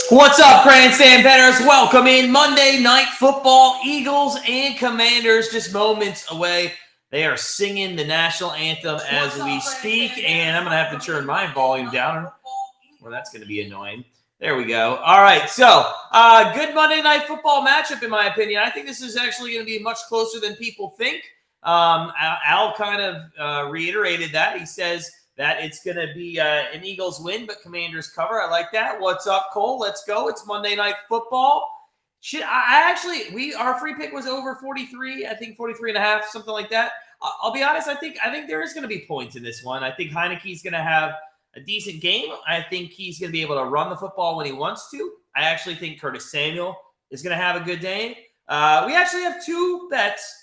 What's up, Grandstand Bettors? Welcome in Monday Night Football. Eagles and Commanders just moments away. They are singing the national anthem as we speak, and I'm going to have to turn my volume down. Well, that's going to be annoying. There we go. All right, so good Monday Night Football matchup, in my opinion. I think this is actually going to be much closer than people think. Al kind of reiterated that. He says that it's going to be an Eagles win, but Commanders cover. I like that. What's up, Cole? Let's go. It's Monday Night Football. Our free pick was over 43. I think 43.5, something like that. I'll be honest. I think there is going to be points in this one. I think Heineke's going to have a decent game. I think he's going to be able to run the football when he wants to. I actually think Curtis Samuel is going to have a good day. We actually have two bets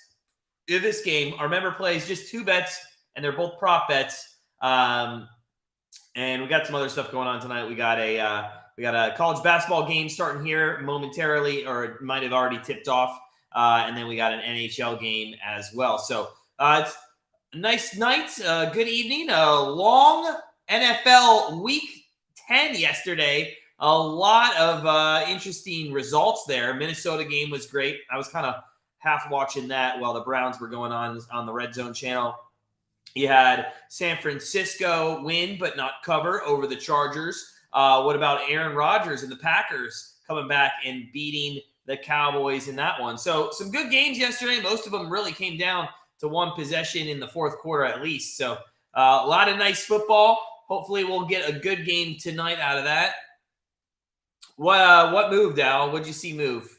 in this game. Our member plays just two bets, and they're both prop bets. And we got some other stuff going on tonight. We got a college basketball game starting here momentarily, or it might have already tipped off. And then we got an NHL game as well. So it's a nice night, good evening. A long NFL Week 10 yesterday. A lot of interesting results there. Minnesota game was great. I was kind of half watching that while the Browns were going on the Red Zone channel. You had San Francisco win but not cover over the Chargers. What about Aaron Rodgers and the Packers coming back and beating the Cowboys in that one? So some good games yesterday. Most of them really came down to one possession in the fourth quarter at least. So a lot of nice football. Hopefully we'll get a good game tonight out of that. What moved, Al? What'd you see move?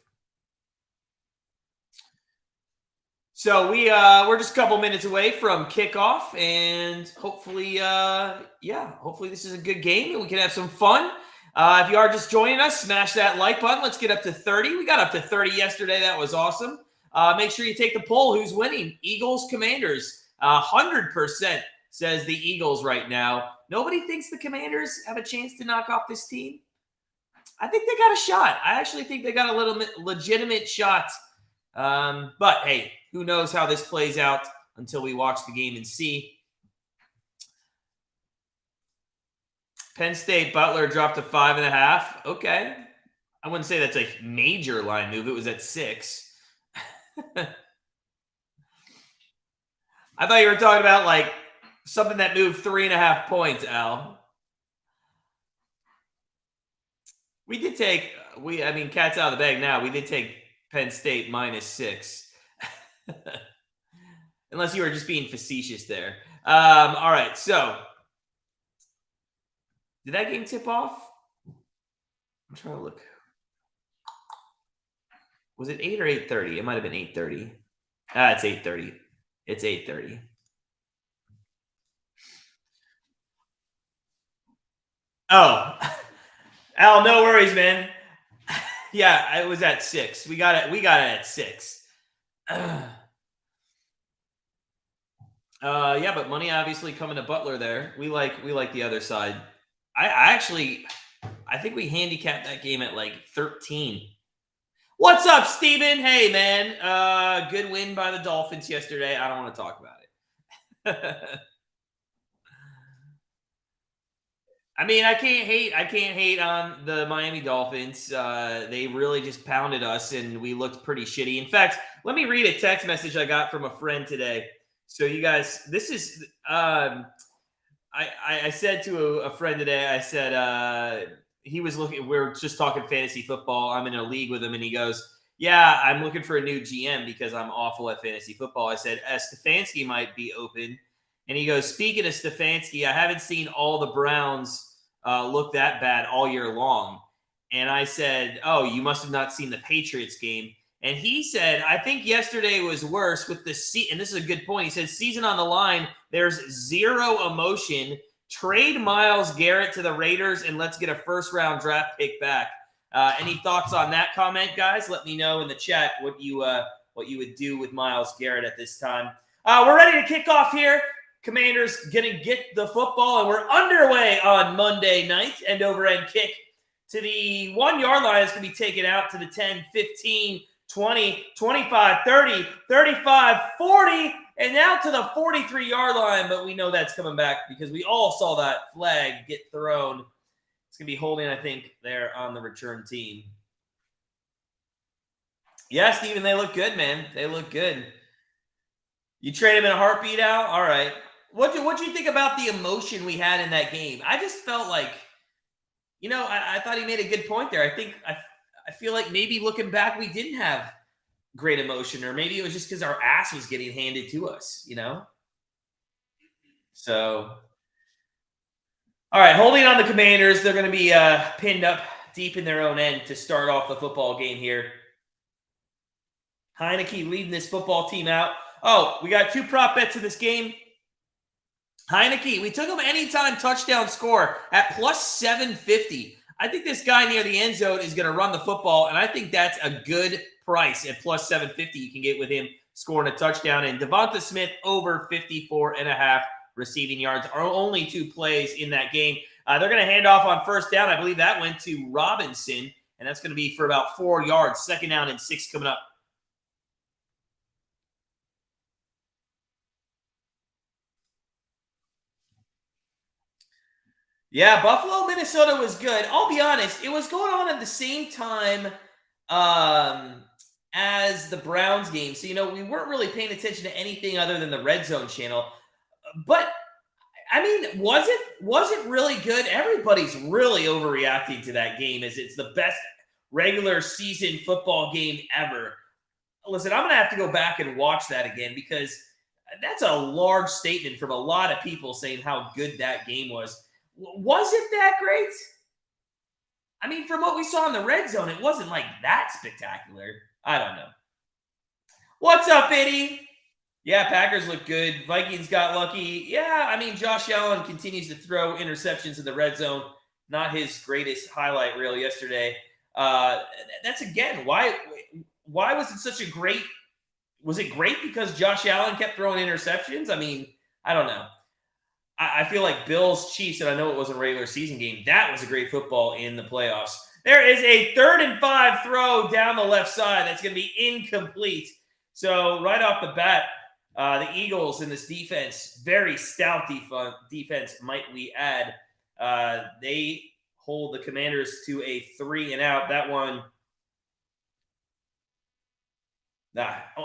So we're just a couple minutes away from kickoff, and hopefully, hopefully this is a good game and we can have some fun. If you are just joining us, smash that like button. Let's get up to 30. We got up to 30 yesterday. That was awesome. Make sure you take the poll. Who's winning? Eagles, Commanders. 100% says the Eagles right now. Nobody thinks the Commanders have a chance to knock off this team. I think they got a shot. I actually think they got a little legitimate shot. But hey, who knows how this plays out until we watch the game and see. Penn State Butler dropped to 5.5. Okay. I wouldn't say that's a major line move. It was at 6. I thought you were talking about like something that moved 3.5 points, Al. We did take, cat's out of the bag now. We did take Penn State -6. Unless you were just being facetious there. All right, so did that game tip off? I'm trying to look. Was it 8 or 8:30? It might have been 8:30. It's 8:30. It's 8:30. Oh, Al, no worries, man. Yeah, it was at 6. We got it at 6. Yeah, but money obviously coming to Butler there. We like the other side. I think we handicapped that game at like 13. What's up, Steven? Hey, man. Good win by the Dolphins yesterday. I don't want to talk about it. I can't hate on the Miami Dolphins. They really just pounded us, and we looked pretty shitty. In fact, let me read a text message I got from a friend today. So you guys, this is I said to a friend today, I said he was looking, we're just talking fantasy football. I'm in a league with him, and he goes, yeah, I'm looking for a new GM because I'm awful at fantasy football. I said, Stefanski might be open. And he goes, speaking of Stefanski, I haven't seen all the Browns look that bad all year long. And I said, oh, you must have not seen the Patriots game. And he said, I think yesterday was worse with the and this is a good point. He said, season on the line, there's zero emotion. Trade Myles Garrett to the Raiders, and let's get a first-round draft pick back. Any thoughts on that comment, guys? Let me know in the chat what you would do with Myles Garrett at this time. We're ready to kick off here. Commanders gonna get the football, and we're underway on Monday night. End over end kick to the 1 yard line. It's gonna be taken out to the 10, 15, 20, 25, 30, 35, 40, and now to the 43-yard line. But we know that's coming back because we all saw that flag get thrown. It's going to be holding, I think, there on the return team. Yeah, Steven, they look good, man. They look good. You trade him in a heartbeat out? All right. What do you think about the emotion we had in that game? I just felt like, I thought he made a good point there. I feel like maybe looking back, we didn't have great emotion, or maybe it was just because our ass was getting handed to us, So, all right, holding on the Commanders. They're going to be pinned up deep in their own end to start off the football game here. Heineke leading this football team out. Oh, we got 2 prop bets in this game. Heineke, we took him anytime touchdown score at plus 750. I think this guy near the end zone is going to run the football, and I think that's a good price at plus 750 you can get with him scoring a touchdown. And Devonta Smith over 54.5 receiving yards are only 2 plays in that game. They're going to hand off on first down. I believe that went to Robinson, and that's going to be for about 4 yards. Second down and 6 coming up. Yeah, Buffalo, Minnesota was good. I'll be honest, it was going on at the same time as the Browns game. So, we weren't really paying attention to anything other than the Red Zone channel. But, I mean, was it really good? Everybody's really overreacting to that game as it's the best regular season football game ever. Listen, I'm going to have to go back and watch that again because that's a large statement from a lot of people saying how good that game was. Was it that great? I mean, from what we saw in the red zone, it wasn't like that spectacular. I don't know. What's up, Eddie? Yeah, Packers look good. Vikings got lucky. Yeah, I mean, Josh Allen continues to throw interceptions in the red zone. Not his greatest highlight reel yesterday. That's, again, why was it such a great – was it great because Josh Allen kept throwing interceptions? I mean, I don't know. I feel like Bills Chiefs, and I know it was a regular season game. That was a great football in the playoffs. There is a 3rd and 5 throw down the left side that's going to be incomplete. So right off the bat, the Eagles in this defense, very stout defense, might we add. They hold the Commanders to a 3 and out. That one,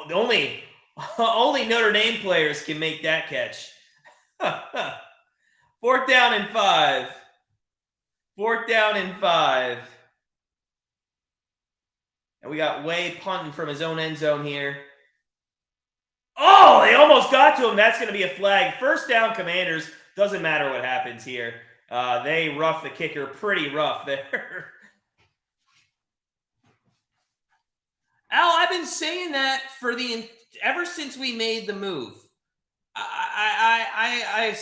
only Notre Dame players can make that catch. 4th down and 5. 4th down and 5. And we got Way punting from his own end zone here. Oh, they almost got to him. That's going to be a flag. 1st down, Commanders. Doesn't matter what happens here. They rough the kicker pretty rough there. Al, I've been saying that ever since we made the move. I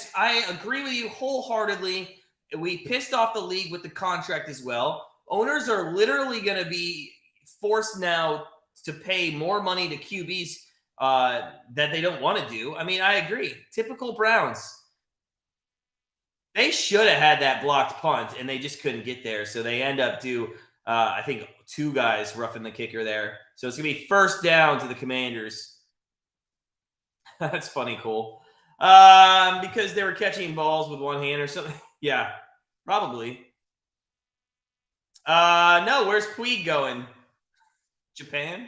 agree with you wholeheartedly. We pissed off the league with the contract as well. Owners are literally going to be forced now to pay more money to QBs that they don't want to do. I mean, I agree. Typical Browns. They should have had that blocked punt, and they just couldn't get there. So they end up I think 2 guys roughing the kicker there. So it's going to be 1st down to the Commanders. That's funny, Cole. Because they were catching balls with one hand or something. Yeah, probably. No, where's Puig going? Japan?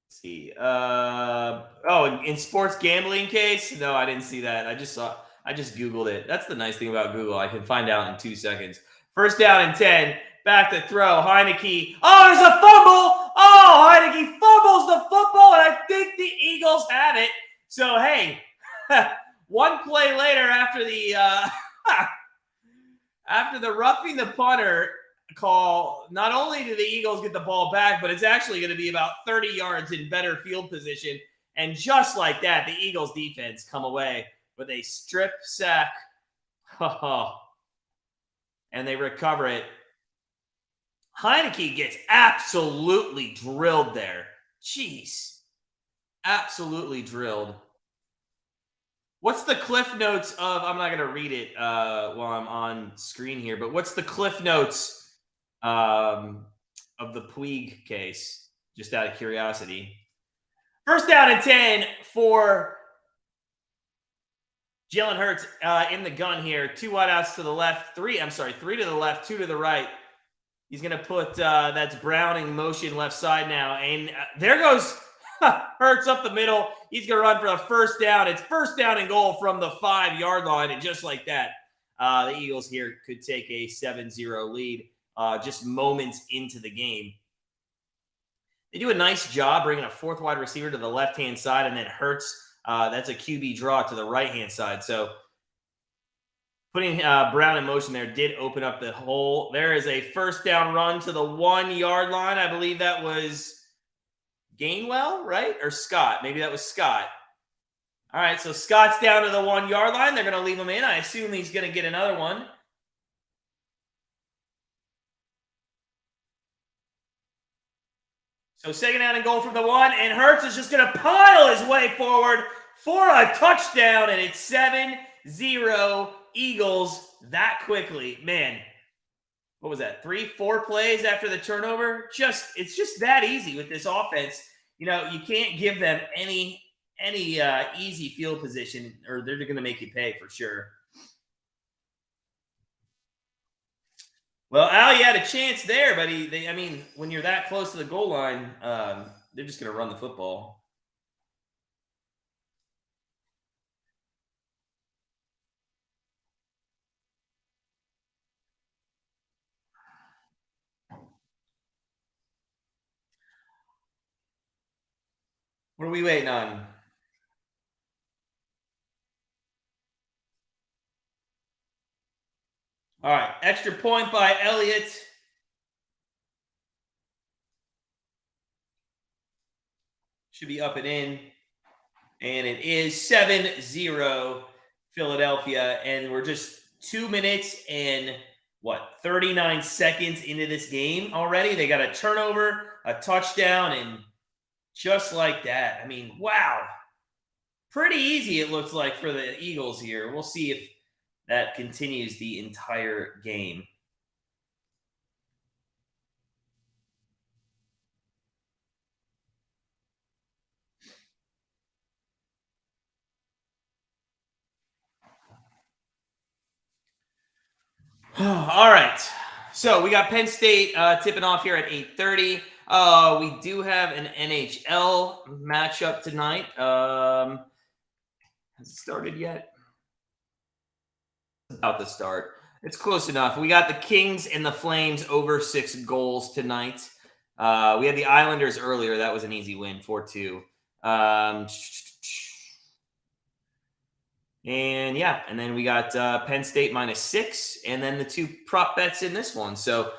Let's see. In sports gambling case? No, I didn't see that. I just Googled it. That's the nice thing about Google. I can find out in 2 seconds. 1st down and 10. Back to throw. Heineke. Oh, there's a fumble. Oh, Heineke fumbles the football, and I think the Eagles have it. So, hey, 1 play later after the roughing the punter call, not only do the Eagles get the ball back, but it's actually going to be about 30 yards in better field position. And just like that, the Eagles defense come away with a strip sack. And they recover it. Heineke gets absolutely drilled there. Jeez. Absolutely drilled. What's the cliff notes of, I'm not going to read it while I'm on screen here, but what's the cliff notes of the Puig case? Just out of curiosity. 1st down and 10 for Jalen Hurts in the gun here. 2 wideouts to the left. 3 to the left, 2 to the right. He's going to put that's Browning motion left side now. And there goes Hurts up the middle. He's going to run for the first down. It's first down and goal from the 5-yard line. And just like that, the Eagles here could take a 7-0 lead just moments into the game. They do a nice job bringing a 4th wide receiver to the left-hand side, and then Hurts, that's a QB draw to the right-hand side. So putting Brown in motion there did open up the hole. There is a first down run to the 1-yard line. I believe that was Gainwell, right? Or Scott. Maybe that was Scott. All right, so Scott's down to the 1-yard line. They're going to leave him in. I assume he's going to get another one. So second down and goal from the 1, and Hurts is just going to pile his way forward for a touchdown, and it's 7-0 Eagles that quickly. Man, what was that? 3-4 plays after the turnover? It's just that easy with this offense. You know, you can't give them any easy field position, or they're going to make you pay for sure. Well, Al, you had a chance there, but when you're that close to the goal line, they're just going to run the football. What are we waiting on? All right, extra point by Elliott. Should be up and in. And it is 7-0 Philadelphia. And we're just 2 minutes and 39 seconds into this game already. They got a turnover, a touchdown, and just like that. I mean, wow. Pretty easy it looks like for the Eagles here. We'll see if that continues the entire game. All right. So we got Penn State tipping off here at 8:30. We do have an NHL matchup tonight. Has it started yet? About to start. It's close enough. We got the Kings and the Flames over 6 goals tonight. We had the Islanders earlier. That was an easy win, 4-2. And yeah, and then we got Penn State -6, and then the 2 prop bets in this one. So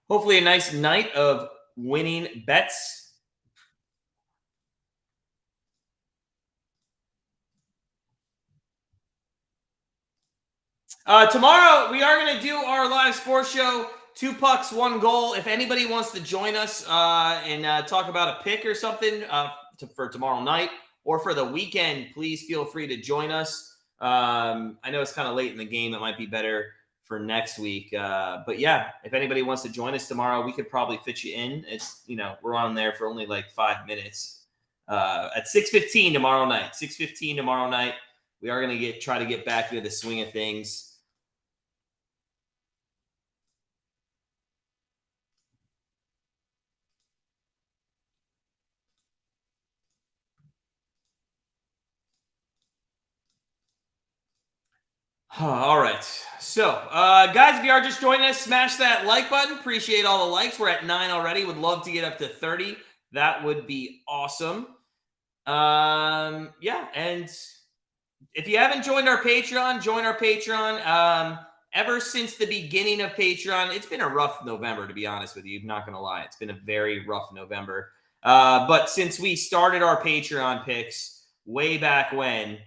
hopefully a nice night of winning bets. Tomorrow we are going to do our live sports show, 2 pucks, 1 goal. If anybody wants to join us and talk about a pick or something for tomorrow night or for the weekend, please feel free to join us. I know it's kind of late in the game. It might be better for next week. But yeah, if anybody wants to join us tomorrow, we could probably fit you in. It's, we're on there for only like 5 minutes at 6:15 tomorrow night. 6:15 tomorrow night. We are going to try to get back into the swing of things. All right. So, guys, if you are just joining us, smash that like button. Appreciate all the likes. We're at 9 already. Would love to get up to 30. That would be awesome. Yeah. And if you haven't joined our Patreon, join our Patreon. Ever since the beginning of Patreon, it's been a rough November, to be honest with you. I'm not going to lie. It's been a very rough November. But since we started our Patreon picks way back when,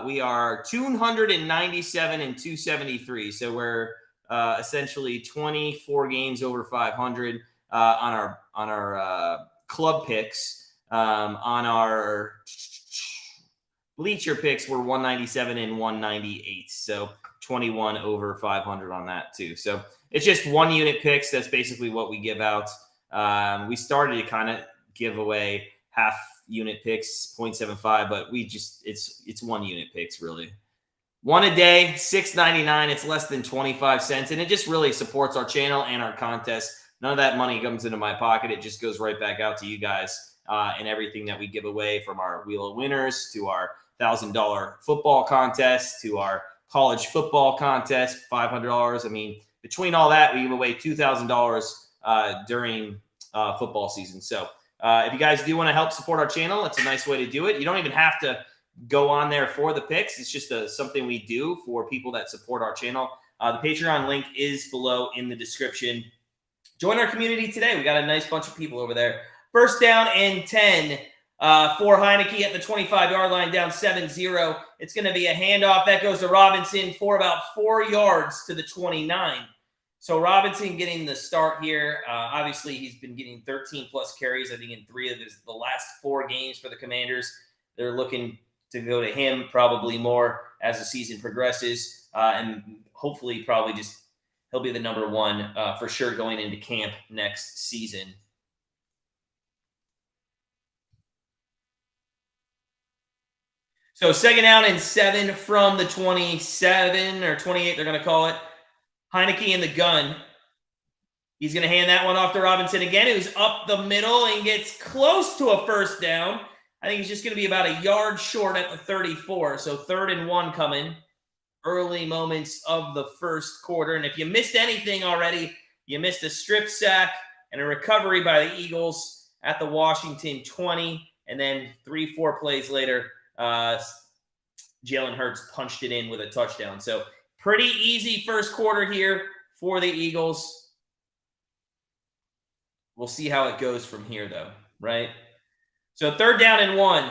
we are 297 and 273. So we're essentially 24 games over 500 on our club picks. On our bleacher picks, we're 197 and 198. So 21 over 500 on that too. So it's just 1 unit picks. That's basically what we give out. We started to kind of give away half unit picks, 0.75, but it's 1 unit picks really. One a day, $6.99. It's less than 25 cents, and it just really supports our channel and our contest. None of that money comes into my pocket. It just goes right back out to you guys and everything that we give away, from our Wheel of Winners to our $1,000 football contest to our college football contest, $500. I mean, between all that, we give away $2,000 during football season. So if you guys do want to help support our channel, it's a nice way to do it. You don't even have to go on there for the picks. It's just something we do for people that support our channel. The Patreon link is below in the description. Join our community today. We got a nice bunch of people over there. First down and 10 for Heineke at the 25-yard line, down 7-0. It's going to be a handoff. That goes to Robinson for about 4 yards to the 29. So Robinson getting the start here. Obviously, he's been getting 13-plus carries, I think, in 3 of the last 4 games for the Commanders. They're looking to go to him probably more as the season progresses. And hopefully probably just he'll be the number 1 for sure going into camp next season. So second down and 7 from the 27 or 28, they're going to call it. Heineke in the gun. He's going to hand that one off to Robinson again, who's up the middle and gets close to a first down. I think he's just going to be about a yard short at the 34. So 3rd and 1 coming. Early moments of the first quarter. And if you missed anything already, you missed a strip sack and a recovery by the Eagles at the Washington 20. And then 3-4 plays later, Jalen Hurts punched it in with a touchdown. So pretty easy first quarter here for the Eagles. We'll see how it goes from here, though, right? So 3rd down and 1.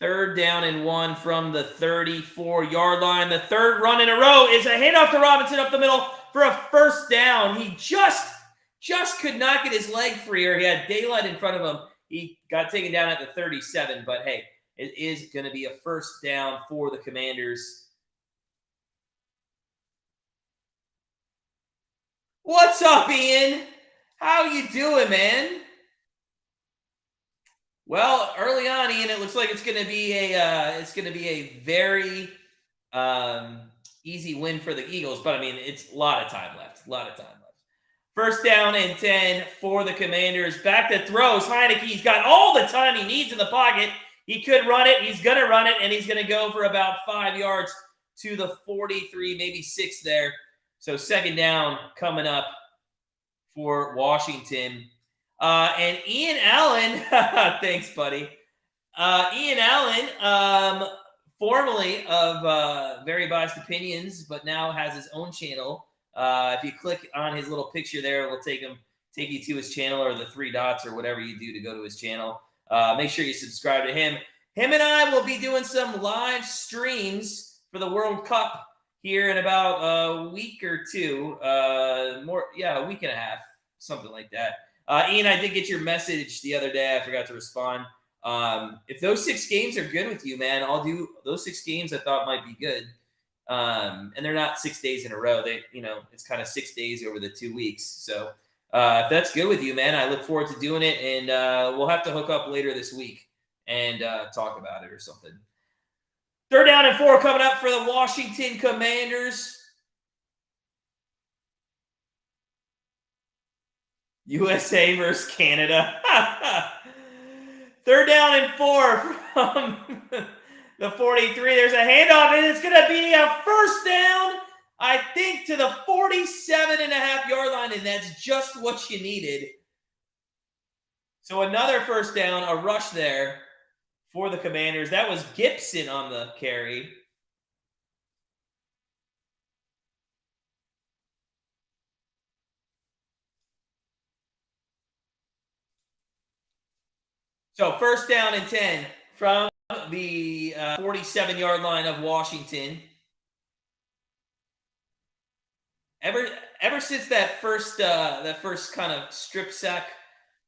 3rd down and 1 from the 34-yard line. The 3rd run in a row is a handoff to Robinson up the middle for a first down. He just could not get his leg free, or he had daylight in front of him. He got taken down at the 37, but hey, it is going to be a first down for the Commanders. What's up, Ian? How you doing, man? Well, early on, Ian, it looks like it's going to be a very easy win for the Eagles. But I mean, it's a lot of time left. First down and 10 for the Commanders. Back to throws. Heineke's got all the time he needs in the pocket. He could run it. He's going to run it, and he's going to go for about 5 yards to the 43, maybe 6 there. So second down coming up for Washington. And Ian Allen, thanks, buddy. Ian Allen, formerly of Very Biased Opinions, but now has his own channel. If you click on his little picture there, it will take you to his channel, or the 3 dots, or whatever you do to go to his channel. Make sure you subscribe to him. Him and I will be doing some live streams for the World Cup here in about a week or 2. A week and a half, something like that. Ian, I did get your message the other day. I forgot to respond. If those 6 games are good with you, man, I'll do those 6 games. I thought might be good. And they're not 6 days in a row. It's kind of 6 days over the 2 weeks. So if that's good with you, man, I look forward to doing it. And we'll have to hook up later this week and talk about it or something. 3rd down and 4 coming up for the Washington Commanders. USA versus Canada. 3rd down and 4 from the 43. There's a handoff, and it's going to be a first down, I think, to the 47.5-yard line, and that's just what you needed. So another first down, a rush there for the Commanders. That was Gibson on the carry. So first down and 10 from the 47-yard line of Washington. Ever since that first kind of strip sack,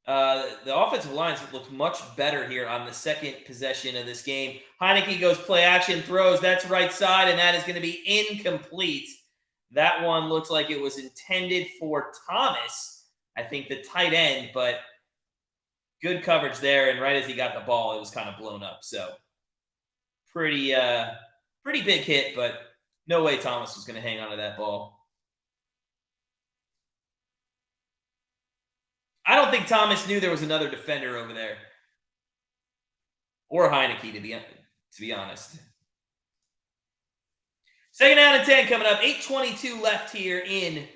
the offensive lines looked much better here on the second possession of this game. Heineke goes play action, throws. That's right side, and that is going to be incomplete. That one looks like it was intended for Thomas, I think, the tight end, but good coverage there, and right as he got the ball, it was kind of blown up. So pretty Pretty big hit, but no way Thomas was going to hang on to that ball. I don't think Thomas knew there was another defender over there. Or Heineke, to be honest. Second down and 10 coming up. 8:22 left here in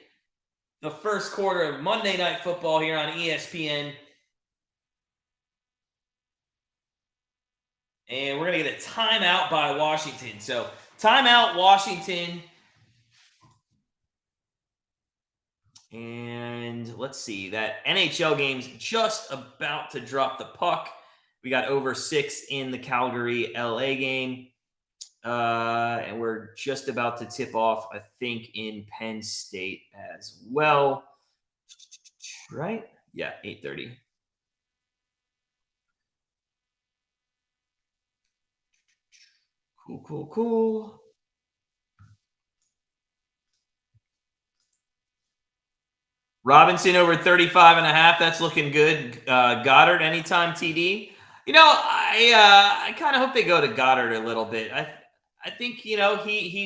the first quarter of Monday Night Football here on ESPN. And we're going to get a timeout by Washington. So, timeout, Washington. And let's see. That NHL game's just about to drop the puck. We got over 6 in the Calgary LA game. And we're just about to tip off, I think, in Penn State as well. Right? Yeah, 8:30. Cool. Robinson over 35.5. That's looking good. Goddard anytime TD. I kind of hope they go to Goddard a little bit. I think he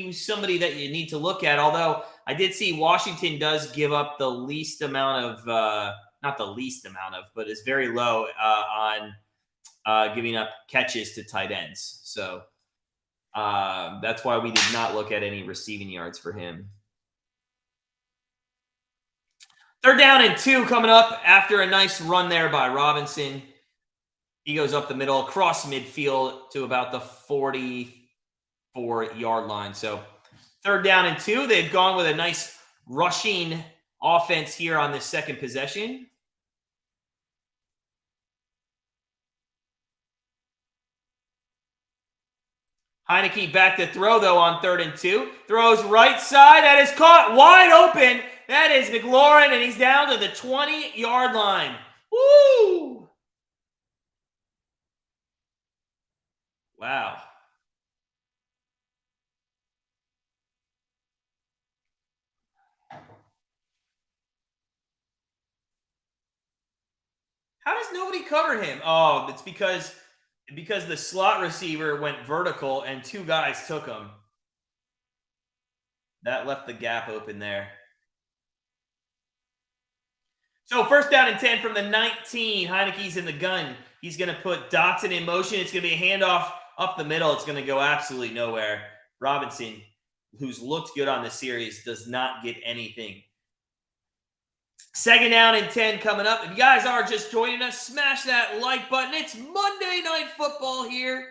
was somebody that you need to look at. Although I did see Washington does give up the least amount of, not the least amount of, but is very low on giving up catches to tight ends. So that's why we did not look at any receiving yards for him. Third down and 2 coming up after a nice run there by Robinson. He goes up the middle, across midfield to about the 44-yard line. So third down and 2. They've gone with a nice rushing offense here on this second possession. Heineke back to throw, though, on 3rd and 2. Throws right side. That is caught wide open. That is McLaurin, and he's down to the 20-yard line. Woo! Wow. How does nobody cover him? Oh, it's because the slot receiver went vertical and 2 guys took him. That left the gap open there. So first down and 10 from the 19. Heineke's in the gun. He's going to put Dotson in motion. It's going to be a handoff up the middle. It's going to go absolutely nowhere. Robinson, who's looked good on this series, does not get anything. Second down and 10 coming up. If you guys are just joining us, smash that like button. It's Monday Night Football here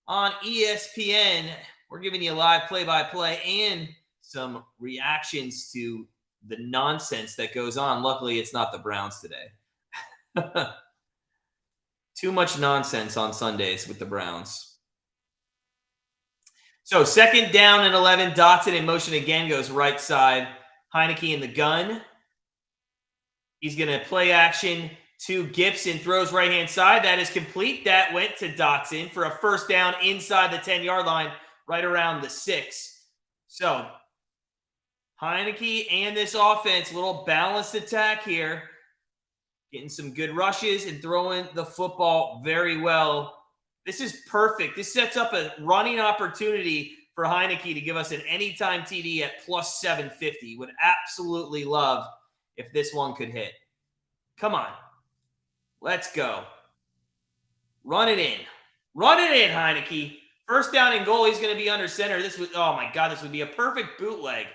on ESPN. We're giving you live play-by-play and some reactions to the nonsense that goes on. Luckily, it's not the Browns today. Too much nonsense on Sundays with the Browns. So second down and 11. Dotson in motion again, goes right side. Heineke in the gun. He's going to play action to Gibson. Throws right-hand side. That is complete. That went to Dotson for a first down inside the 10-yard line, right around the 6. So Heineke and this offense, little balanced attack here. Getting some good rushes and throwing the football very well. This is perfect. This sets up a running opportunity for Heineke to give us an anytime TD at plus 750. Would absolutely love if this one could hit. Come on. Let's go. Run it in. Run it in, Heineke. First down and goal. He's going to be under center. This would, oh my God, this would be a perfect bootleg.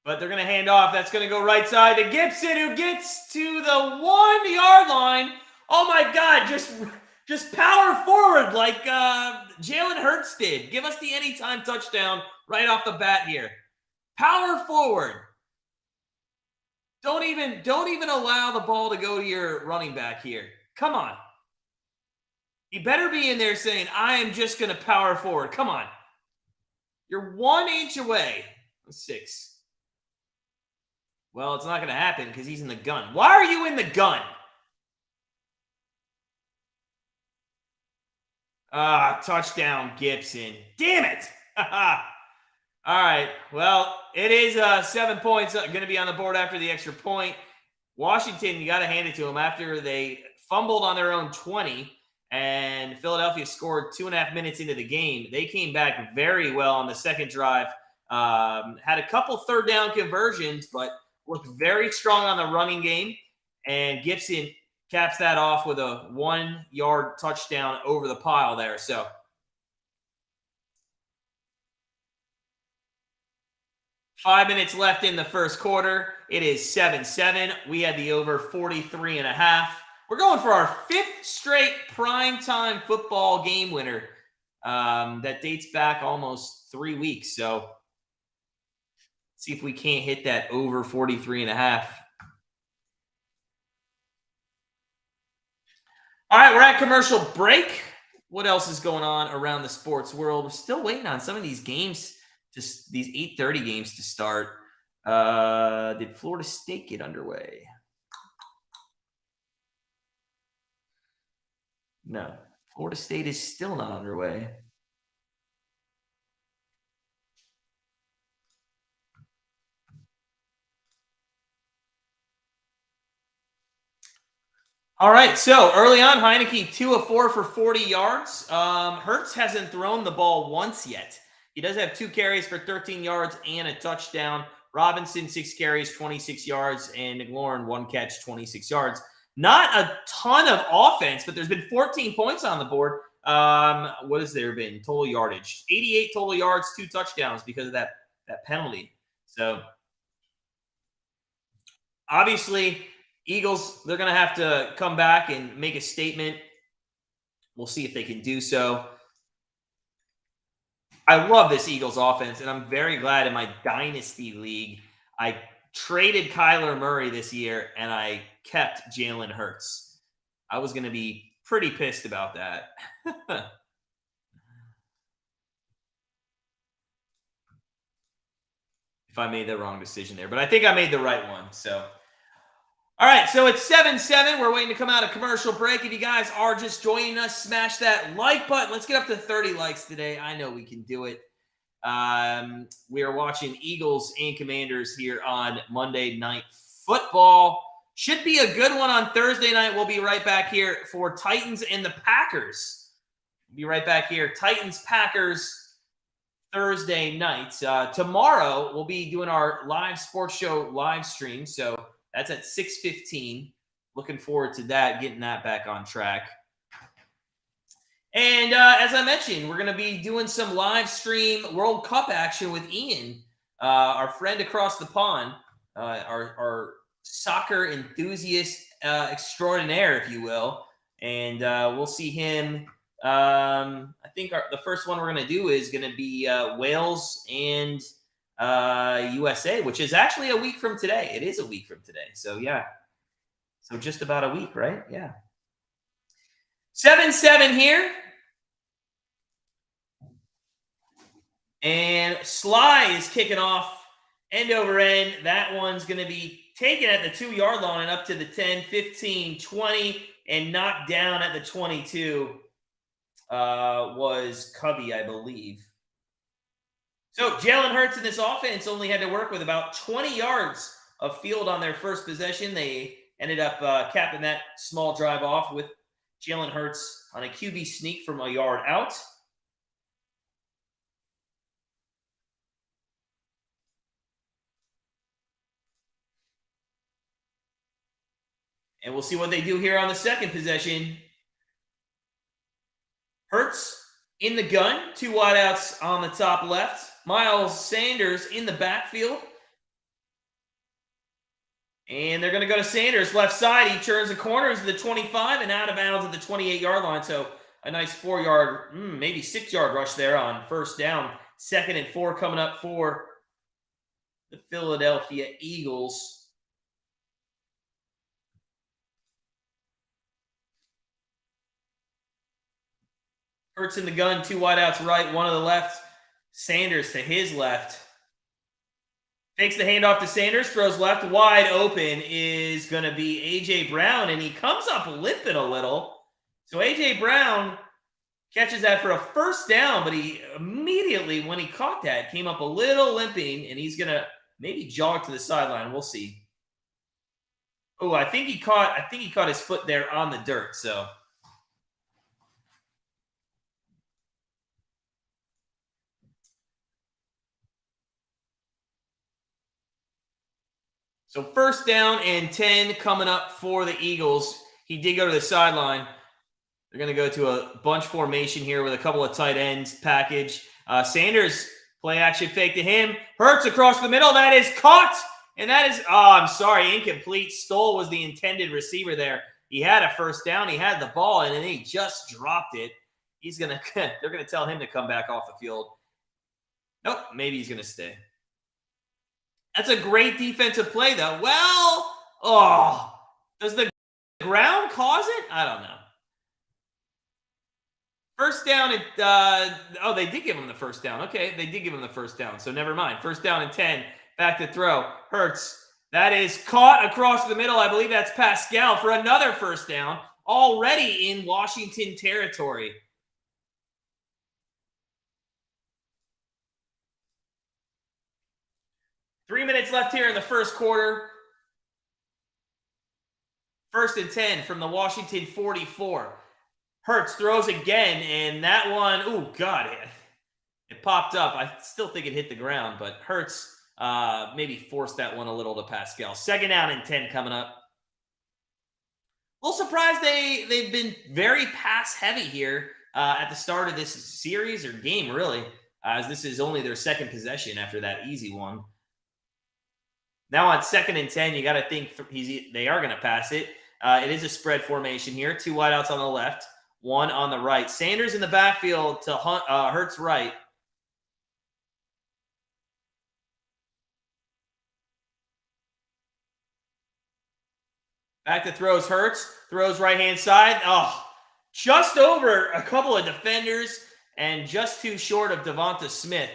But they're going to hand off. That's going to go right side to Gibson, who gets to the 1-yard line. Oh my God, just power forward like Jalen Hurts did. Give us the anytime touchdown right off the bat here. Power forward. Don't even allow the ball to go to your running back here. Come on. He better be in there saying, I am just going to power forward. Come on. You're 1 inch away. 6. Well, it's not going to happen because he's in the gun. Why are you in the gun? Touchdown, Gibson. Damn it. All right. Well, it is 7 points going to be on the board after the extra point. Washington, you got to hand it to them after they fumbled on their own 20 and Philadelphia scored 2.5 minutes into the game. They came back very well on the second drive. Had a couple third down conversions, but looked very strong on the running game. And Gibson caps that off with a 1-yard touchdown over the pile there. So 5 minutes left in the first quarter. It is 7-7. We had the over 43.5. We're going for our 5th straight primetime football game winner. That dates back almost 3 weeks. So see if we can't hit that over 43.5. All right, we're at commercial break. What else is going on around the sports world? We're still waiting on some of these games, just these 8:30 games to start. Did Florida State get underway? No. Florida State is still not underway. All right, so early on, Heineke 2 of 4 for 40 yards. Hurts hasn't thrown the ball once yet. He does have 2 carries for 13 yards and a touchdown. Robinson, 6 carries, 26 yards, and McLaurin, 1 catch, 26 yards. Not a ton of offense, but there's been 14 points on the board. What has there been? Total yardage. 88 total yards, 2 touchdowns because of that penalty. So obviously, Eagles, they're going to have to come back and make a statement. We'll see if they can do so. I love this Eagles offense, and I'm very glad in my Dynasty League I traded Kyler Murray this year, and I kept Jalen Hurts. I was going to be pretty pissed about that. If I made the wrong decision there. But I think I made the right one, so... All right, so it's 7-7. We're waiting to come out of commercial break. If you guys are just joining us, smash that like button. Let's get up to 30 likes today. I know we can do it. We are watching Eagles and Commanders here on Monday Night Football. Should be a good one on Thursday night. We'll be right back here for Titans and the Packers. We'll be right back here. Titans-Packers Thursday night. Tomorrow, we'll be doing our live sports show live stream, so that's at 6:15. Looking forward to that, getting that back on track. And as I mentioned, we're going to be doing some live stream World Cup action with Ian, our friend across the pond, our soccer enthusiast extraordinaire, if you will. And we'll see him. I think the first one we're going to do is going to be Wales and USA, which is actually a week from today. It is a week from today. So, yeah. So, just about a week, right? Yeah. 7-7 here. And Sly is kicking off end over end. That one's going to be taken at the 2-yard line and up to the 10, 15, 20, and knocked down at the 22 was Covey, I believe. So Jalen Hurts in this offense only had to work with about 20 yards of field on their first possession. They ended up capping that small drive off with Jalen Hurts on a QB sneak from a yard out. And we'll see what they do here on the second possession. Hurts in the gun, 2 wideouts on the top left. Miles Sanders in the backfield. And they're going to go to Sanders, left side. He turns the corners to the 25 and out of bounds at the 28-yard line. So a nice 4-yard, maybe 6-yard rush there on first down. 2nd and 4 coming up for the Philadelphia Eagles. Hurts in the gun, 2 wideouts right, 1 to the left. Sanders to his left. Takes the handoff to Sanders, throws left. Wide open is going to be A.J. Brown, and he comes up limping a little. So A.J. Brown catches that for a first down, but he immediately, when he caught that, came up a little limping, and he's going to maybe jog to the sideline. We'll see. Oh, I think he caught his foot there on the dirt, so So 1st down and 10 coming up for the Eagles. He did go to the sideline. They're going to go to a bunch formation here with a couple of tight ends package. Sanders, play action fake to him. Hurts across the middle. That is caught. And that is, I'm sorry, incomplete. Stoll was the intended receiver there. He had a 1st down. He had the ball, and then he just dropped it. They're going to tell him to come back off the field. Nope, maybe he's going to stay. That's a great defensive play, though. Well, does the ground cause it? I don't know. 1st down and they did give him the 1st down. Okay, they did give him the 1st down, so never mind. 1st down and 10, back to throw. Hurts, that is caught across the middle. I believe that's Pascal for another 1st down, already in Washington territory. Three minutes left here in the 1st quarter. 1st and 10 from the Washington 44. Hurts throws again, and that one, it popped up. I still think it hit the ground, but Hurts maybe forced that one a little to Pascal. 2nd down and 10 coming up. A little surprised they've been very pass heavy here at the start of this series or game, really, as this is only their 2nd possession after that easy one. Now on 2nd and 10, you got to think they are going to pass it. It is a spread formation here. 2 wideouts on the left, 1 on the right. Sanders in the backfield to Hurts right. Back to throws Hurts. Throws right-hand side. Just over a couple of defenders and just too short of Devonta Smith.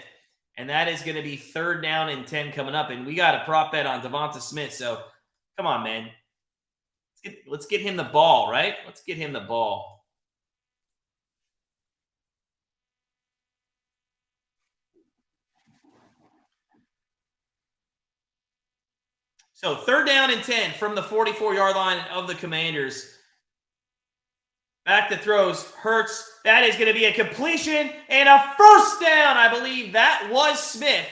And that is going to be 3rd down and 10 coming up. And we got a prop bet on Devonta Smith. So, come on, man. Let's get him the ball, right? Let's get him the ball. So 3rd down and 10 from the 44-yard line of the Commanders. Back to throws. Hurts. That is going to be a completion and a 1st down. I believe that was Smith.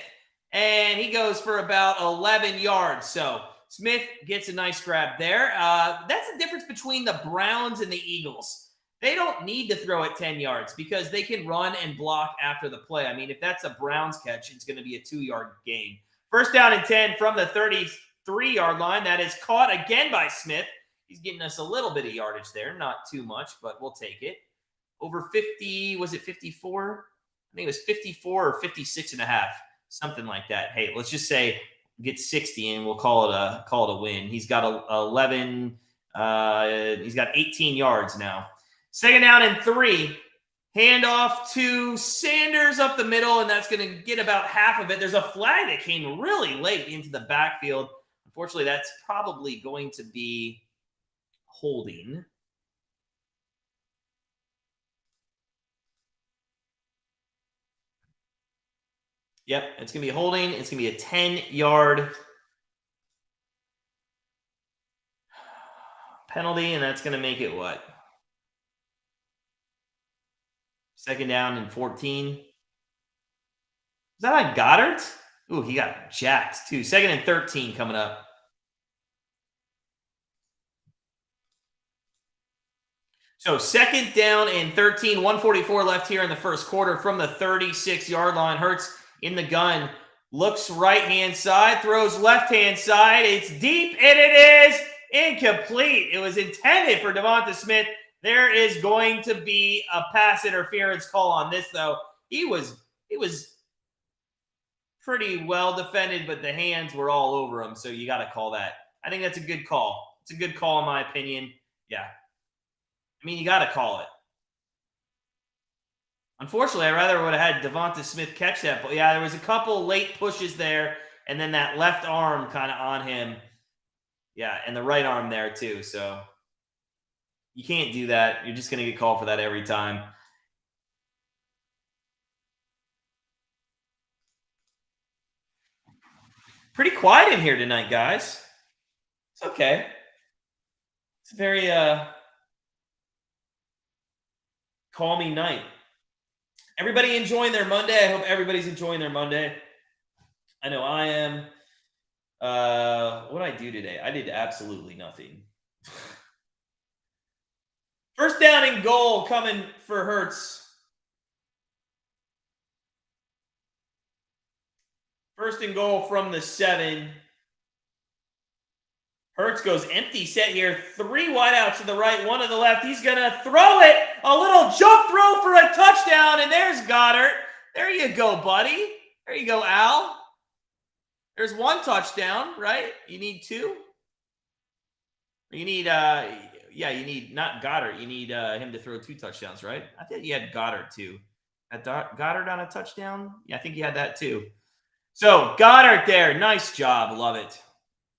And he goes for about 11 yards. So Smith gets a nice grab there. That's the difference between the Browns and the Eagles. They don't need to throw it 10 yards because they can run and block after the play. I mean, if that's a Browns catch, it's going to be a 2-yard gain. 1st down and 10 from the 33-yard line. That is caught again by Smith. He's getting us a little bit of yardage there. Not too much, but we'll take it. Over 50, was it 54? I think it was 54 or 56 and a half. Something like that. Hey, let's just say get 60 and we'll call it a win. He's got 11. He's got 18 yards now. 2nd down and 3. Handoff to Sanders up the middle, and that's going to get about half of it. There's a flag that came really late into the backfield. Unfortunately, that's probably going to be holding. Yep, it's going to be holding. It's going to be a 10-yard penalty, and that's going to make it what? 2nd down and 14. Is that on Goddard? Ooh, he got jacked too. 2nd and 13 coming up. So 2nd down and 13, 144 left here in the 1st quarter from the 36-yard line. Hurts in the gun, looks right-hand side, throws left-hand side. It's deep, and it is incomplete. It was intended for Devonta Smith. There is going to be a pass interference call on this, though. He was pretty well defended, but the hands were all over him, so you got to call that. I think that's a good call. It's a good call in my opinion. Yeah. I mean, you got to call it. Unfortunately, I rather would have had Devonta Smith catch that. But yeah, there was a couple late pushes there, and then that left arm kind of on him. Yeah, and the right arm there too. So you can't do that. You're just going to get called for that every time. Pretty quiet in here tonight, guys. It's okay. It's a very calming night. Everybody enjoying their Monday? I hope everybody's enjoying their Monday. I know I am. What did I do today? I did absolutely nothing. First down and goal coming for Hurts. First and goal from the 7. Hurts goes empty set here. 3 wideouts to the right, 1 to the left. He's going to throw it. A little jump throw for a touchdown, and there's Goddard. There you go, buddy. There you go, Al. There's 1 touchdown, right? You need 2? You need, you need not Goddard. You need him to throw 2 touchdowns, right? I think you had Goddard too. Had Goddard on a touchdown? Yeah, I think you had that too. So Goddard there. Nice job. Love it.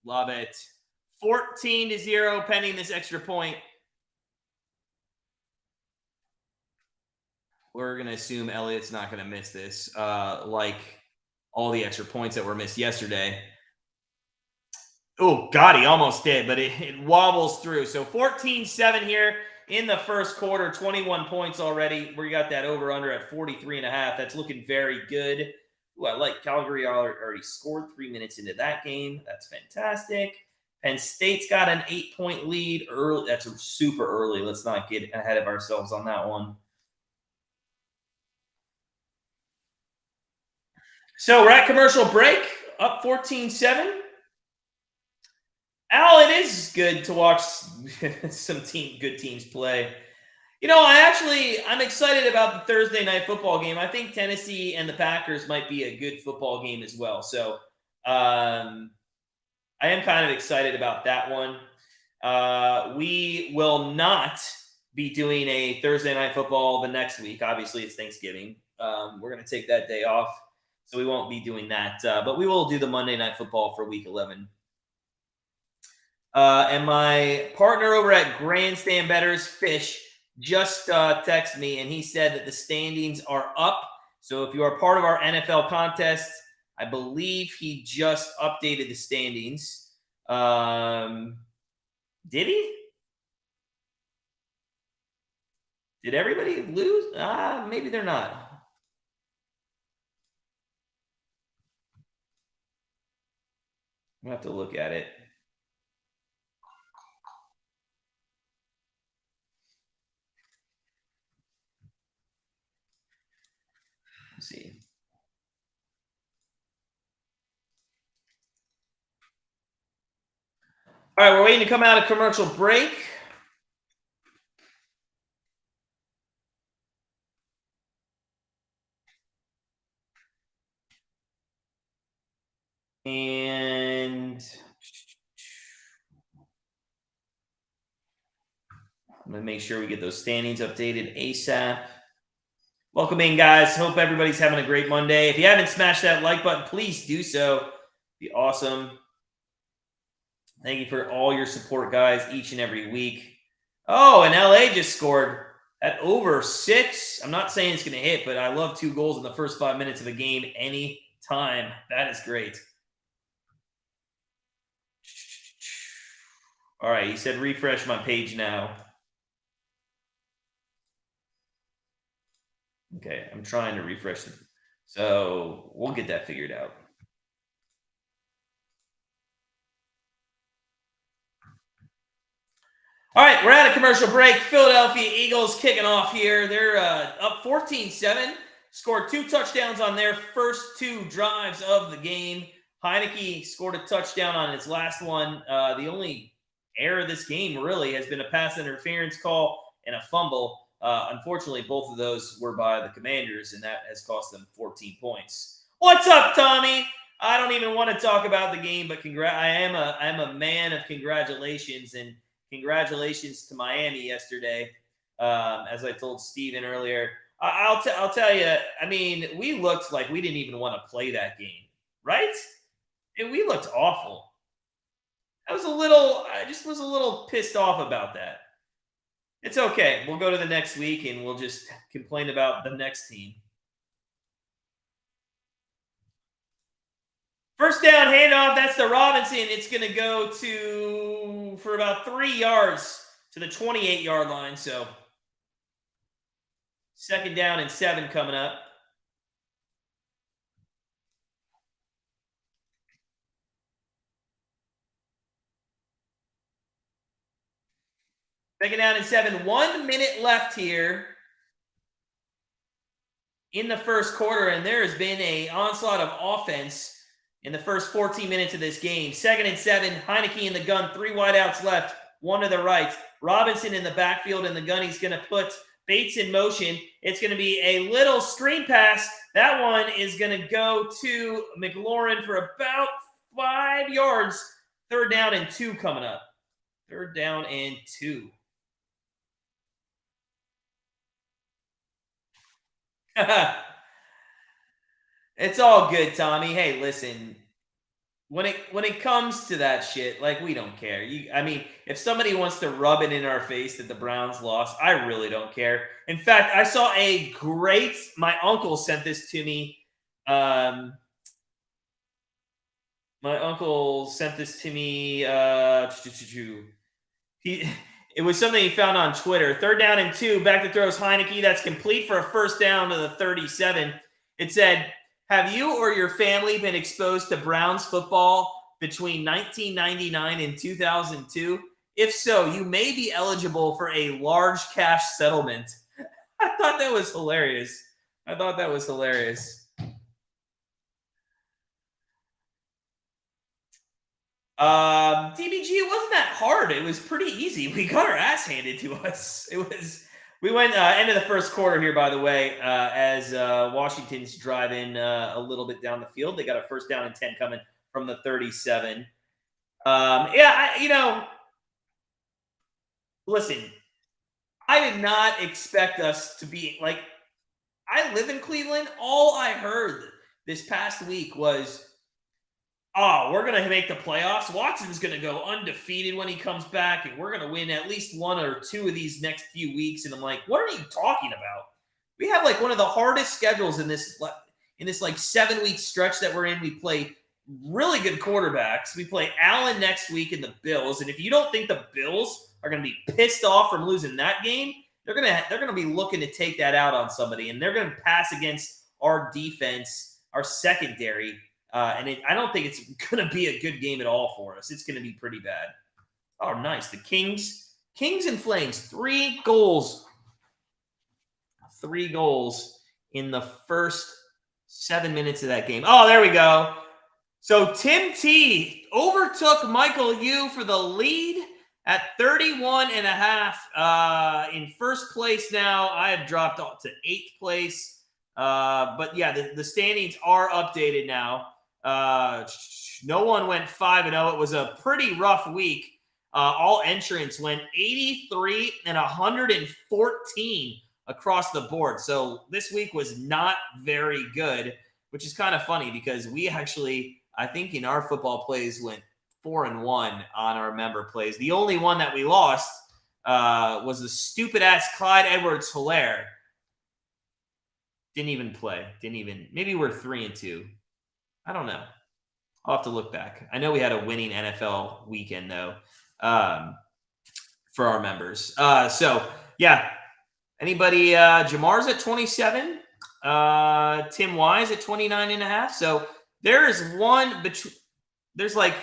Love it. 14-0 pending this extra point. We're going to assume Elliott's not going to miss this, like all the extra points that were missed yesterday. Oh, God, he almost did, but it wobbles through. So 14-7 here in the first quarter, 21 points already. We got that over-under at 43.5. That's looking very good. Ooh, I like Calgary already scored 3 minutes into that game. That's fantastic. Penn State's got an 8-point lead early. That's super early. Let's not get ahead of ourselves on that one. So we're at commercial break, up 14-7. Al, it is good to watch some good teams play. You know, I'm excited about the Thursday night football game. I think Tennessee and the Packers might be a good football game as well. So I am kind of excited about that one. We will not be doing a Thursday night football the next week. Obviously, it's Thanksgiving. We're going to take that day off, so we won't be doing that. But we will do the Monday night football for week 11. And my partner over at Grandstand Bettors, Fish, just texted me, and he said that the standings are up. So if you are part of our NFL contest, I believe he just updated the standings. Did he? Did everybody lose? Maybe they're not. I'm going to have to look at it. Let's see. All right, we're waiting to come out of commercial break. And I'm going to make sure we get those standings updated ASAP. Welcome in, guys. Hope everybody's having a great Monday. If you haven't smashed that like button, please do so. It'd be awesome. Thank you for all your support, guys, each and every week. Oh, and LA just scored at over 6. I'm not saying it's going to hit, but I love 2 goals in the first 5 minutes of a game any time. That is great. All right, he said refresh my page now. Okay, I'm trying to refresh it. So we'll get that figured out. All right, we're at a commercial break. Philadelphia Eagles kicking off here. They're up 14-7. Scored 2 touchdowns on their first 2 drives of the game. Heineke scored a touchdown on his last one. The only error of this game really has been a pass interference call and a fumble. Unfortunately, both of those were by the Commanders, and that has cost them 14 points. What's up, Tommy? I don't even want to talk about the game, but I am a man of congratulations, and congratulations to Miami yesterday. As I told Steven earlier, I'll tell you. I mean, we looked like we didn't even want to play that game, right? And we looked awful. I just was a little pissed off about that. It's okay. We'll go to the next week and we'll just complain about the next team. First down handoff. That's the Robinson. It's going to go for about 3 yards to the 28-yard line. So 2nd down and 7 coming up. Second down and 7. 1 minute left here in the first quarter, and there has been an onslaught of offense in the first 14 minutes of this game. Second and 7. Heineke in the gun. 3 wideouts left. 1 to the right. Robinson in the backfield in the gun. He's going to put Bates in motion. It's going to be a little screen pass. That one is going to go to McLaurin for about 5 yards. Third down and 2 coming up. Third down and 2. It's all good, Tommy. Hey, listen. When it comes to that shit, like, we don't care. I mean, if somebody wants to rub it in our face that the Browns lost, I really don't care. In fact, I saw my uncle sent this to me. My uncle sent this to me. It was something he found on Twitter. Third down and 2, back to throws Heineke. That's complete for a first down to the 37. It said, have you or your family been exposed to Browns football between 1999 and 2002? If so, you may be eligible for a large cash settlement. I thought that was hilarious. DBG, it wasn't that hard. It was pretty easy. We got our ass handed to us. We went end of the first quarter here, by the way, as Washington's driving a little bit down the field. They got a first down and 10 coming from the 37. Listen, I did not expect us to be like, I live in Cleveland. All I heard this past week was, oh, we're going to make the playoffs. Watson's going to go undefeated when he comes back, and we're going to win at least 1 or 2 of these next few weeks. And I'm like, what are you talking about? We have like one of the hardest schedules in this like 7-week stretch that we're in. We play really good quarterbacks. We play Allen next week in the Bills. And if you don't think the Bills are going to be pissed off from losing that game, they're going to be looking to take that out on somebody, and they're going to pass against our defense, our secondary. I don't think it's going to be a good game at all for us. It's going to be pretty bad. Oh, nice. The Kings and Flames, 3 goals. 3 goals in the first 7 minutes of that game. Oh, there we go. So Tim T overtook Michael Yu for the lead at 31.5. In first place now. I have dropped off to 8th place. But yeah, the standings are updated now. No one went 5-0. It was a pretty rough week. All entrants went 83 and 114 across the board. So this week was not very good, which is kind of funny because we actually, I think in our football plays, went 4-1 on our member plays. The only one that we lost was the stupid ass Clyde Edwards-Helaire. Didn't even play. Maybe we're 3-2. I don't know. I'll have to look back. I know we had a winning NFL weekend, though, for our members. So, yeah. Anybody? Jamar's at 27. Tim Wise at 29.5. So, there is there's like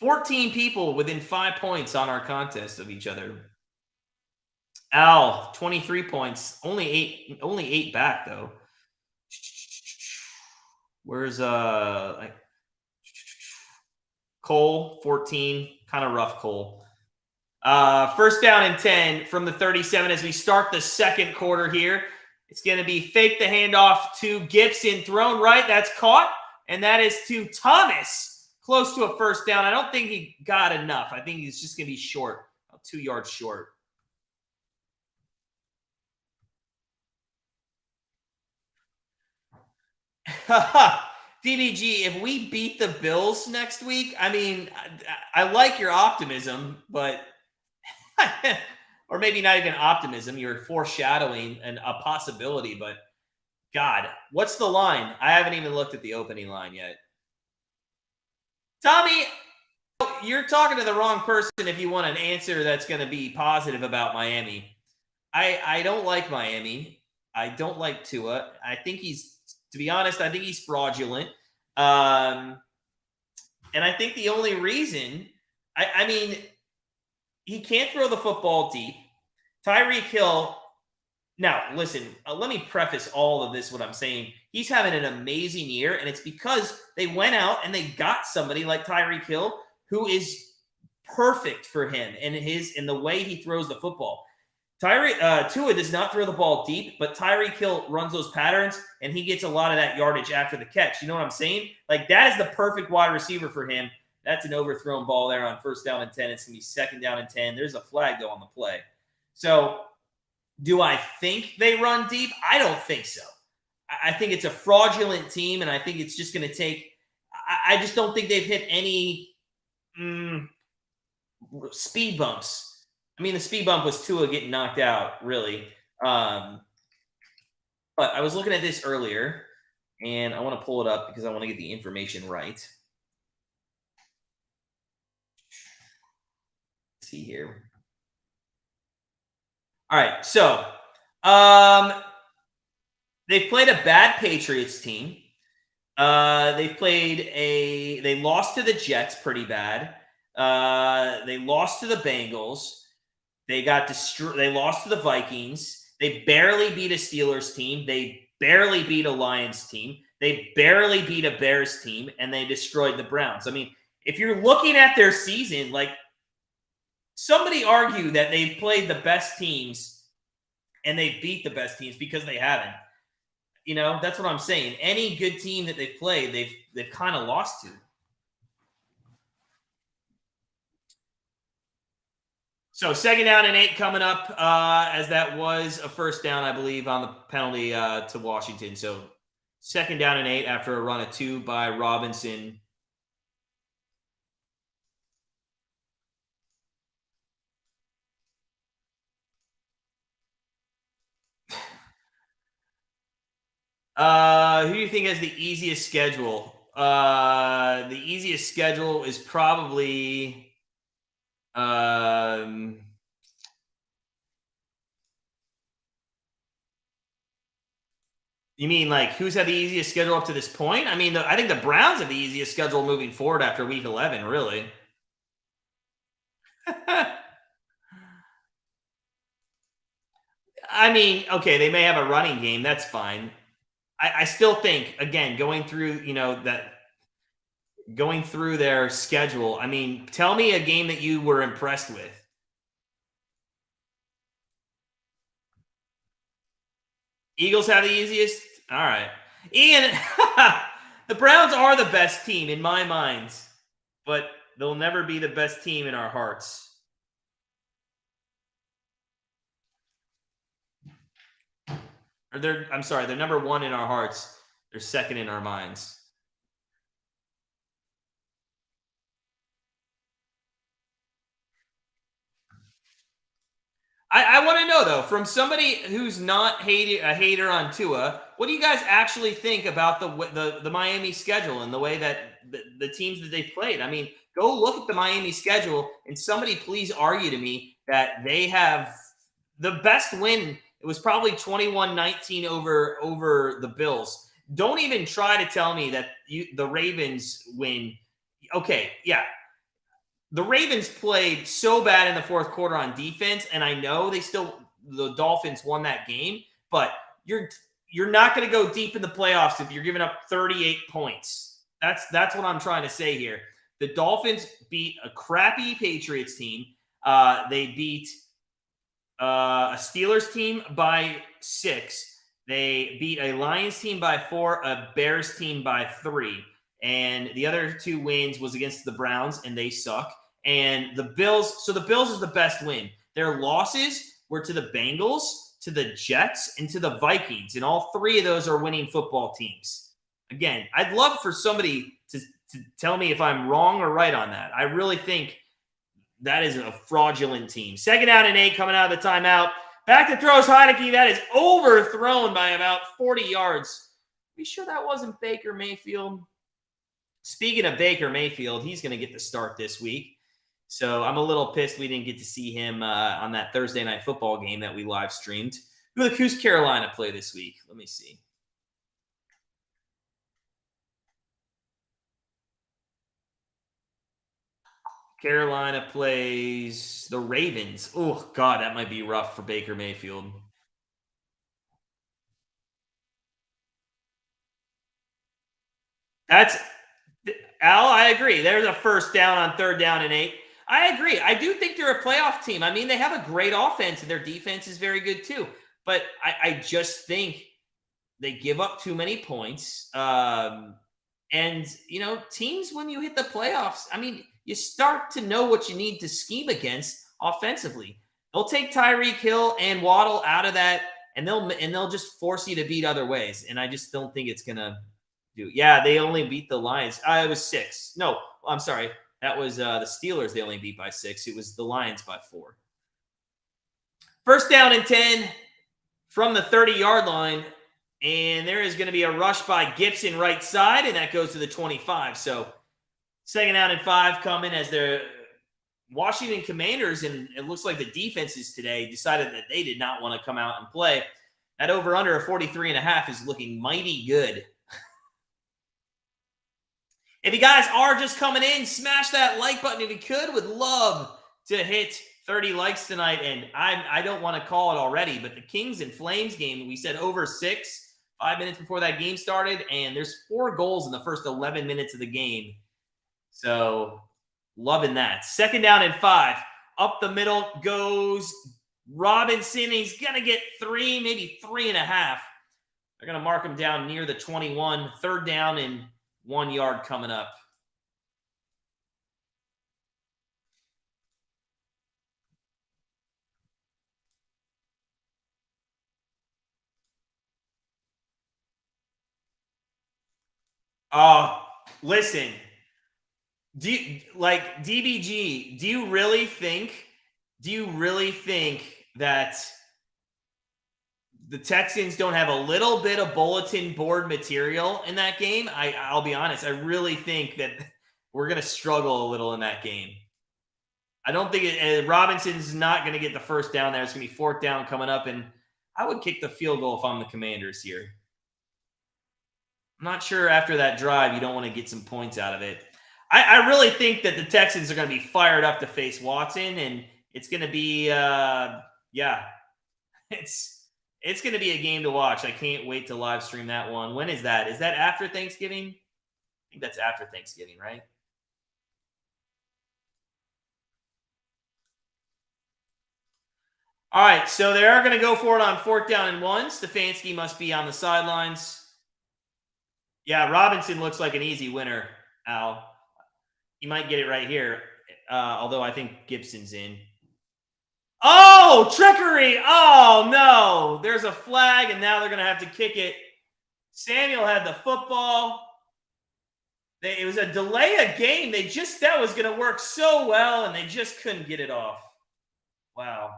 14 people within 5 points on our contest of each other. Al, 23 points. Only eight back, though. Where's Cole, 14, kind of rough, Cole. First down and 10 from the 37 as we start the second quarter here. It's going to be fake the handoff to Gibson, thrown right. That's caught, and that is to Thomas, close to a first down. I don't think he got enough. I think he's just going to be short, 2 yards short. DBG, if we beat the Bills next week, I mean, I like your optimism, but or maybe not even optimism. You're foreshadowing a possibility, but God, what's the line? I haven't even looked at the opening line yet. Tommy, you're talking to the wrong person if you want an answer that's going to be positive about Miami. I don't like Miami. I don't like Tua. To be honest, I think he's fraudulent. And I think the only reason, I mean, He can't throw the football deep. Tyreek Hill. Now, listen, let me preface all of this, what I'm saying. He's having an amazing year, and it's because they went out and they got somebody like Tyreek Hill who is perfect for him and in the way he throws the football. Tua does not throw the ball deep, but Tyreek Hill runs those patterns, and he gets a lot of that yardage after the catch. You know what I'm saying? Like, that is the perfect wide receiver for him. That's an overthrown ball there on 1st down and 10. It's going to be 2nd down and 10. There's a flag, though, on the play. So, do I think they run deep? I don't think so. I think it's a fraudulent team, and I think it's just going to take – I just don't think they've hit any speed bumps. I mean, the speed bump was Tua getting knocked out, really. But I was looking at this earlier, and I want to pull it up because I want to get the information right. Let's see here. All right, so they've played a bad Patriots team. They lost to the Jets pretty bad. They lost to the Bengals. They got destroyed. They lost to the Vikings. They barely beat a Steelers team. They barely beat a Lions team. They barely beat a Bears team, and they destroyed the Browns. I mean, if you're looking at their season, like, somebody argue that they've played the best teams and they beat the best teams because they haven't. You know, that's what I'm saying. Any good team that they've played, they've kind of lost to. So 2nd down and 8 coming up, as that was a 1st down, I believe, on the penalty to Washington. So 2nd down and 8 after a run of 2 by Robinson. Who do you think has the easiest schedule? The easiest schedule is probably you mean like who's had the easiest schedule up to this point? I mean, I think the Browns have the easiest schedule moving forward after week 11, really. I mean, okay, they may have a running game. That's fine. I still think, again, going through their schedule. I mean, tell me a game that you were impressed with. Eagles have the easiest. All right, Ian. The Browns are the best team in my mind, but they'll never be the best team in our hearts. I'm sorry, they're number 1 in our hearts. They're 2nd in our minds. I want to know, though, from somebody who's not a hater on Tua, what do you guys actually think about the Miami schedule and the way that the teams that they've played? I mean, go look at the Miami schedule, and somebody please argue to me that they have the best win. It was probably 21-19 over the Bills. Don't even try to tell me that the Ravens win. Okay, yeah, the Ravens played so bad in the 4th quarter on defense, and I know the Dolphins won that game, but you're not going to go deep in the playoffs if you're giving up 38 points. That's what I'm trying to say here. The Dolphins beat a crappy Patriots team. They beat a Steelers team by 6. They beat a Lions team by 4, a Bears team by 3. And the other 2 wins was against the Browns, and they suck. And the Bills, so the Bills is the best win. Their losses were to the Bengals, to the Jets, and to the Vikings. And all 3 of those are winning football teams. Again, I'd love for somebody to tell me if I'm wrong or right on that. I really think that is a fraudulent team. 2nd down and 8 coming out of the timeout. Back to throws Heineke. That is overthrown by about 40 yards. Be sure that wasn't Baker Mayfield. Speaking of Baker Mayfield, he's going to get the start this week. So I'm a little pissed we didn't get to see him on that Thursday night football game that we live streamed. Who's Carolina play this week? Let me see. Carolina plays the Ravens. Oh, God, that might be rough for Baker Mayfield. That's Al, I agree. There's a first down on 3rd down and 8. I agree. I do think they're a playoff team. I mean, they have a great offense and their defense is very good too. But I just think they give up too many points. And, teams, when you hit the playoffs, I mean, you start to know what you need to scheme against offensively. They'll take Tyreek Hill and Waddle out of that, and they'll just force you to beat other ways. And I just don't think it's gonna do. Yeah, they only beat the Lions. It was 6. No, I'm sorry. That was the Steelers. They only beat by 6. It was the Lions by 4. 1st down and 10 from the 30-yard line. And there is going to be a rush by Gibson right side, and that goes to the 25. So 2nd down and 5 coming as the Washington Commanders, and it looks like the defenses today decided that they did not want to come out and play. That over-under of 43.5 is looking mighty good. If you guys are just coming in, smash that like button if you could. Would love to hit 30 likes tonight. And I don't want to call it already, but the Kings and Flames game, we said over 6, 5 minutes before that game started, and there's 4 goals in the first 11 minutes of the game. So loving that. 2nd down and 5. Up the middle goes Robinson. He's going to get 3, maybe 3.5. They're going to mark him down near the 21. 3rd down and 1 yard coming up. Listen. Do you, like DBG, do you really think that the Texans don't have a little bit of bulletin board material in that game? I'll be honest. I really think that we're going to struggle a little in that game. I don't think Robinson's not going to get the first down there. It's going to be 4th down coming up, and I would kick the field goal if I'm the Commanders here. I'm not sure after that drive you don't want to get some points out of it. I really think that the Texans are going to be fired up to face Watson, and it's going to be, it's going to be a game to watch. I can't wait to live stream that one. When is that? Is that after Thanksgiving? I think that's after Thanksgiving, right? All right, so they are going to go for it on 4th down and 1. Stefanski must be on the sidelines. Yeah, Robinson looks like an easy winner, Al. He might get it right here, although I think Gibson's in. Oh, trickery! Oh, no. There's a flag, and now they're going to have to kick it. Samuel had the football. It was a delay of game. That was going to work so well, and they just couldn't get it off. Wow.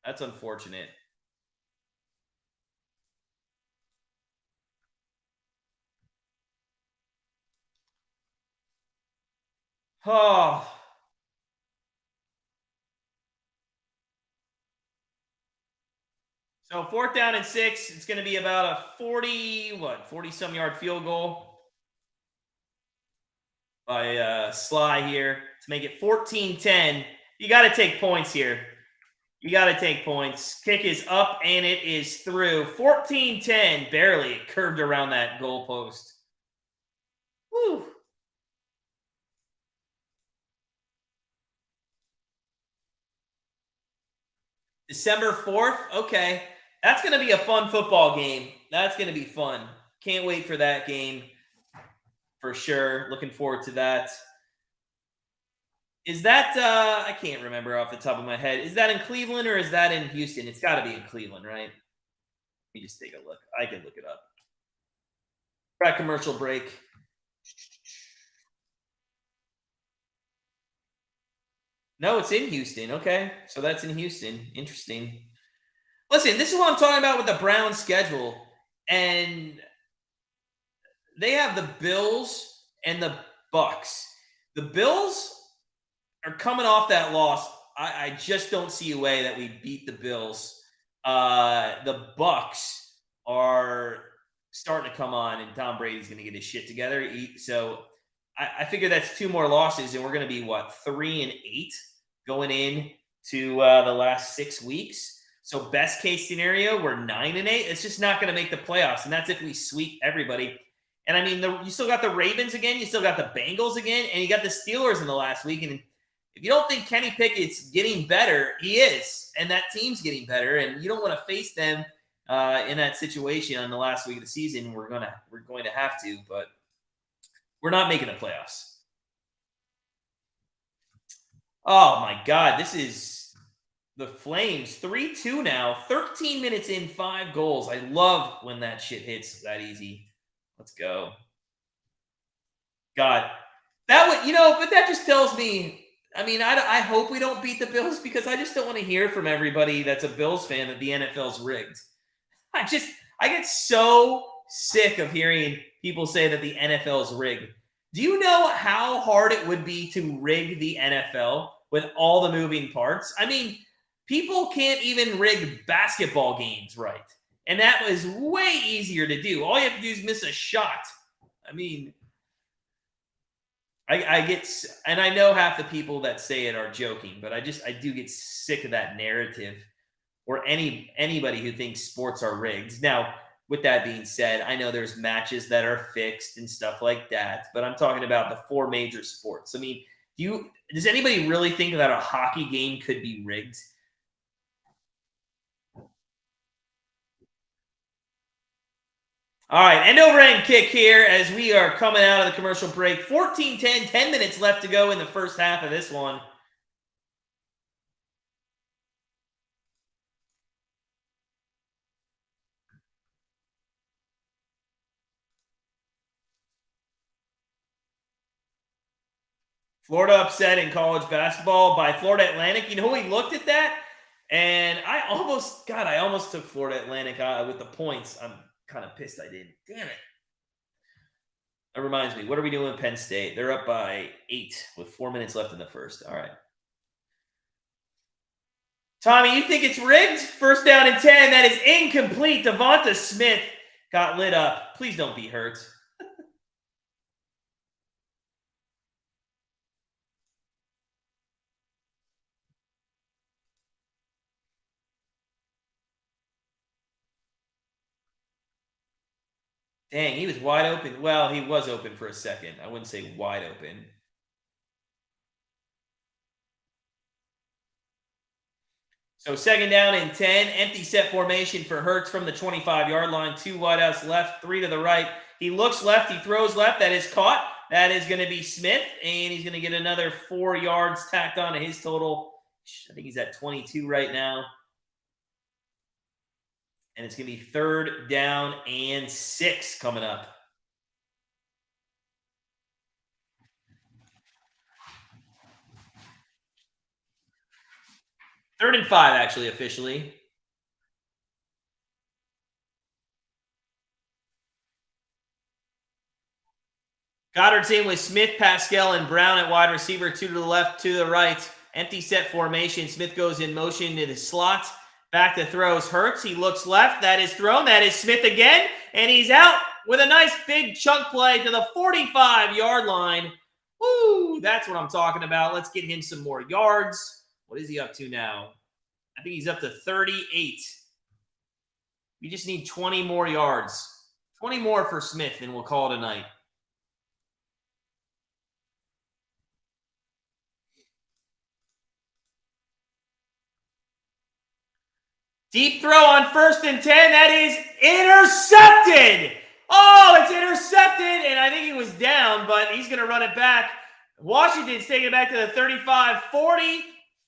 That's unfortunate. Oh. So 4th down and 6, it's going to be about a 40-some yard field goal by Sly here to make it 14-10. You got to take points here. You got to take points. Kick is up, and it is through. 14-10, barely. It curved around that goal post. Woo. December 4th? Okay. That's going to be a fun football game. That's going to be fun. Can't wait for that game for sure. Looking forward to that. Is that, I can't remember off the top of my head. Is that in Cleveland or is that in Houston? It's got to be in Cleveland, right? Let me just take a look. I can look it up. Right, commercial break. No, it's in Houston. Okay. So that's in Houston. Interesting. Listen, this is what I'm talking about with the Browns schedule. And they have the Bills and the Bucks. The Bills are coming off that loss. I just don't see a way that we beat the Bills. The Bucks are starting to come on, and Tom Brady's going to get his shit together. So I figure that's 2 more losses, and we're going to be what, 3-8 going in to the last 6 weeks. So best case scenario, we're 9-8. It's just not going to make the playoffs, and that's if we sweep everybody. And I mean, you still got the Ravens again, you still got the Bengals again, and you got the Steelers in the last week. And if you don't think Kenny Pickett's getting better, he is, and that team's getting better, and you don't want to face them in that situation on the last week of the season. We're going to have to, but we're not making the playoffs. Oh my God, this is the Flames 3-2 now. 13 minutes in, 5 goals. I love when that shit hits that easy. Let's go. God, that would, but that just tells me. I mean, I hope we don't beat the Bills, because I just don't want to hear from everybody that's a Bills fan that the NFL's rigged. I get so sick of hearing people say that the NFL's rigged. Do you know how hard it would be to rig the NFL with all the moving parts? I mean, people can't even rig basketball games right. And that was way easier to do. All you have to do is miss a shot. I mean, I get, and I know half the people that say it are joking, but I do get sick of that narrative, or anybody who thinks sports are rigged. Now, with that being said, I know there's matches that are fixed and stuff like that, but I'm talking about the 4 major sports. I mean, does anybody really think that a hockey game could be rigged? All right, end over end kick here as we are coming out of the commercial break. 14-10, 10 minutes left to go in the first half of this one. Florida upset in college basketball by Florida Atlantic. You know, we looked at that, and I almost took Florida Atlantic with the points. I'm kind of pissed I didn't. Damn it. That reminds me, what are we doing with Penn State? They're up by 8 with 4 minutes left in the first. All right. Tommy, you think it's rigged? First down and 10. That is incomplete. Devonta Smith got lit up. Please don't be hurt. Dang, he was wide open. Well, he was open for a second. I wouldn't say wide open. So second down and 10. Empty set formation for Hurts from the 25-yard line. 2 wideouts left, 3 to the right. He looks left. He throws left. That is caught. That is going to be Smith, and he's going to get another 4 yards tacked on to his total. I think he's at 22 right now. And it's going to be 3rd down and 6 coming up. 3rd and 5, actually, officially. Goddard's in with Smith, Pascal, and Brown at wide receiver. 2 to the left, 2 to the right. Empty set formation. Smith goes in motion to the slot. Back to throws. Hurts. He looks left. That is thrown. That is Smith again. And he's out with a nice big chunk play to the 45-yard line. Woo! That's what I'm talking about. Let's get him some more yards. What is he up to now? I think he's up to 38. We just need 20 more yards. 20 more for Smith, and we'll call it a night. Deep throw on 1st and 10. That is intercepted. Oh, it's intercepted. And I think he was down, but he's going to run it back. Washington's taking it back to the 35, 40,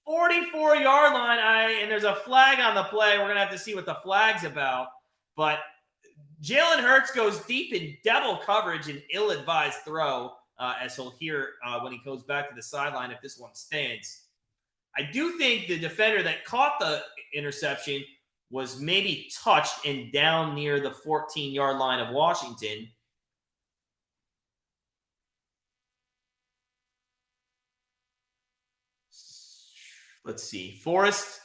44-yard line. And there's a flag on the play. We're going to have to see what the flag's about. But Jalen Hurts goes deep in double coverage and ill-advised throw, as he'll hear when he goes back to the sideline if this one stands. I do think the defender that caught the interception was maybe touched and down near the 14-yard line of Washington. Let's see. Forrest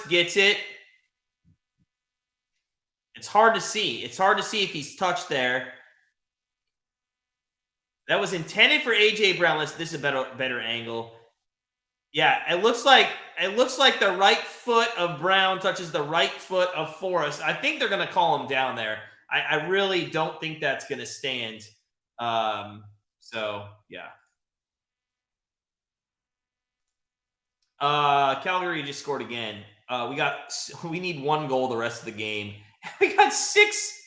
gets it. It's hard to see. It's hard to see if he's touched there. That was intended for AJ Brown. This is a better angle. Yeah, it looks like the right foot of Brown touches the right foot of Forrest. I think they're going to call him down there. I really don't think that's going to stand. So yeah. Calgary just scored again. We need one goal the rest of the game. We got six.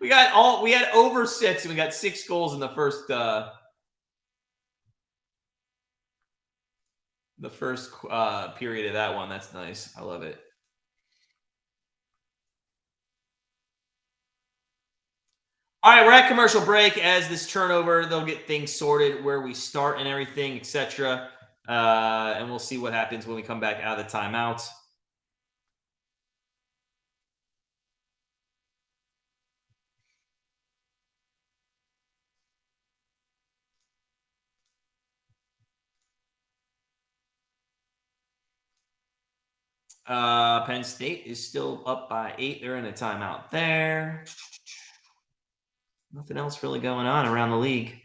We had over six, and we got 6 goals in the first period of that one. That's nice. I love it. All right, we're at commercial break. As this turnover, they'll get things sorted where we start and everything, etc. And we'll see what happens when we come back out of the timeout. Penn State is still up by 8. They're in a timeout there. Nothing else really going on around the league.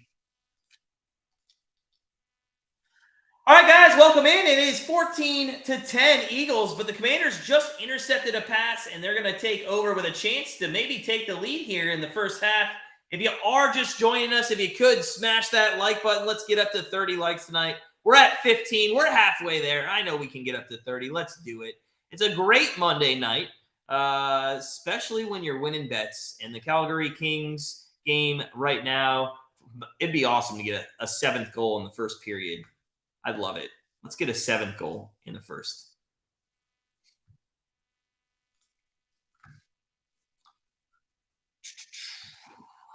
All right, guys, welcome in. It is 14-10 Eagles, but the Commanders just intercepted a pass, and they're going to take over with a chance to maybe take the lead here in the first half. If you are just joining us, if you could smash that like button, let's get up to 30 likes tonight. We're at 15. We're halfway there. I know we can get up to 30. Let's do it. It's a great Monday night, especially when you're winning bets. And the Calgary Kings game right now, it'd be awesome to get a 7th goal in the first period. I'd love it. Let's get a 7th goal in the first.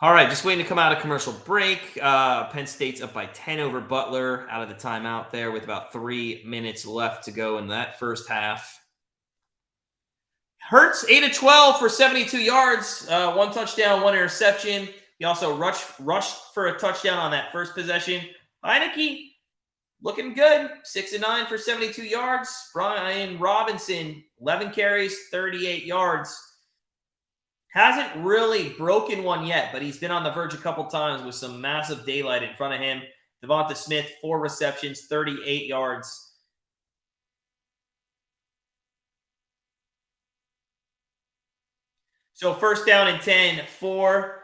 All right, just waiting to come out of commercial break. Penn State's up by 10 over Butler out of the timeout there with about 3 minutes left to go in that first half. Hurts 8 of 12 for 72 yards, 1 touchdown, 1 interception. He also rushed for a touchdown on that first possession. Heineke looking good, 6 of 9 for 72 yards. Brian Robinson 11 carries, 38 yards. Hasn't really broken one yet, but he's been on the verge a couple times with some massive daylight in front of him. Devonta Smith 4 receptions, 38 yards. So first down and 10 for,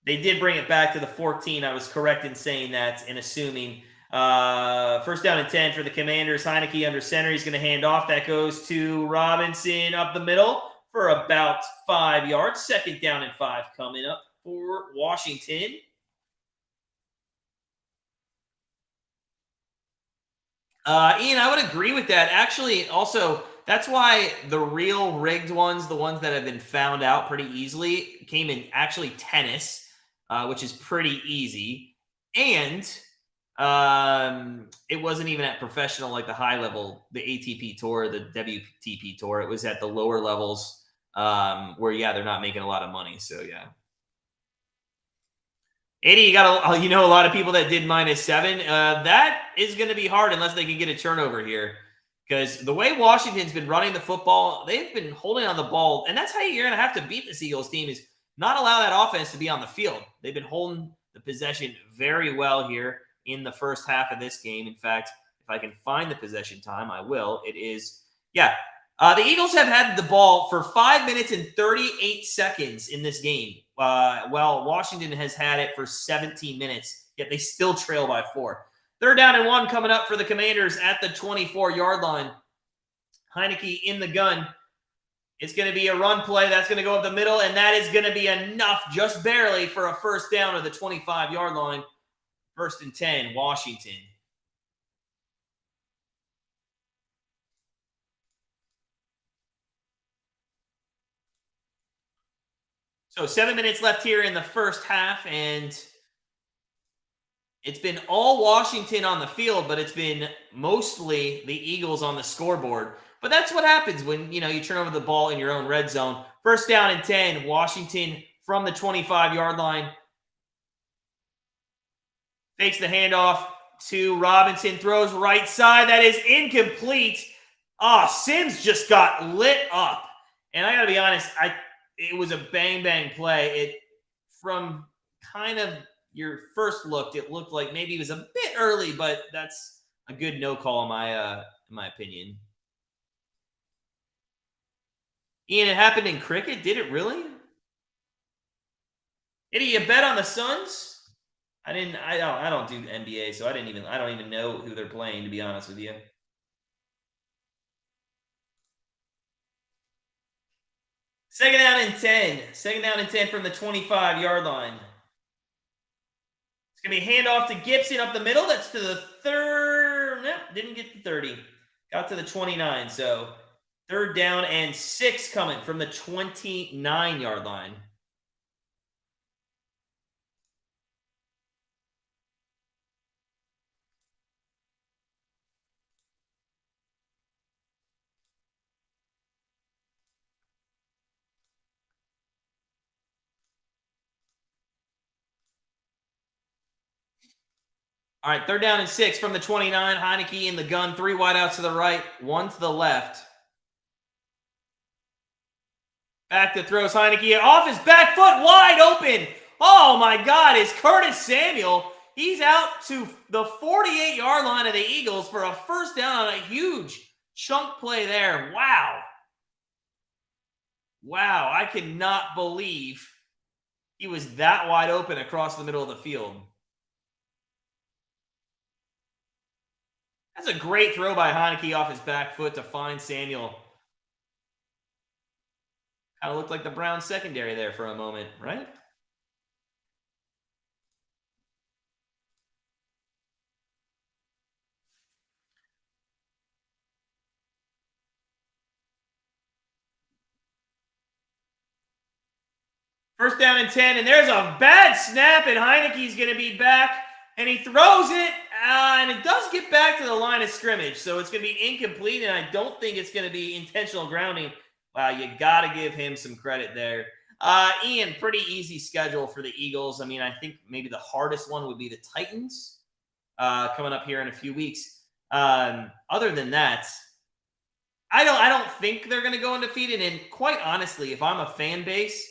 they did bring it back to the 14. I was correct in saying that and assuming. First down and 10 for the Commanders. Heineke under center. He's going to hand off. That goes to Robinson up the middle for about 5 yards. Second down and 5 coming up for Washington. Ian, I would agree with that. Actually, also, that's why the real rigged ones, the ones that have been found out pretty easily, came in actually tennis, which is pretty easy. And it wasn't even at professional, like the high level, the ATP tour, the WTP tour. It was at the lower levels where, yeah, they're not making a lot of money. So, yeah. 80, you got a lot of people that did -7. That is going to be hard unless they can get a turnover here. Because the way Washington's been running the football, they've been holding on the ball. And that's how you're going to have to beat this Eagles team, is not allow that offense to be on the field. They've been holding the possession very well here in the first half of this game. In fact, if I can find the possession time, I will. It is, the Eagles have had the ball for 5 minutes and 38 seconds in this game. Well, Washington has had it for 17 minutes, yet they still trail by 4. Third down and 1 coming up for the Commanders at the 24-yard line. Heineke in the gun. It's going to be a run play. That's going to go up the middle, and that is going to be enough, just barely, for a first down at the 25-yard line. First and 10, Washington. So 7 minutes left here in the first half, and it's been all Washington on the field, but it's been mostly the Eagles on the scoreboard. But that's what happens when, you turn over the ball in your own red zone. First down and 10, Washington from the 25-yard line. Fakes the handoff to Robinson, throws right side. That is incomplete. Sims just got lit up. And I got to be honest, it was a bang-bang play. It, from kind of your first look, it looked like maybe it was a bit early, but that's a good no call in my opinion. Ian, it happened in cricket. Did it really? Did you bet on the Suns? I didn't. I don't do NBA, so I didn't even. I don't even know who they're playing. To be honest with you. Second down and 10. Second down and 10 from the 25-yard line. It's going to be handoff to Gibson up the middle. That's to the third. Nope, didn't get the 30. Got to the 29. So third down and 6 coming from the 29-yard line. All right, third down and 6 from the 29. Heineke in the gun. 3 wideouts to the right, 1 to the left. Back to throws Heineke off his back foot, wide open. Oh my God, it's Curtis Samuel. He's out to the 48-yard line of the Eagles for a first down on a huge chunk play there. Wow. Wow, I cannot believe he was that wide open across the middle of the field. That's a great throw by Heineke off his back foot to find Samuel. Kind of looked like the Browns secondary there for a moment, right? First down and 10, and there's a bad snap, and Heineke's going to be back, and he throws it, and it does get back to the line of scrimmage, so it's going to be incomplete, and I don't think it's going to be intentional grounding. Wow, you got to give him some credit there. Ian, pretty easy schedule for the Eagles. I mean, I think maybe the hardest one would be the Titans coming up here in a few weeks. Other than that, I don't think they're going to go undefeated, and quite honestly, if I'm a fan base,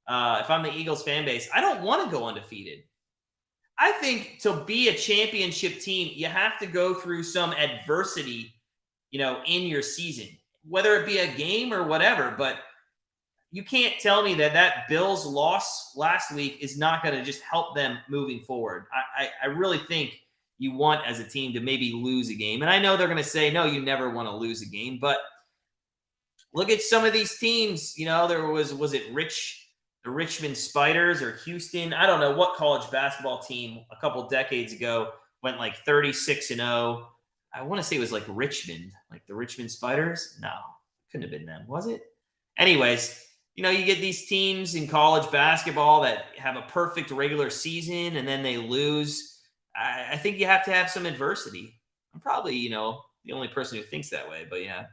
if I'm the Eagles fan base, I don't want to go undefeated. I think to be a championship team, you have to go through some adversity, in your season, whether it be a game or whatever. But you can't tell me that Bills loss last week is not going to just help them moving forward. I really think you want as a team to maybe lose a game. And I know they're going to say, no, you never want to lose a game. But look at some of these teams. There was it the Richmond Spiders or Houston? I don't know what college basketball team a couple decades ago went like 36-0. I want to say it was like Richmond, like the Richmond Spiders. No, couldn't have been them, was it? Anyways, you get these teams in college basketball that have a perfect regular season and then they lose. I think you have to have some adversity. I'm probably, the only person who thinks that way, but yeah.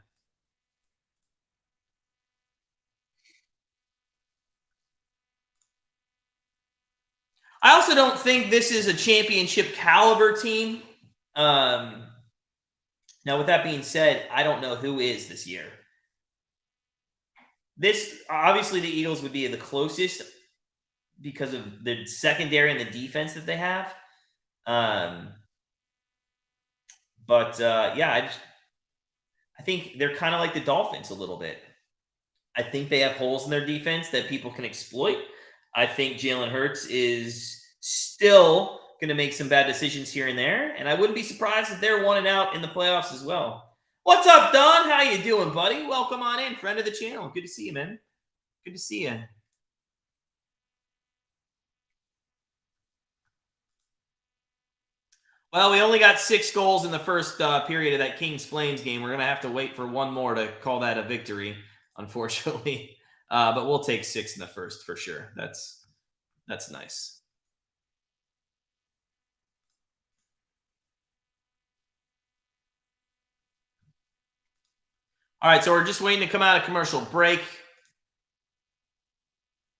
I also don't think this is a championship caliber team. Now, with that being said, I don't know who is this year. This, obviously, the Eagles would be the closest because of the secondary and the defense that they have. Yeah, I think they're kind of like the Dolphins a little bit. I think they have holes in their defense that people can exploit. I think Jalen Hurts is still going to make some bad decisions here and there, and I wouldn't be surprised if they're 1-out in the playoffs as well. What's up, Don? How you doing, buddy? Welcome on in, friend of the channel. Good to see you, man. Good to see you. Well, we only got 6 goals in the first period of that Kings Flames game. We're going to have to wait for one more to call that a victory, unfortunately. But we'll take 6 in the first for sure. That's nice. All right, so we're just waiting to come out of commercial break.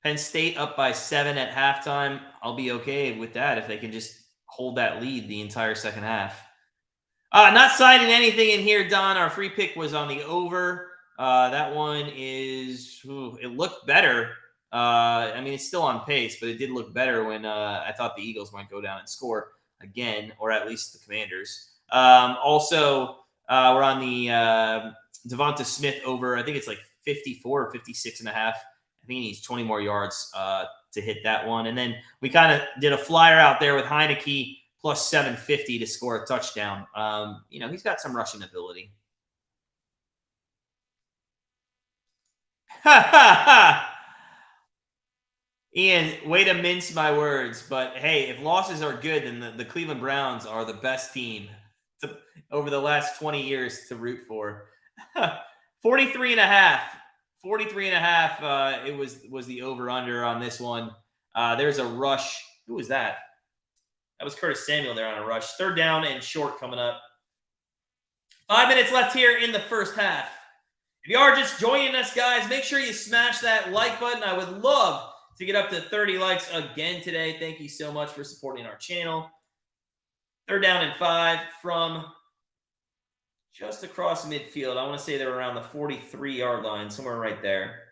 Penn State up by 7 at halftime. I'll be okay with that if they can just hold that lead the entire second half. Not citing anything in here, Don. Our free pick was on the over. That one is, it looked better I mean, it's still on pace, but it did look better when I thought the Eagles might go down and score again, or at least the Commanders. Also, we're on the Devonta Smith over, I think it's like 54 or 56 and a half. I think he needs 20 more yards to hit that one. And then we kind of did a flyer out there with Heineke plus 750 to score a touchdown. He's got some rushing ability. Ha ha ha! Ian, way to mince my words, but hey, if losses are good, then the Cleveland Browns are the best team over the last 20 years to root for. 43 and a half. 43 and a half it was the over-under on this one. There's a rush. Who was that? That was Curtis Samuel there on a rush. Third down and short coming up. 5 minutes left here in the first half. If you are just joining us, guys, make sure you smash that like button. I would love to get up to 30 likes again today. Thank you so much for supporting our channel. Third down and 5 from just across midfield. I want to say they're around the 43-yard line, somewhere right there.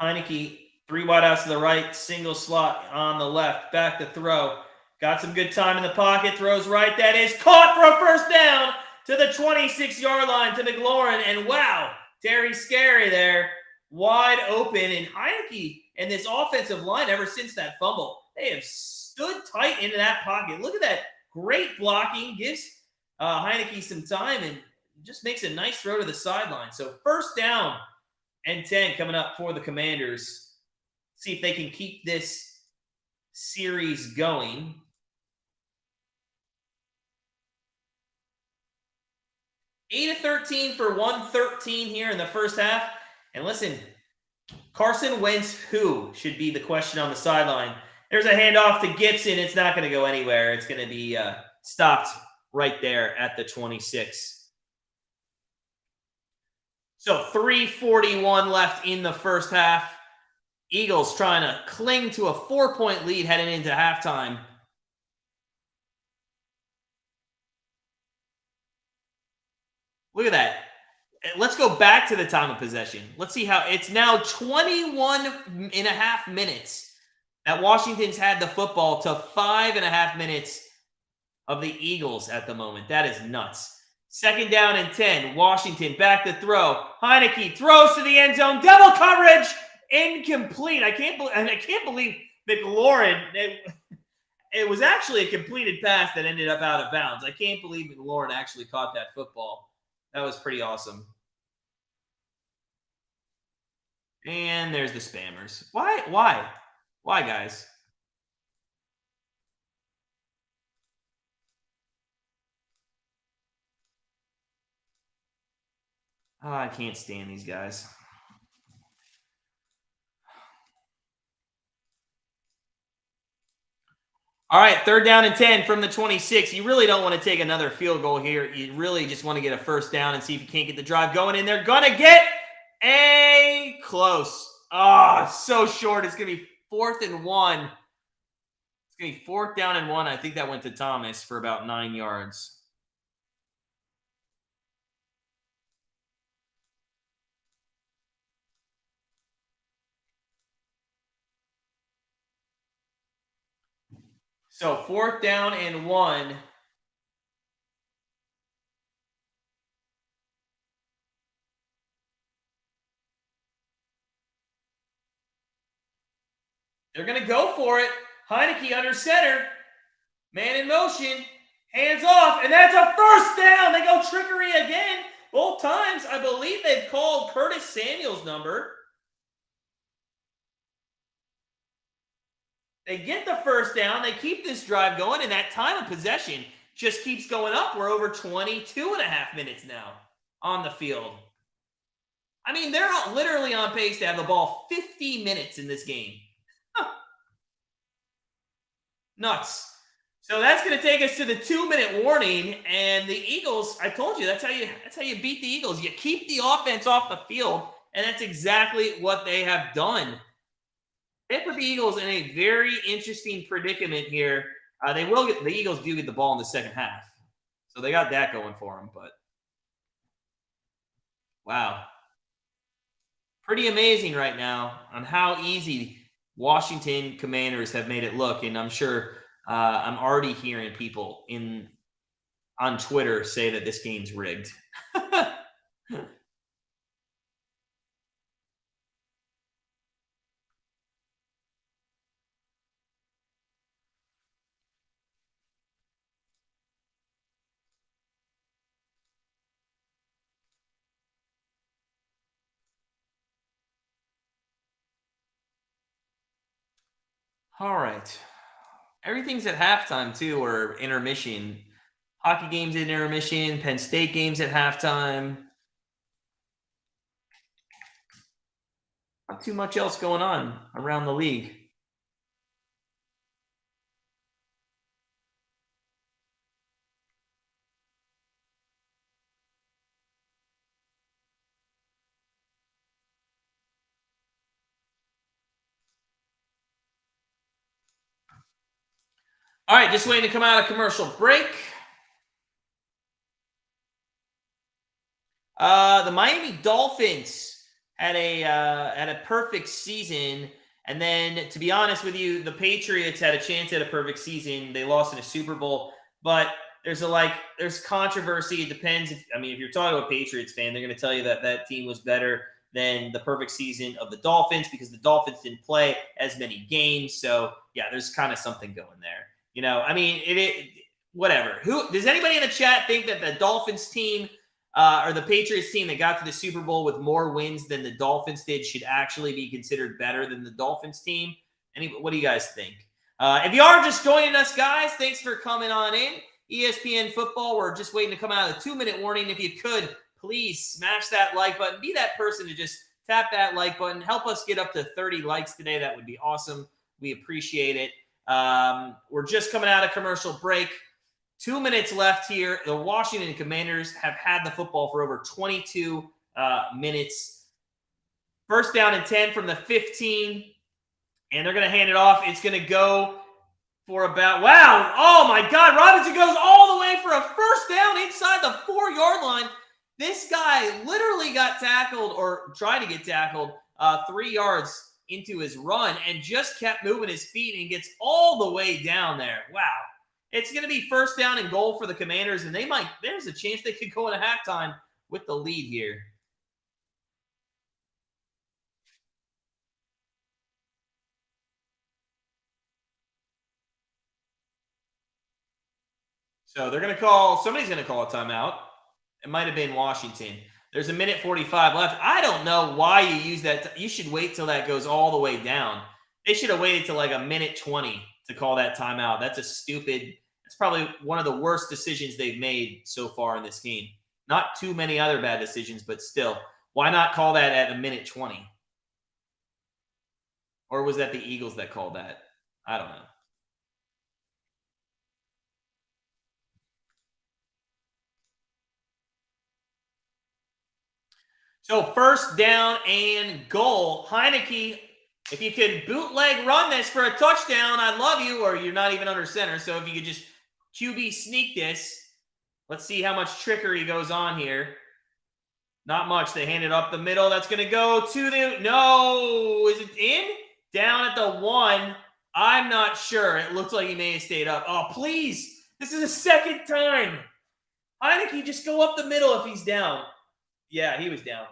Heineke, 3 wideouts to the right, single slot on the left, back to throw. Got some good time in the pocket, throws right. That is caught for a first down to the 26-yard line to McLaurin. And wow, Terry Scary there, wide open. And Heineke and this offensive line, ever since that fumble, they have stood tight into that pocket. Look at that great blocking, gives Heineke some time and just makes a nice throw to the sideline. So first down and 10 coming up for the Commanders. See if they can keep this series going. 8-13 for 113 here in the first half. And listen, Carson Wentz, who should be the question on the sideline? There's a handoff to Gibson. It's not going to go anywhere. It's going to be stopped right there at the 26. So 3:41 left in the first half. Eagles trying to cling to a 4-point lead heading into halftime. Look at that. Let's go back to the time of possession. Let's see how it's now 21 and a half minutes that Washington's had the football to 5.5 minutes of the Eagles at the moment. That is nuts. Second down and 10. Washington back to throw. Heineke throws to the end zone. Double coverage. Incomplete. I can't believe McLaurin. It was actually a completed pass that ended up out of bounds. I can't believe McLaurin actually caught that football. That was pretty awesome. And there's the spammers. Why, guys? Oh, I can't stand these guys. All right, third down and 10 from the 26. You really don't want to take another field goal here. You really just want to get a first down and see if you can't get the drive going in. They're going to get a close. Oh, so short. It's going to be 4th and 1. It's going to be 4th down and 1. I think that went to Thomas for about 9 yards. So 4th down and 1. They're going to go for it. Heineke under center. Man in motion. Hands off. And that's a first down. They go trickery again. Both times, I believe they've called Curtis Samuel's number. They get the first down. They keep this drive going, and that time of possession just keeps going up. We're over 22.5 minutes now on the field. I mean, they're literally on pace to have the ball 50 minutes in this game. Nuts. So that's going to take us to the 2-minute warning, and the Eagles, I told you, that's how you beat the Eagles. You keep the offense off the field, and that's exactly what they have done. They put the Eagles in a very interesting predicament here. The Eagles do get the ball in the second half, so they got that going for them. But Wow. Pretty amazing right now on how easy Washington Commanders have made it look. And I'm sure I'm already hearing people on Twitter say that this game's rigged. All right. Everything's at halftime too, or intermission. Hockey games at intermission, Penn State games at halftime. Not too much else going on around the league. All right, just waiting to come out of commercial break. The Miami Dolphins had a perfect season, and then to be honest with you, the Patriots had a chance at a perfect season. They lost in a Super Bowl, but there's controversy. It depends. If you're talking to a Patriots fan, they're going to tell you that that team was better than the perfect season of the Dolphins because the Dolphins didn't play as many games. So yeah, there's kind of something going there. It whatever. Who does anybody in the chat think that the Dolphins team or the Patriots team that got to the Super Bowl with more wins than the Dolphins did should actually be considered better than the Dolphins team? What do you guys think? If you are just joining us, guys, thanks for coming on in. ESPN football, we're just waiting to come out of the 2-minute warning. If you could, please smash that like button. Be that person to just tap that like button. Help us get up to 30 likes today. That would be awesome. We appreciate it. We're just coming out of commercial break. 2 minutes left here. The Washington Commanders have had the football for over 22 minutes. First down and 10 from the 15. And they're going to hand it off. It's going to go for about, wow. Oh, my God. Robinson goes all the way for a first down inside the 4-yard line. This guy literally got tackled or tried to get tackled 3 yards into his run and just kept moving his feet and gets all the way down there. Wow. It's going to be first down and goal for the Commanders, and there's a chance they could go into halftime with the lead here. So somebody's going to call a timeout. It might have been Washington. There's a minute 45 left. I don't know why you use that. You should wait till that goes all the way down. They should have waited till like a minute 20 to call that timeout. It's probably one of the worst decisions they've made so far in this game. Not too many other bad decisions, but still. Why not call that at a minute 20? Or was that the Eagles that called that? I don't know. So first down and goal. Heineke, if you could bootleg run this for a touchdown, I'd love you, or you're not even under center. So if you could just QB sneak this. Let's see how much trickery goes on here. Not much. They hand it up the middle. That's going to go to no. Is it in? Down at the 1. I'm not sure. It looks like he may have stayed up. Oh, please. This is the second time. Heineke, just go up the middle if he's down. Yeah, he was down.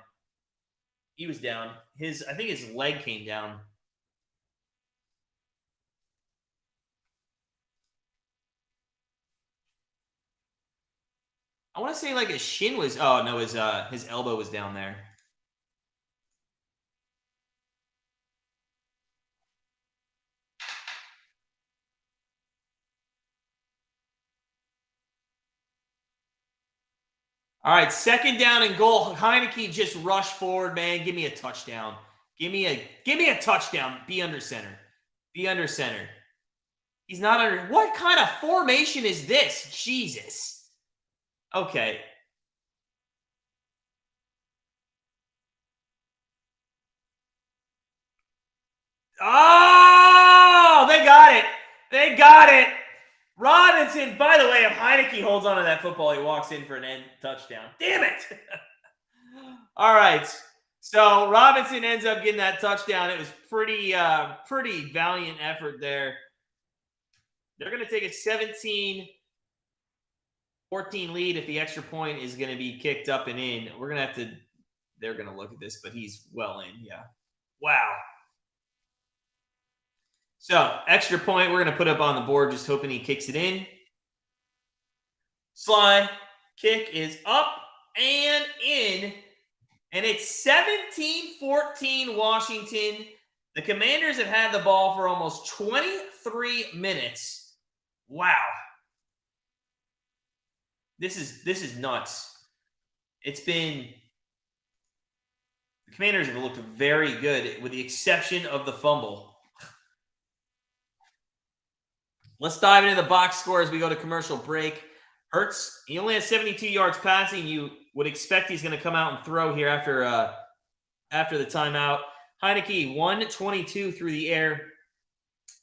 He was down. I think his leg came down. I want to say like his shin was. Oh no, his elbow was down there. All right, second down and goal. Heineke just rush forward, man. Give me a touchdown. Give me a touchdown. Be under center. Be under center. He's not under. What kind of formation is this? Jesus. Okay. Oh, they got it. They got it. Robinson, by the way, if Heineke holds on to that football, he walks in for an end touchdown. Damn it. All right. So Robinson ends up getting that touchdown. It was pretty valiant effort there. They're going to take a 17-14 lead if the extra point is going to be kicked up and in. We're going to have to – they're going to look at this, but he's well in. Yeah. Wow. So extra point we're going to put up on the board, just hoping he kicks it in. Sly kick is up and in. And it's 17-14 Washington. The Commanders have had the ball for almost 23 minutes. Wow. This is nuts. It's been – the Commanders have looked very good with the exception of the fumble. Let's dive into the box score as we go to commercial break. Hurts, he only has 72 yards passing. You would expect he's going to come out and throw here after the timeout. Heineke, 122 through the air,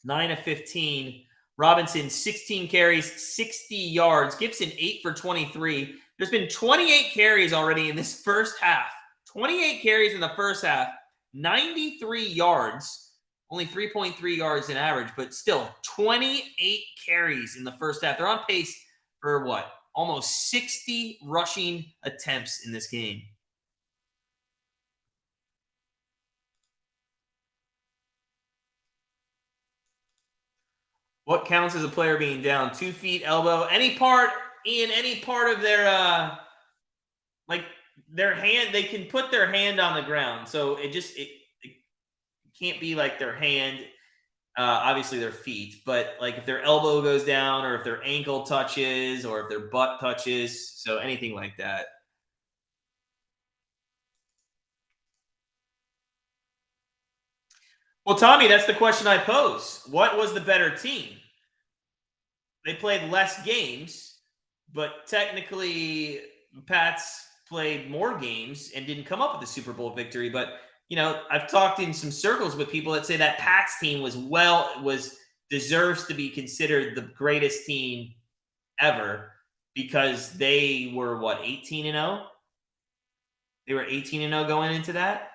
9 of 15. Robinson, 16 carries, 60 yards. Gibson, 8 for 23. There's been 28 carries already in this first half. 28 carries in the first half, 93 yards. Only 3.3 yards in average, but still 28 carries in the first half. They're on pace for what? Almost 60 rushing attempts in this game. What counts as a player being down? 2 feet, elbow, any part of their their hand, they can put their hand on the ground. So it can't be like their hand, obviously their feet, but like if their elbow goes down or if their ankle touches or if their butt touches, so anything like that. Well, Tommy, that's the question I pose. What was the better team? They played less games, but technically Pats played more games and didn't come up with a Super Bowl victory. But you know, I've talked in some circles with people that say that Pats team deserves to be considered the greatest team ever because they were 18-0? They were 18-0 going into that.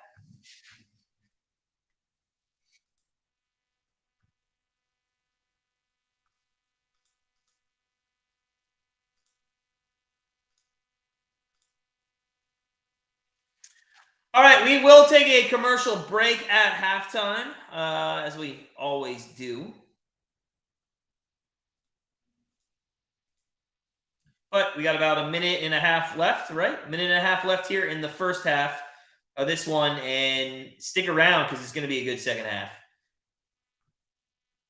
All right, we will take a commercial break at halftime, as we always do. But we got about a minute and a half left, right? Minute and a half left here in the first half of this one, and stick around because it's going to be a good second half.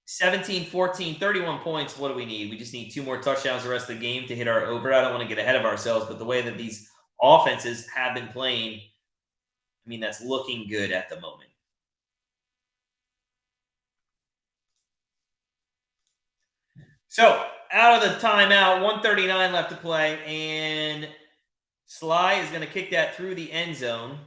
17-14, 31 points. What do we need? We just need 2 more touchdowns the rest of the game to hit our over. I don't want to get ahead of ourselves, but the way that these offenses have been playing, I mean, that's looking good at the moment. So, out of the timeout, 1:39 left to play, and Sly is going to kick that through the end zone.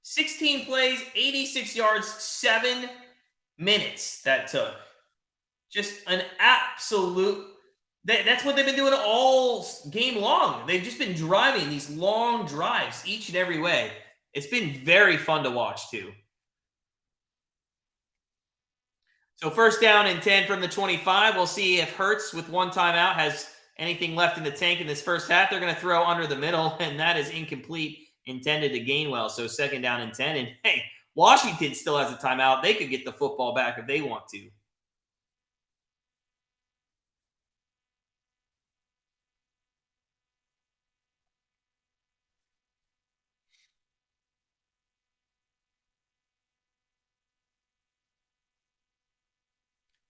16 plays, 86 yards, 7 minutes that took. Just an absolute... That's what they've been doing all game long. They've just been driving these long drives each and every way. It's been very fun to watch, too. So 1st down and 10 from the 25. We'll see if Hurts, with 1 timeout, has anything left in the tank in this first half. They're going to throw under the middle, and that is incomplete, intended to Gainwell. So 2nd down and 10. And, hey, Washington still has a timeout. They could get the football back if they want to.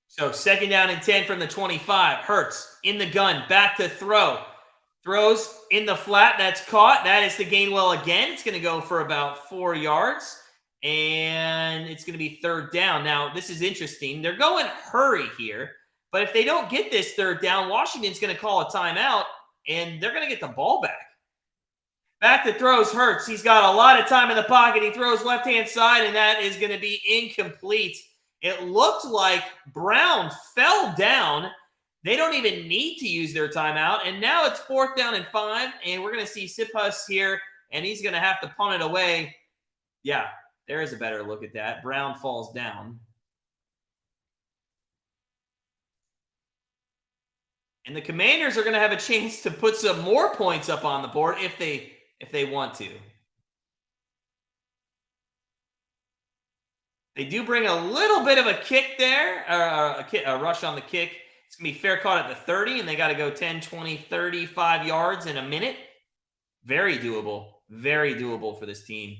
So 2nd down and 10 from the 25. Hurts in the gun, back to throw. Throws in the flat. That's caught. That is to Gainwell again. It's going to go for about 4 yards. And it's going to be 3rd down. Now, this is interesting. They're going hurry here. But if they don't get this 3rd down, Washington's going to call a timeout. And they're going to get the ball back. Back to throws Hurts. He's got a lot of time in the pocket. He throws left-hand side, and that is going to be incomplete. It looked like Brown fell down. They don't even need to use their timeout. And now it's 4th down and 5. And we're going to see Siphus here. And he's going to have to punt it away. Yeah, there is a better look at that. Brown falls down. And the Commanders are going to have a chance to put some more points up on the board if they want to. They do bring a little bit of a kick there, a rush on the kick. It's going to be fair caught at the 30, and they got to go 10, 20, 35 yards in a minute. Very doable. Very doable for this team.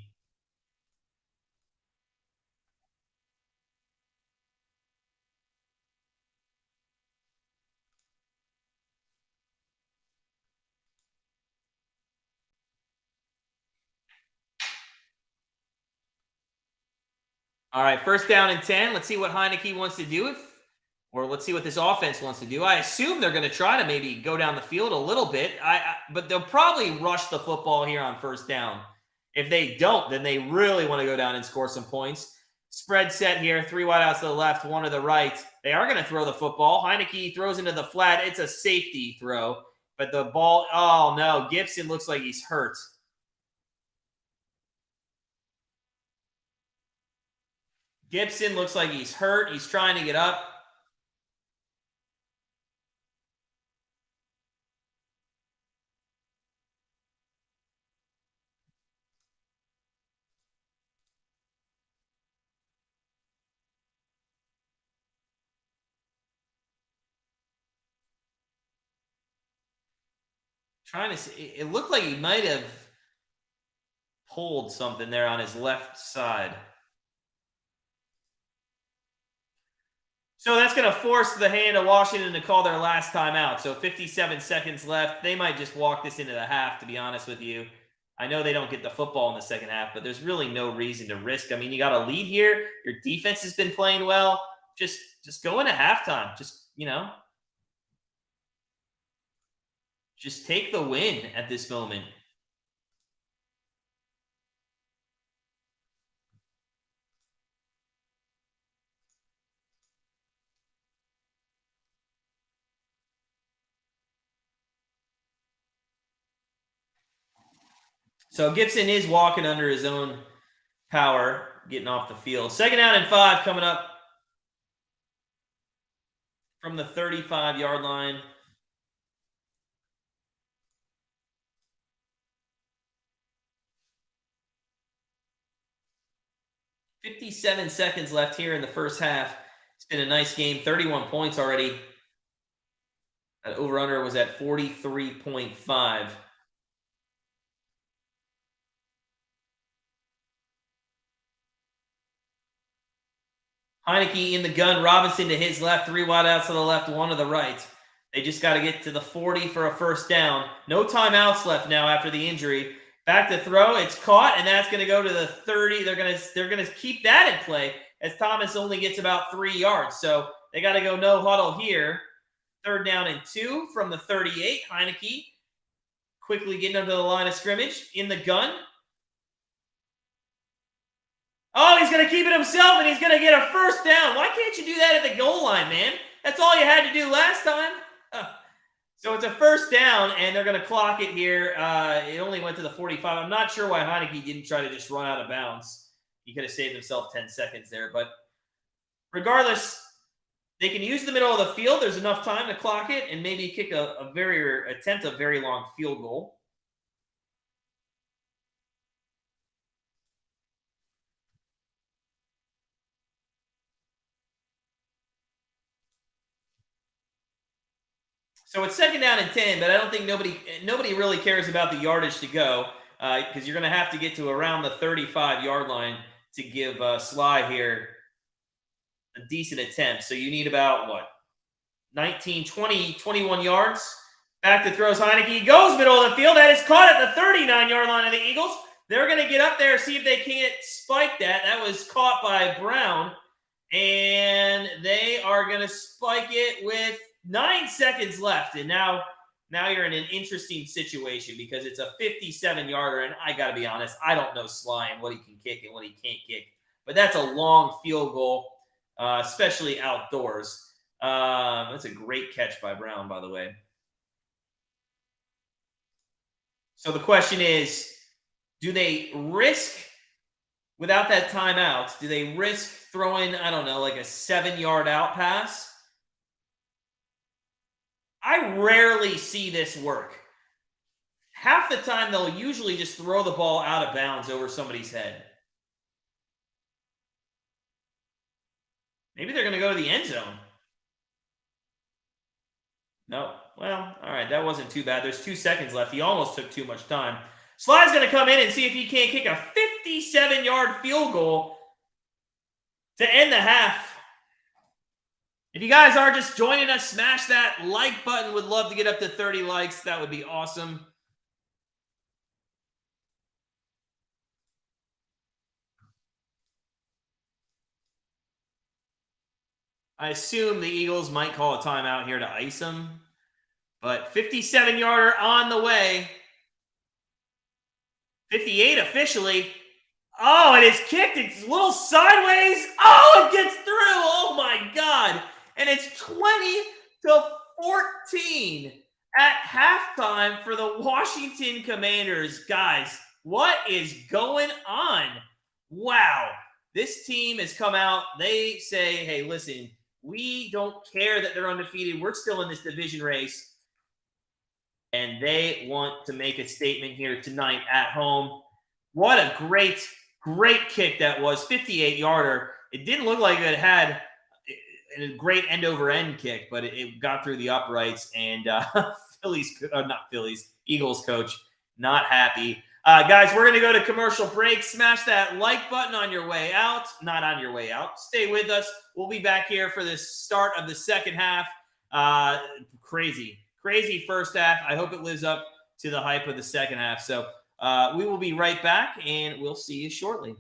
All right, 1st down and 10. Let's see what Heineke wants to do, or let's see what this offense wants to do. I assume they're going to try to maybe go down the field a little bit, but they'll probably rush the football here on 1st down. If they don't, then they really want to go down and score some points. Spread set here, 3 wideouts to the left, 1 to the right. They are going to throw the football. Heineke throws into the flat. It's a safety throw, but the ball, oh no, Gibson looks like he's hurt. Gibson looks like he's hurt. He's trying to get up. Trying to see. It looked like he might have pulled something there on his left side. So that's going to force the hand of Washington to call their last timeout. So 57 seconds left. They might just walk this into the half, to be honest with you. I know they don't get the football in the second half, but there's really no reason to risk. I mean, you got a lead here. Your defense has been playing well. Just go into halftime. Just take the win at this moment. So Gibson is walking under his own power, getting off the field. 2nd down and 5 coming up from the 35-yard line. $57 seconds left here in the first half. It's been a nice game. 31 points already. That over-under was at 43.5. Heineke in the gun. Robinson to his left. 3 wideouts to the left, 1 to the right. They just got to get to the 40 for a 1st down. No timeouts left now after the injury. Back to throw. It's caught, and that's going to go to the 30. They're going to keep that in play as Thomas only gets about 3 yards. So they got to go no huddle here. 3rd down and 2 from the 38. Heineke quickly getting up to the line of scrimmage in the gun. Oh, he's going to keep it himself, and he's going to get a 1st down. Why can't you do that at the goal line, man? That's all you had to do last time. So it's a 1st down, and they're going to clock it here. It only went to the 45. I'm not sure why Heineke didn't try to just run out of bounds. He could have saved himself 10 seconds there. But regardless, they can use the middle of the field. There's enough time to clock it and maybe kick attempt a very long field goal. So it's 2nd down and 10, but I don't think nobody really cares about the yardage to go because you're going to have to get to around the 35-yard line to give Sly here a decent attempt. So you need about, 19, 20, 21 yards. Back to throws Heineke. Goes middle of the field. That is caught at the 39-yard line of the Eagles. They're going to get up there, see if they can't spike that. That was caught by Brown. And they are going to spike it with 9 seconds left. And now you're in an interesting situation because it's a 57-yarder. And I got to be honest, I don't know Sly and what he can kick and what he can't kick. But that's a long field goal, especially outdoors. That's a great catch by Brown, by the way. So the question is, do they risk without that timeout? Do they risk throwing, I don't know, like a 7-yard out pass? I rarely see this work. Half the time, they'll usually just throw the ball out of bounds over somebody's head. Maybe they're going to go to the end zone. No. Well, all right. That wasn't too bad. There's 2 seconds left. He almost took too much time. Sly's going to come in and see if he can't kick a 57-yard field goal to end the half. If you guys are just joining us, smash that like button. Would love to get up to 30 likes. That would be awesome. I assume the Eagles might call a timeout here to ice him. But 57-yarder on the way. 58 officially. Oh, it is kicked. It's a little sideways. Oh, it gets through. Oh, my God. And it's 20-14 at halftime for the Washington Commanders. Guys, what is going on? Wow. This team has come out. They say, hey, listen, we don't care that they're undefeated. We're still in this division race. And they want to make a statement here tonight at home. What a great kick that was. 58-yarder. It didn't look like it had a great end-over-end kick, but it got through the uprights. And Eagles coach, not happy. Guys, we're going to go to commercial break. Smash that like button on your way out. Not on your way out. Stay with us. We'll be back here for the start of the second half. Crazy first half. I hope it lives up to the hype of the second half. So we will be right back, and we'll see you shortly.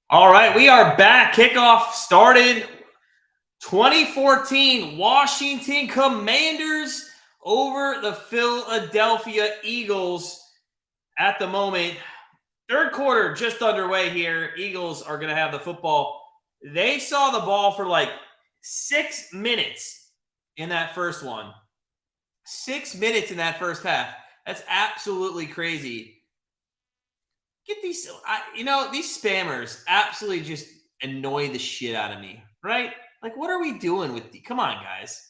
All right, we are back. Kickoff started. 2014 Washington Commanders over the Philadelphia Eagles at the moment. Third quarter just underway here. Eagles are going to have the football. They saw the ball for like 6 minutes in that first one. 6 minutes in that first half. That's absolutely crazy. Get these, these spammers absolutely just annoy the shit out of me, right? Like, what are we doing with the? Come on, guys.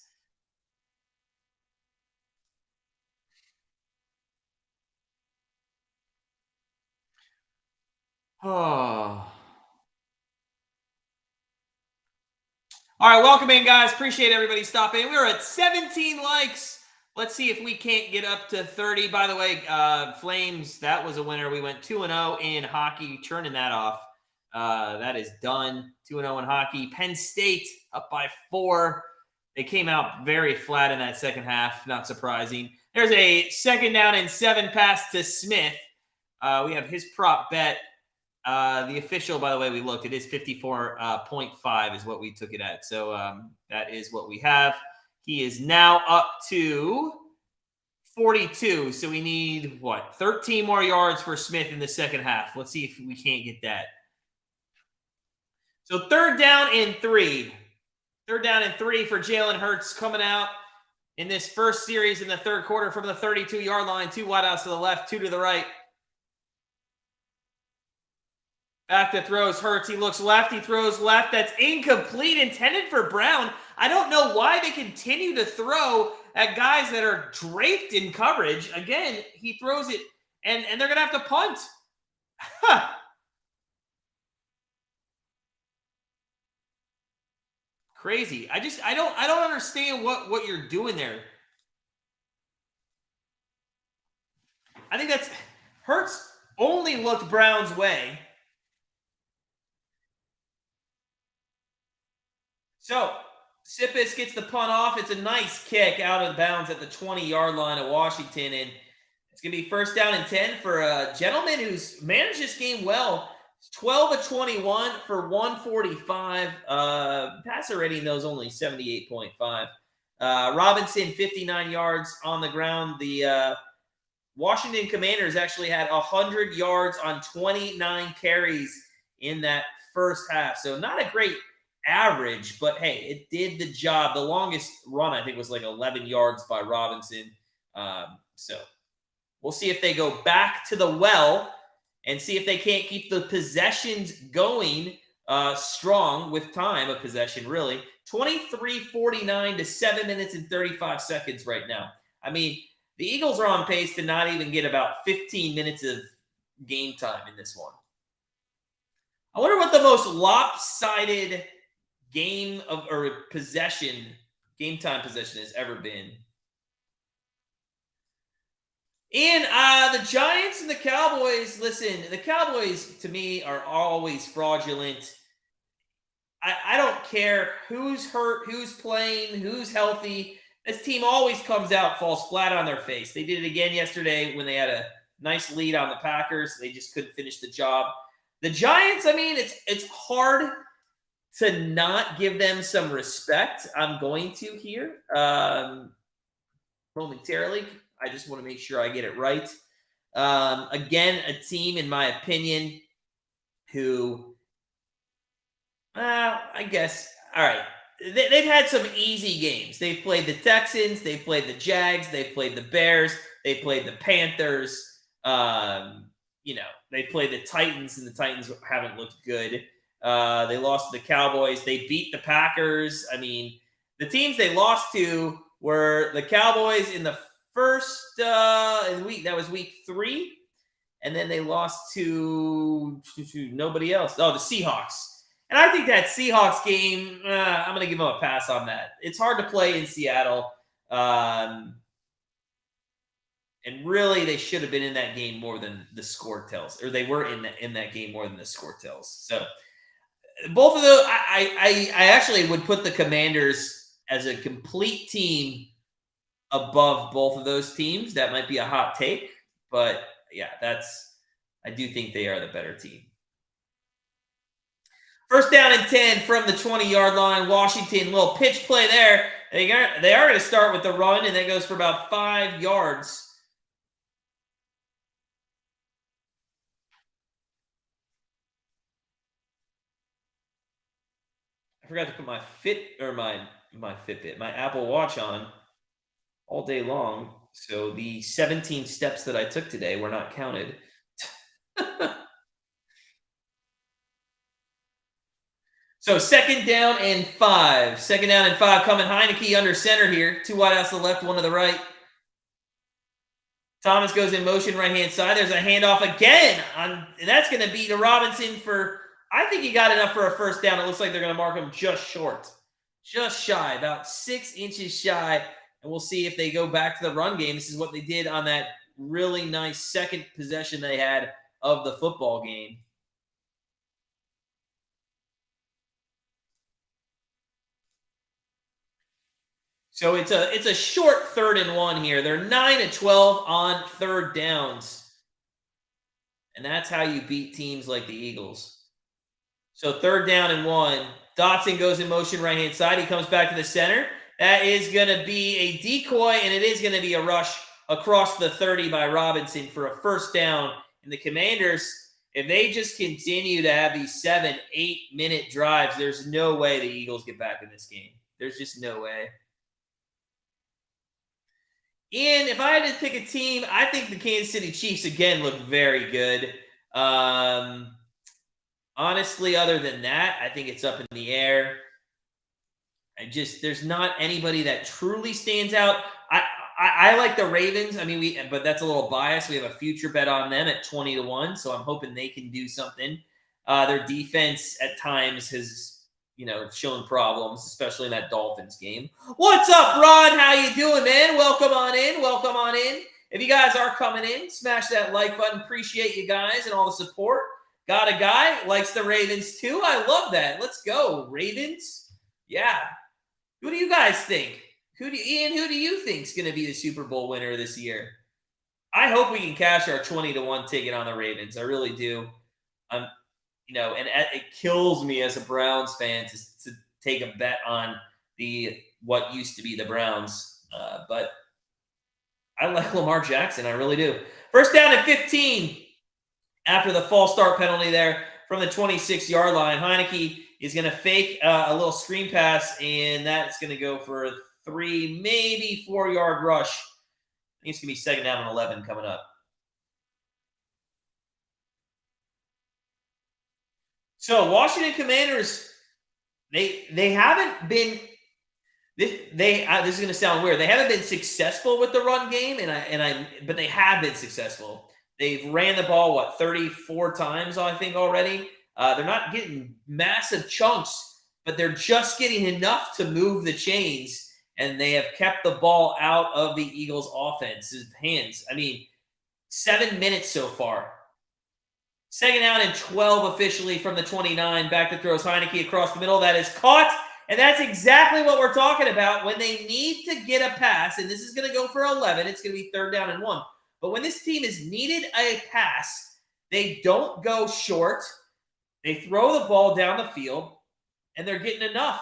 Oh. All right, welcome in, guys. Appreciate everybody stopping. We are at 17 likes. Let's see if we can't get up to 30. By the way, Flames, that was a winner. We went 2-0 in hockey, turning that off. That is done. 2-0 in hockey. Penn State up by 4. They came out very flat in that second half. Not surprising. There's a 2nd down and 7 pass to Smith. We have his prop bet. The official, by the way, we looked. It is 54.5 is what we took it at. So that is what we have. He is now up to 42. So we need, 13 more yards for Smith in the second half. Let's see if we can't get that. So 3rd down and 3. 3rd down and 3 for Jalen Hurts coming out in this first series in the third quarter from the 32-yard line. 2 wideouts to the left, 2 to the right. Back to throws Hurts. He looks left. He throws left. That's incomplete, intended for Brown. I don't know why they continue to throw at guys that are draped in coverage. Again, he throws it, and they're going to have to punt. Huh. Crazy. I don't understand what you're doing there. I think that's Hurts only looked Brown's way. So Sippis gets the punt off. It's a nice kick out of bounds at the 20-yard line of Washington, and it's going to be 1st down and 10 for a gentleman who's managed this game well. 12 of 21 for 145. Passer rating, though, is only 78.5. Robinson, 59 yards on the ground. The Washington Commanders actually had 100 yards on 29 carries in that first half. So not a great average, but hey, it did the job. The longest run, I think, was like 11 yards by Robinson. So we'll see if they go back to the well and see if they can't keep the possessions going strong with time of possession, really. 23-49 to 7 minutes and 35 seconds right now. I mean, the Eagles are on pace to not even get about 15 minutes of game time in this one. I wonder what the most lopsided game time possession has ever been. And the Giants and the Cowboys, listen, the Cowboys to me are always fraudulent. I don't care who's hurt, who's playing, who's healthy. This team always comes out, falls flat on their face. They did it again yesterday when they had a nice lead on the Packers. They just couldn't finish the job. The Giants, I mean, it's hard to not give them some respect. I'm going to here momentarily. I just want to make sure I get it right. Again, a team, in my opinion, who, I guess, all right. They've had some easy games. They've played the Texans. They've played the Jags. They've played the Bears. They played the Panthers. They played the Titans, and the Titans haven't looked good. They lost to the Cowboys. They beat the Packers. I mean, the teams they lost to were the Cowboys in the first week. That was week 3. And then they lost to nobody else. Oh, the Seahawks. And I think that Seahawks game, I'm going to give them a pass on that. It's hard to play in Seattle. And really, they should have been in that game more than the score tells. Or they were in that game more than the score tells. So both of those, I actually would put the Commanders as a complete team above both of those teams. That might be a hot take. But, yeah, I do think they are the better team. First down and 10 from the 20-yard line. Washington, little pitch play there. They are going to start with the run, and that goes for about 5 yards. I forgot to put my Fitbit, my Apple Watch on all day long. So the 17 steps that I took today were not counted. So second down and 5. Second down and 5 coming. Heineke under center here. 2 wide outs to the left, 1 to the right. Thomas goes in motion right-hand side. There's a handoff again. And that's going to be to Robinson for, I think he got enough for a first down. It looks like they're going to mark him just short. Just shy, about 6 inches shy. And we'll see if they go back to the run game. This is what they did on that really nice second possession they had of the football game. So it's a short 3rd and 1 here. They're 9-12 on 3rd downs. And that's how you beat teams like the Eagles. So 3rd down and 1. Dotson goes in motion right-hand side. He comes back to the center. That is going to be a decoy, and it is going to be a rush across the 30 by Robinson for a first down. And the Commanders, if they just continue to have these 7-8-minute drives, there's no way the Eagles get back in this game. There's just no way. And if I had to pick a team, I think the Kansas City Chiefs, again, look very good. Honestly, other than that, I think it's up in the air. There's not anybody that truly stands out. I like the Ravens. I mean, but that's a little biased. We have a future bet on them at 20-1, so I'm hoping they can do something. Their defense at times has, shown problems, especially in that Dolphins game. What's up, Ron? How you doing, man? Welcome on in. Welcome on in. If you guys are coming in, smash that like button. Appreciate you guys and all the support. Got a guy, likes the Ravens too. I love that. Let's go, Ravens. Yeah. Who do you guys think? Ian, who do you think is going to be the Super Bowl winner this year? I hope we can cash our 20-1 ticket on the Ravens. I really do. And it kills me as a Browns fan to take a bet on what used to be the Browns. But I like Lamar Jackson. I really do. First down at 15 after the false start penalty there from the 26-yard line. Heineke is going to fake a little screen pass, and that's going to go for a 3, maybe 4-yard rush. I think it's going to be second down and 11 coming up. So Washington Commanders, they haven't been. This is going to sound weird. They haven't been successful with the run game, but they have been successful. They've ran the ball 34 times, I think, already. They're not getting massive chunks, but they're just getting enough to move the chains, and they have kept the ball out of the Eagles' offense's hands. I mean, 7 minutes so far. Second down and 12 officially from the 29. Back to throws Heineke across the middle. That is caught. And that's exactly what we're talking about when they need to get a pass. And this is going to go for 11. It's going to be 3rd down and 1. But when this team is needed a pass, they don't go short. They throw the ball down the field, and they're getting enough.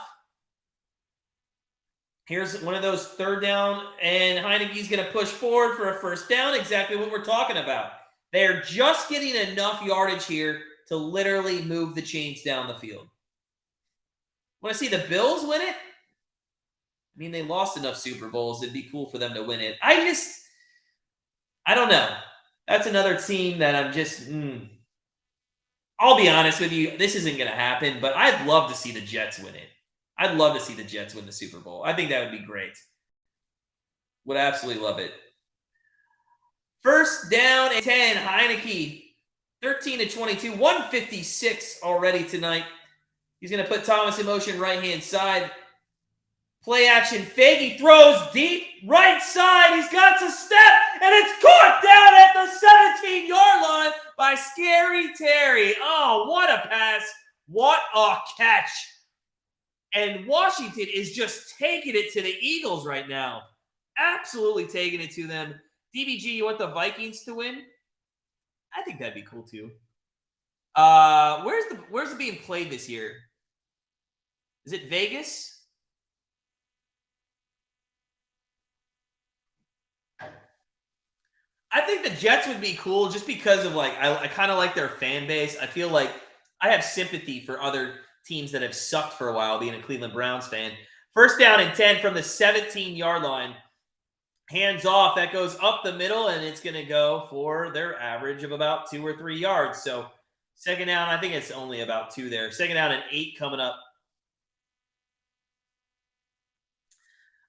Here's one of those 3rd down, and Heineke's going to push forward for a first down. Exactly what we're talking about. They're just getting enough yardage here to literally move the chains down the field. Want to see the Bills win it? I mean, they lost enough Super Bowls. It'd be cool for them to win it. I don't know. That's another team that I'm just, I'll be honest with you. This isn't going to happen, but I'd love to see the Jets win it. I'd love to see the Jets win the Super Bowl. I think that would be great. Would absolutely love it. First down and 10, Heineke, 13-22, 156 already tonight. He's going to put Thomas in motion right-hand side. Play action fake. He throws deep right side. He's got to step, and it's caught down at the 17-yard line by Scary Terry. Oh, what a pass. What a catch. And Washington is just taking it to the Eagles right now. Absolutely taking it to them. DBG, you want the Vikings to win? I think that'd be cool too. Where's it being played this year? Is it Vegas? I think the Jets would be cool just because of like I kind of like their fan base. I feel like I have sympathy for other teams that have sucked for a while, being a Cleveland Browns fan. First down and 10 from the 17-yard line. Hands off. That goes up the middle, and it's going to go for their average of about 2 or 3 yards. So, second down, I think it's only about 2 there. Second down and 8 coming up.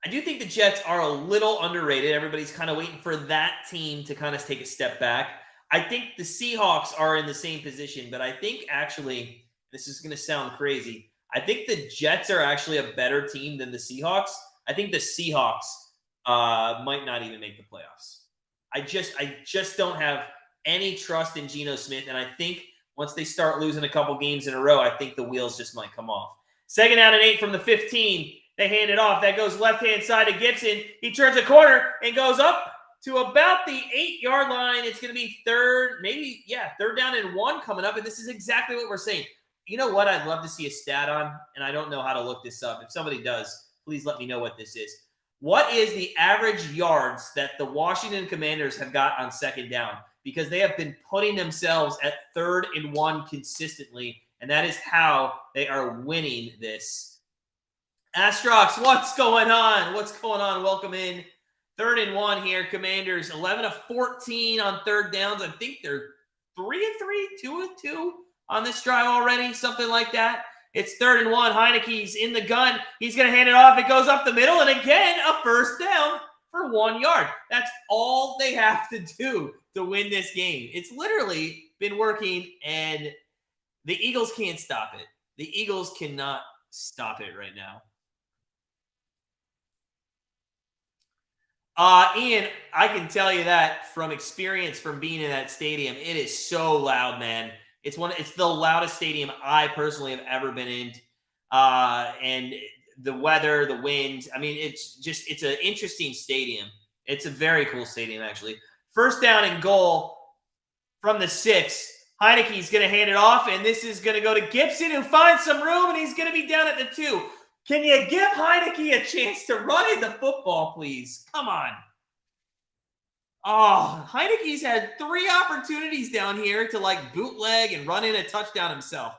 I do think the Jets are a little underrated. Everybody's kind of waiting for that team to kind of take a step back. I think the Seahawks are in the same position, but I think actually, this is going to sound crazy. I think the Jets are actually a better team than the Seahawks. I think the Seahawks might not even make the playoffs. I just don't have any trust in Geno Smith, and I think once they start losing a couple games in a row, I think the wheels just might come off. Second down and 8 from the 15. They hand it off. That goes left-hand side to Gibson. He turns a corner and goes up to about the 8-yard line. It's going to be third down and 1 coming up. And this is exactly what we're saying. You know what I'd love to see a stat on? And I don't know how to look this up. If somebody does, please let me know what this is. What is the average yards that the Washington Commanders have got on second down? Because they have been putting themselves at 3rd and 1 consistently. And that is how they are winning this. Astrox, what's going on? What's going on? Welcome in. 3rd and 1 here. Commanders 11 of 14 on third downs. I think they're 3 of 3, 2 of 2 on this drive already, something like that. It's 3rd and 1. Heineke's in the gun. He's going to hand it off. It goes up the middle, and again, a first down for 1 yard. That's all they have to do to win this game. It's literally been working, and the Eagles can't stop it. The Eagles cannot stop it right now. Ian, I can tell you that from experience from being in that stadium, it is so loud, man. It's the loudest stadium I personally have ever been in. And the weather, the wind, I mean, it's an interesting stadium. It's a very cool stadium, actually. First down and goal from the 6. Heineke's going to hand it off, and this is going to go to Gibson, who finds some room, and he's going to be down at the 2. Can you give Heineke a chance to run in the football, please? Come on. Oh, Heineke's had 3 opportunities down here to like bootleg and run in a touchdown himself.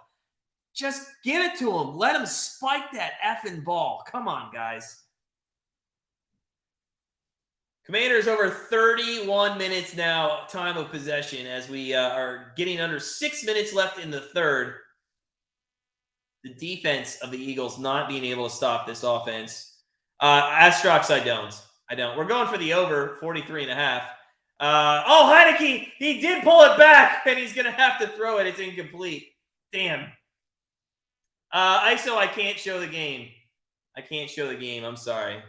Just give it to him. Let him spike that effing ball. Come on, guys. Commanders over 31 minutes now, time of possession, as we are getting under 6 minutes left in the third. The defense of the Eagles not being able to stop this offense. Astrox, I don't. We're going for the over 43.5. Heineke, he did pull it back, and he's going to have to throw it. It's incomplete. Damn. ISO, I can't show the game. I'm sorry.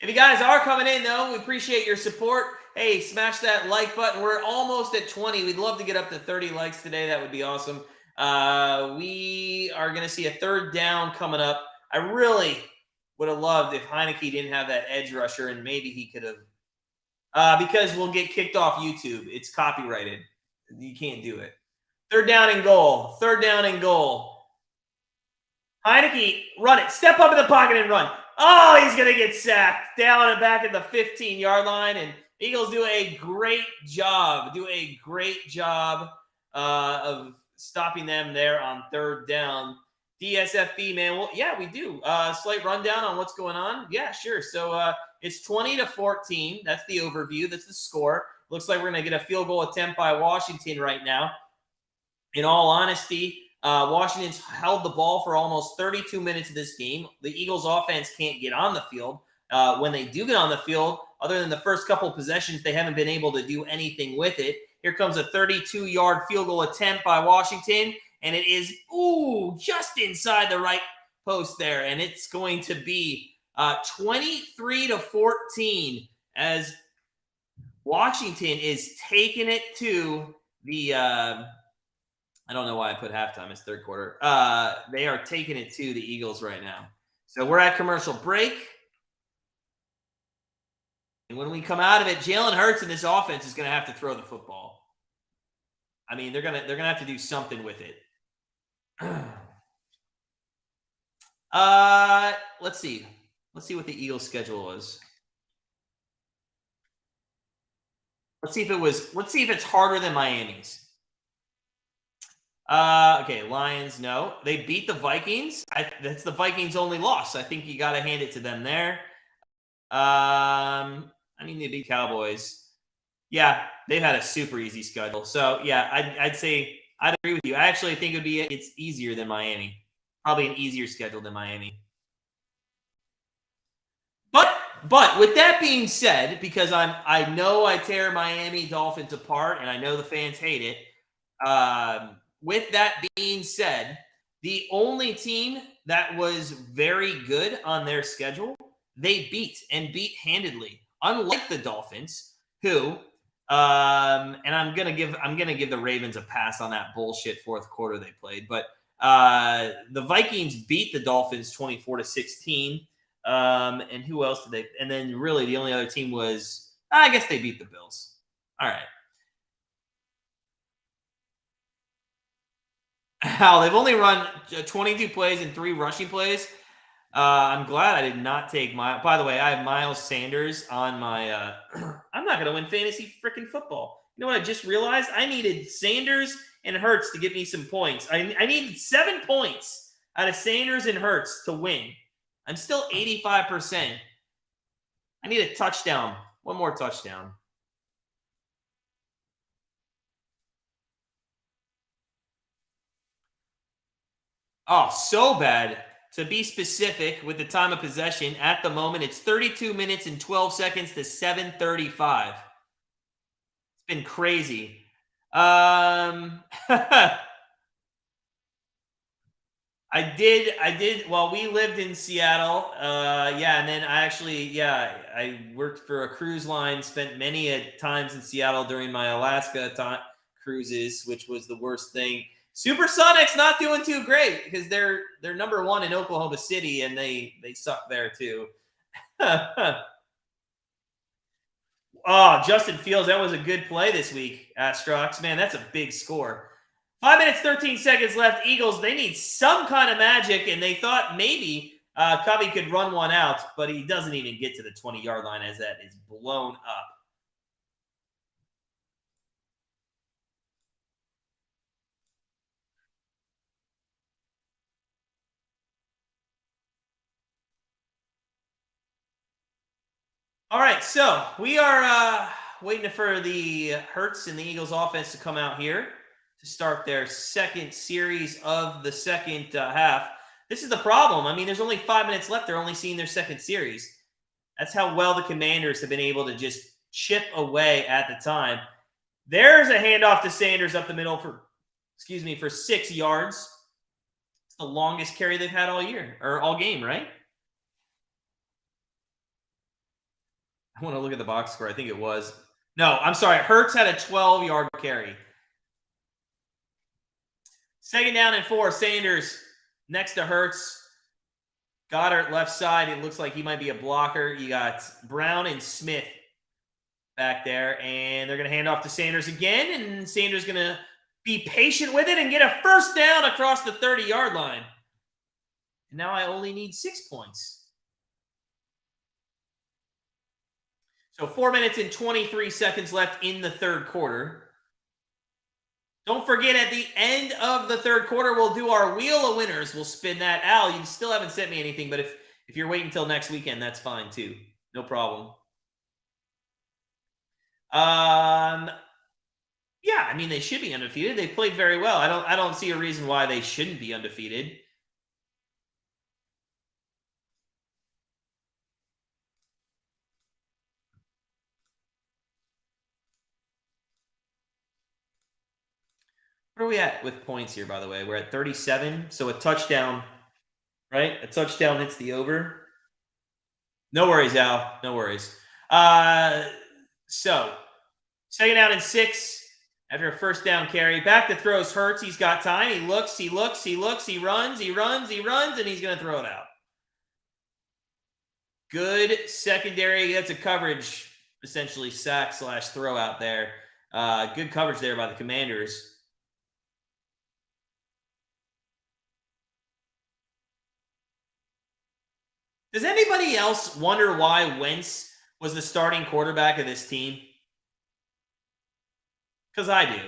If you guys are coming in, though, we appreciate your support. Hey, smash that like button. We're almost at 20. We'd love to get up to 30 likes today. That would be awesome. We are going to see a third down coming up. I really would have loved if Heineke didn't have that edge rusher, and maybe he could have. Because we'll get kicked off YouTube. It's copyrighted. You can't do it. Third down and goal. Heineke, run it. Step up in the pocket and run. Oh, he's going to get sacked down and back at the 15-yard line, and Eagles do a great job of stopping them there on third down. DSFB, man. Well, yeah, we do. Slight rundown on what's going on. Yeah, sure. So it's 20-14. That's the overview. That's the score. Looks like we're going to get a field goal attempt by Washington right now. In all honesty, Washington's held the ball for almost 32 minutes of this game. The Eagles offense can't get on the field. When they do get on the field, other than the first couple of possessions, they haven't been able to do anything with it. Here comes a 32-yard field goal attempt by Washington, and it is, just inside the right post there, and it's going to be 23-14 as Washington is taking it to the I don't know why I put halftime. It's third quarter. They are taking it to the Eagles right now. So we're at commercial break. And when we come out of it, Jalen Hurts and this offense is going to have to throw the football. I mean, they're gonna have to do something with it. Let's see. Let's see what the Eagles' schedule was. Let's see if it's harder than Miami's. Okay, Lions, no. They beat the Vikings. That's the Vikings' only loss. I think you got to hand it to them there. I mean, they beat Cowboys. Yeah, they've had a super easy schedule. So, yeah, I'd say I'd agree with you. I actually think it's easier than Miami. Probably an easier schedule than Miami. But with that being said, because I know I tear Miami Dolphins apart and I know the fans hate it. With that being said, the only team that was very good on their schedule, they beat handedly. Unlike the Dolphins, who and I'm gonna give the Ravens a pass on that bullshit fourth quarter they played, but the Vikings beat the Dolphins 24-16. And who else did they? And then really the only other team was, I guess they beat the Bills. All right. How they've only run 22 plays and 3 rushing plays. I'm glad I did not take by the way, I have Miles Sanders on my I'm not gonna win fantasy freaking football. You know what I just realized? I needed Sanders and Hurts to give me some points. I needed 7 points out of Sanders and Hurts to win. I'm still 85%. I need a touchdown. One more touchdown. Oh, so bad. To be specific with the time of possession, at the moment, it's 32 minutes and 12 seconds to 7:35. It's been crazy. I did. Well, we lived in Seattle. Yeah, and then I worked for a cruise line. Spent many times in Seattle during my Alaska cruises, which was the worst thing. Supersonics not doing too great because they're number 1 in Oklahoma City, and they suck there too. Oh, Justin Fields, that was a good play this week, Astrox. Man, that's a big score. 5 minutes, 13 seconds left. Eagles, they need some kind of magic, and they thought maybe Covey could run one out, but he doesn't even get to the 20-yard line as that is blown up. All right, so we are waiting for the Hurts and the Eagles offense to come out here to start their second series of the second half. This is the problem. I mean, there's only 5 minutes left. They're only seeing their second series. That's how well the Commanders have been able to just chip away at the time. There's a handoff to Sanders up the middle for 6 yards. It's the longest carry they've had all year or all game, right? I want to look at the box score. I think it was. No, I'm sorry. Hurts had a 12-yard carry. 2nd down and 4. Sanders next to Hurts. Goddard left side. It looks like he might be a blocker. You got Brown and Smith back there. And they're going to hand off to Sanders again. And Sanders going to be patient with it and get a first down across the 30-yard line. And now I only need 6 points. So 4 minutes and 23 seconds left in the third quarter. Don't forget, at the end of the third quarter, we'll do our Wheel of Winners. We'll spin that. Al, you still haven't sent me anything, but if you're waiting until next weekend, that's fine too. No problem. Yeah, I mean, they should be undefeated. They played very well. I don't see a reason why they shouldn't be undefeated. Where are we at with points here, by the way? We're at 37. So a touchdown, right? A touchdown hits the over. No worries, Al. No worries. So 2nd down and 6 after a first down carry. Back to throws Hurts. He's got time. He looks. He runs, and he's going to throw it out. Good secondary. That's a coverage essentially sack / throw out there. Good coverage there by the Commanders. Does anybody else wonder why Wentz was the starting quarterback of this team? Because I do.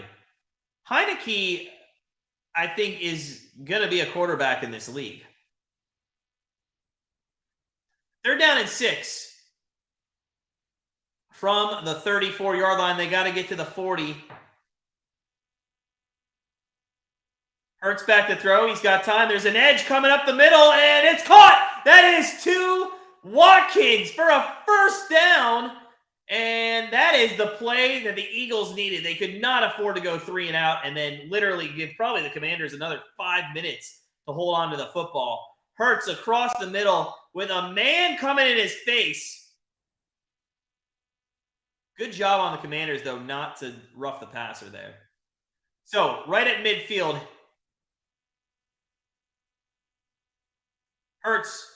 Heineke, I think, is going to be a quarterback in this league. They're down at 6 from the 34-yard line. They got to get to the 40. Hurts back to throw. He's got time. There's an edge coming up the middle, and it's caught. That is to Watkins for a first down. And that is the play that the Eagles needed. They could not afford to go 3 and out and then literally give probably the Commanders another 5 minutes to hold on to the football. Hurts across the middle with a man coming in his face. Good job on the Commanders, though, not to rough the passer there. So, right at midfield, Hurts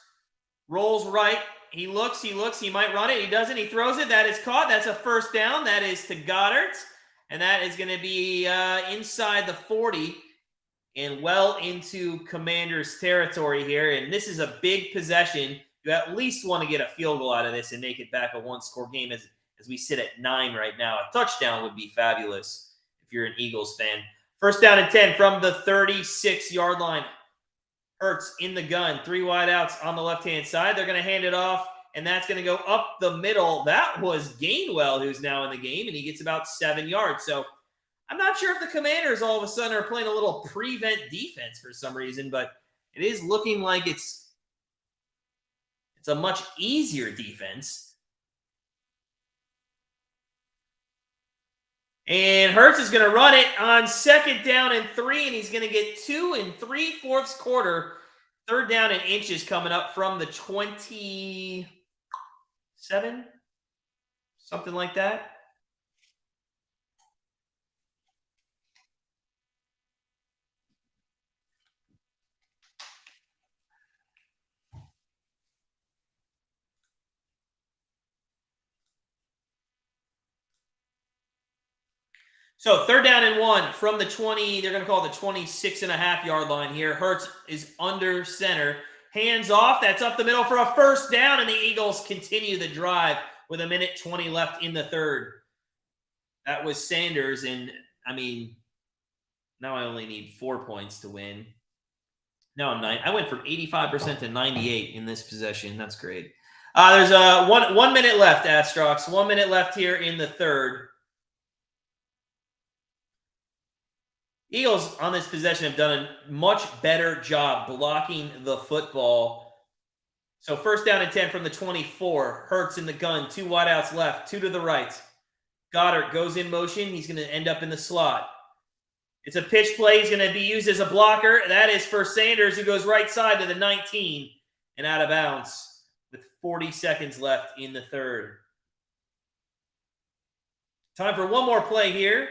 rolls right. He looks, he might run it. He doesn't, he throws it. That is caught. That's a first down. That is to Goddard. And that is going to be inside the 40 and well into Commanders territory here. And this is a big possession. You at least want to get a field goal out of this and make it back a one-score game as we sit at 9 right now. A touchdown would be fabulous if you're an Eagles fan. First down and 10 from the 36-yard line. Hurts in the gun, 3 wide outs on the left-hand side. They're going to hand it off, and that's going to go up the middle. That was Gainwell, who's now in the game, and he gets about 7 yards. So I'm not sure if the Commanders all of a sudden are playing a little prevent defense for some reason, but it is looking like it's a much easier defense. And Hurts is going to run it on second down and 3, and he's going to get 2 3/4 quarter. Third down and inches coming up from the 27, something like that. So third down and 1 from the 20. They're going to call it the 26.5-yard line here. Hurts is under center. Hands off. That's up the middle for a first down, and the Eagles continue the drive with 1:20 left in the third. That was Sanders, and I mean, now I only need 4 points to win. No, I'm 9. I went from 85% to 98 in this possession. That's great. There's 1 minute left, Astrox. 1 minute left here in the third. Eagles on this possession have done a much better job blocking the football. So first down and 10 from the 24. Hurts in the gun. 2 wideouts left. 2 to the right. Goddard goes in motion. He's going to end up in the slot. It's a pitch play. He's going to be used as a blocker. That is for Sanders, who goes right side to the 19 and out of bounds with 40 seconds left in the third. Time for one more play here.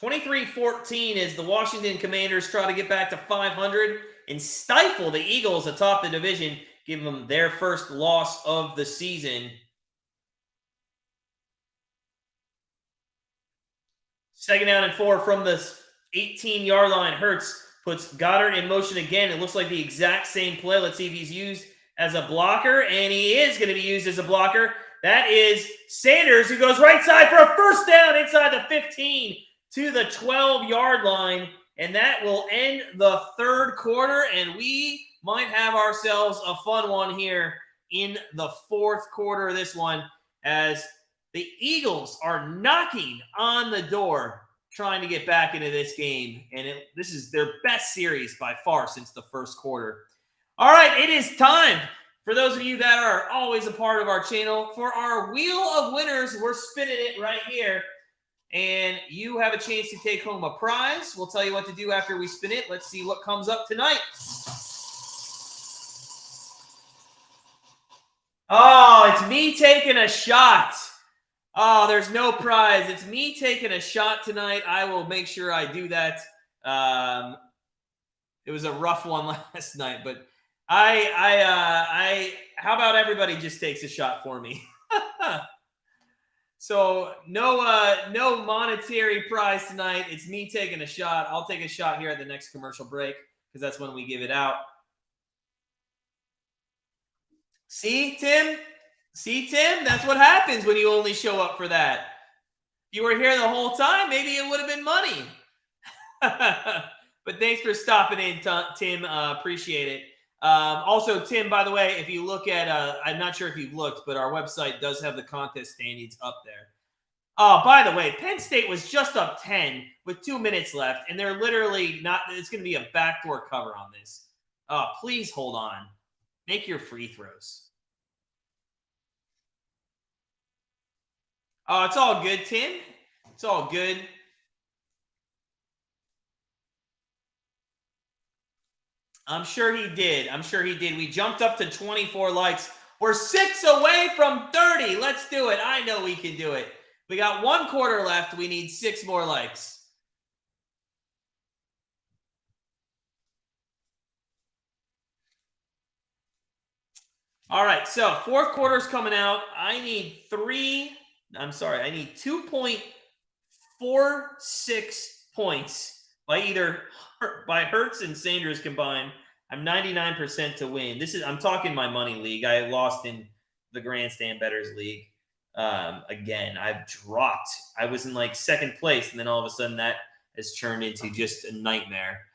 23-14 as the Washington Commanders try to get back to 500 and stifle the Eagles atop the division, give them their first loss of the season. Second down and 4 from the 18-yard line. Hurts puts Goddard in motion again. It looks like the exact same play. Let's see if he's used as a blocker, and he is going to be used as a blocker. That is Sanders, who goes right side for a first down inside the 15 to the 12-yard line, and that will end the third quarter, and we might have ourselves a fun one here in the fourth quarter of this one as the Eagles are knocking on the door trying to get back into this game, and this is their best series by far since the first quarter. All right, it is time for those of you that are always a part of our channel for our Wheel of Winners. We're spinning it right here. And you have a chance to take home a prize. We'll tell you what to do after we spin it. Let's see what comes up tonight. Oh, it's me taking a shot. Oh, there's no prize. It's me taking a shot tonight. I will make sure I do that. It was a rough one last night, but I how about everybody just takes a shot for me? So no monetary prize tonight. It's me taking a shot. I'll take a shot here at the next commercial break because that's when we give it out. See, Tim? See, Tim? That's what happens when you only show up for that. If you were here the whole time, maybe it would have been money. But thanks for stopping in, Tim. Appreciate it. Also, Tim, by the way, if you look at, I'm not sure if you've looked, but our website does have the contest standings up there. Oh, by the way, Penn State was just up 10 with 2 minutes left, and they're literally not, it's going to be a backdoor cover on this. Please hold on. Make your free throws. Oh, it's all good, Tim. It's all good. I'm sure he did. I'm sure he did. We jumped up to 24 likes. We're 6 away from 30. Let's do it. I know we can do it. We got 1 quarter left. We need 6 more likes. All right, so 4th quarter's coming out. I need 2.46 points by Hurts and Sanders combined. I'm 99% to win. I'm talking my money league. I lost in the Grandstand Bettors league. Again, I've dropped. I was in like 2nd place, and then all of a sudden that has turned into just a nightmare.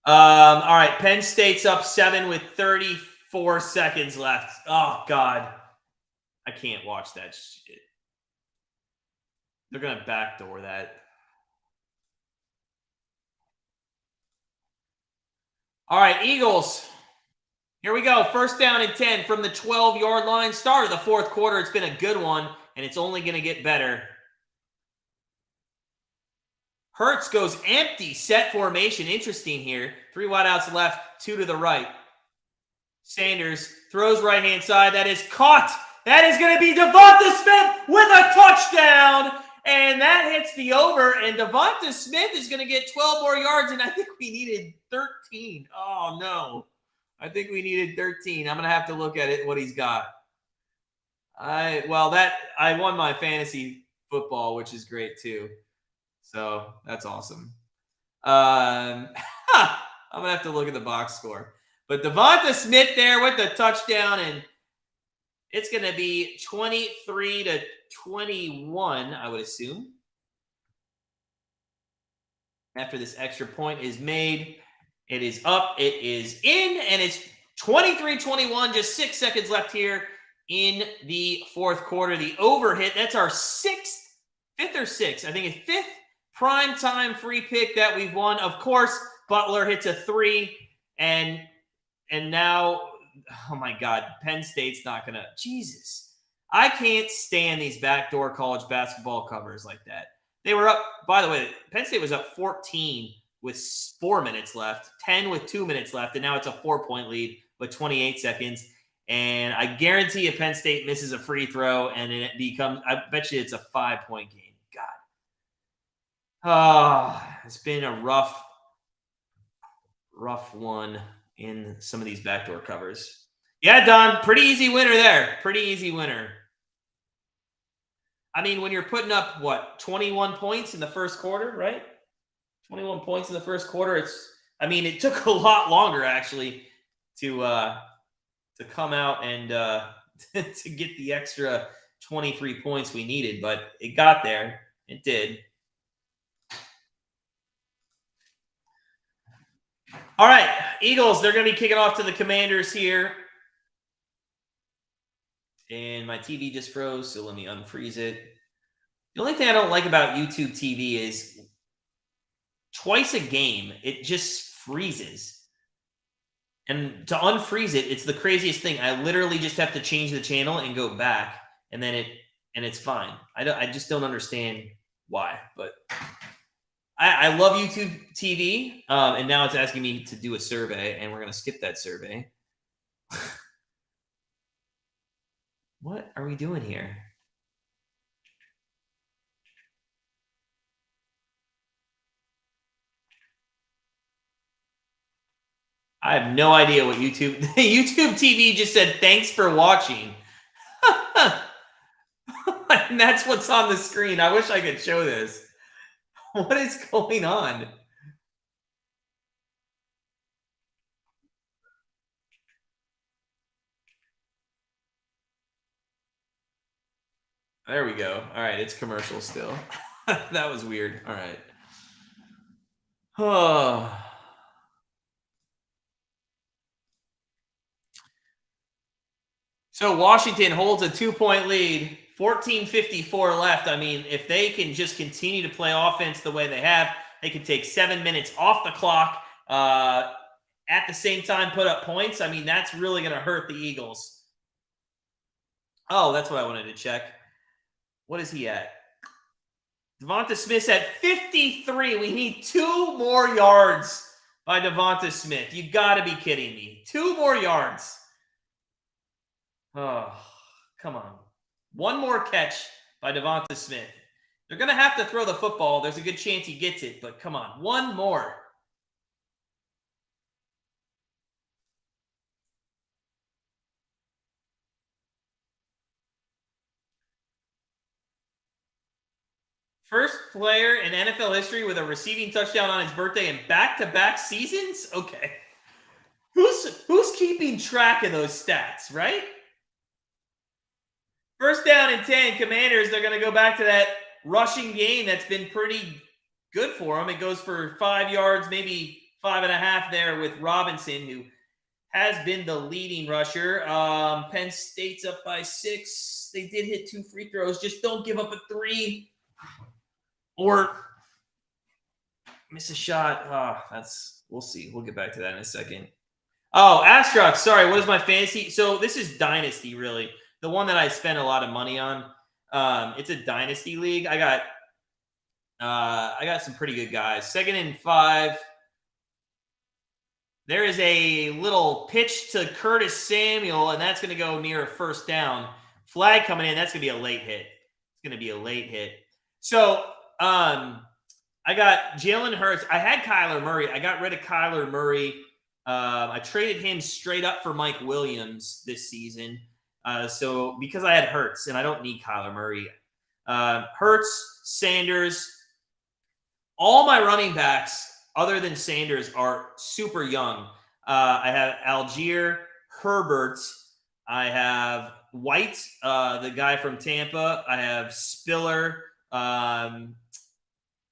All right, Penn State's up 7 with 34 seconds left. Oh, God. I can't watch that shit. They're going to backdoor that. All right, Eagles. Here we go. 1st down and 10 from the 12-yard line. Start of the 4th quarter. It's been a good one, and it's only going to get better. Hurts goes empty, set formation. Interesting here. 3 wideouts left, 2 to the right. Sanders throws right-hand side. That is caught. That is going to be Devonta Smith with a touchdown. And that hits the over. And Devonta Smith is going to get 12 more yards. And I think we needed 13. Oh, no. I think we needed 13. I'm going to have to look at it, what he's got. I won my fantasy football, which is great too. So that's awesome. I'm going to have to look at the box score. But Devonta Smith there with the touchdown, and it's going to be 23-21, I would assume. After this extra point is made, it is up, it is in, and it's 23-21, just 6 seconds left here in the 4th quarter. The over hit, that's our 5th or 6th, I think it's 5th primetime free pick that we've won. Of course, Butler hits a 3, and now, oh my God, Penn State's not going to, Jesus. I can't stand these backdoor college basketball covers like that. They were up, by the way, Penn State was up 14 with 4 minutes left, 10 with 2 minutes left, and now it's a 4-point lead with 28 seconds. And I guarantee if Penn State misses a free throw and it becomes, I bet you it's a 5-point game. God. It's been a rough one in some of these backdoor covers. Yeah, Don, pretty easy winner there. Pretty easy winner. I mean, when you're putting up, 21 points in the 1st quarter, right? 21 points in the 1st quarter. It took a lot longer, actually, to come out and to get the extra 23 points we needed, but it got there. It did. All right, Eagles, they're going to be kicking off to the Commanders here. And my TV just froze, so let me unfreeze it. The only thing I don't like about YouTube TV is twice a game, it just freezes. And to unfreeze it, it's the craziest thing. I literally just have to change the channel and go back, and then it's fine. I just don't understand why, but I love YouTube TV, and now it's asking me to do a survey, and we're going to skip that survey. What are we doing here? I have no idea what YouTube TV just said. Thanks for watching. And that's what's on the screen. I wish I could show this. What is going on? There we go. All right, it's commercial still. That was weird. All right. Oh. So Washington holds a 2-point lead, 14:54 left. I mean, if they can just continue to play offense the way they have, they can take 7 minutes off the clock. At the same time, put up points. I mean, that's really going to hurt the Eagles. Oh, that's what I wanted to check. What is he at? Devonta Smith's at 53. We need 2 more yards by Devonta Smith. You got to be kidding me. 2 more yards. Oh, come on. 1 more catch by Devonta Smith. They're going to have to throw the football. There's a good chance he gets it, but come on. 1 more. First player in NFL history with a receiving touchdown on his birthday in back-to-back seasons? Okay. Who's keeping track of those stats, right? First down and 10, Commanders, they're going to go back to that rushing game that's been pretty good for them. It goes for 5 yards, maybe 5.5 there with Robinson, who has been the leading rusher. Penn State's up by 6. They did hit 2 free throws. Just don't give up a 3 or miss a shot. We'll see. We'll get back to that in a second. Oh, Astrox, sorry, what is my fantasy? So this is Dynasty, really. The one that I spent a lot of money on. It's a Dynasty league. I got some pretty good guys. 2nd and 5. There is a little pitch to Curtis Samuel, and that's going to go near a first down. Flag coming in. That's going to be a late hit. It's going to be a late hit. So I got Jalen Hurts. I had Kyler Murray. I got rid of Kyler Murray. I traded him straight up for Mike Williams this season. So because I had Hurts, and I don't need Kyler Murray. Hurts, Sanders, all my running backs other than Sanders are super young. I have Algier, Herbert. I have White, the guy from Tampa. I have Spiller,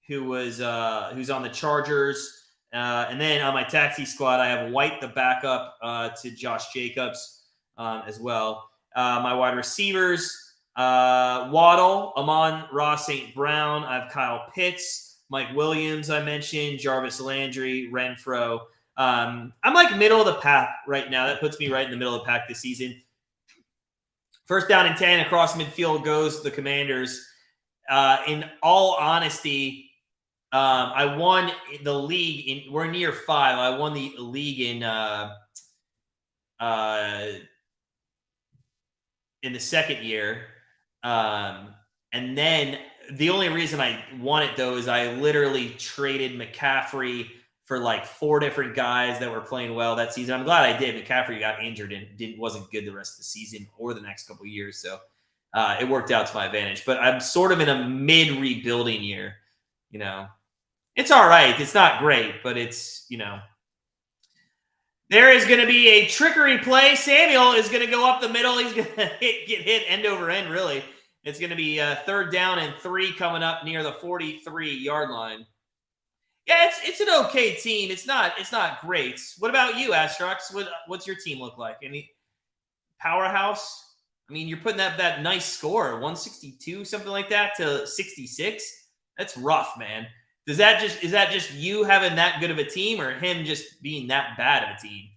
who's on the Chargers. And then on my taxi squad, I have White, the backup to Josh Jacobs as well. My wide receivers, Waddle, Amon-Ra St. Brown. I have Kyle Pitts, Mike Williams, I mentioned, Jarvis Landry, Renfro. I'm like middle of the pack right now. That puts me right in the middle of the pack this season. First down and 10 across midfield goes the Commanders. In all honesty, I won the league. We're near 5. I won the league in the second year. And then the only reason I won it, though, is I literally traded McCaffrey for like 4 different guys that were playing well that season. I'm glad I did. McCaffrey got injured and wasn't good the rest of the season or the next couple of years. So it worked out to my advantage. But I'm sort of in a mid-rebuilding year. You know, it's all right. It's not great, but it's, you know. There is going to be a trickery play. Samuel is going to go up the middle. He's going to get hit end over end, really. It's going to be 3rd down and 3 coming up near the 43-yard line. Yeah, it's an okay team. It's not great. What about you, Astrox? What's your team look like? Any powerhouse? I mean, you're putting that nice score, 162, something like that, to 66. That's rough, man. Is that just you having that good of a team, or him just being that bad of a team?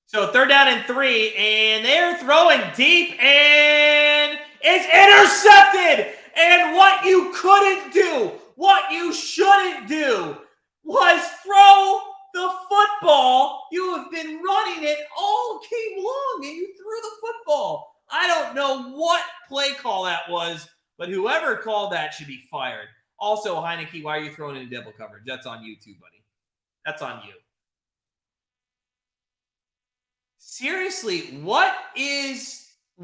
So 3rd down and 3, and they're throwing deep, and it's intercepted. And what you couldn't do, what you shouldn't do, was throw the football. You have been running it all game long, and you threw the football. I don't know what play call that was, but whoever called that should be fired. Also, Heineke, why are you throwing in double coverage? That's on you too, buddy. That's on you. Seriously, why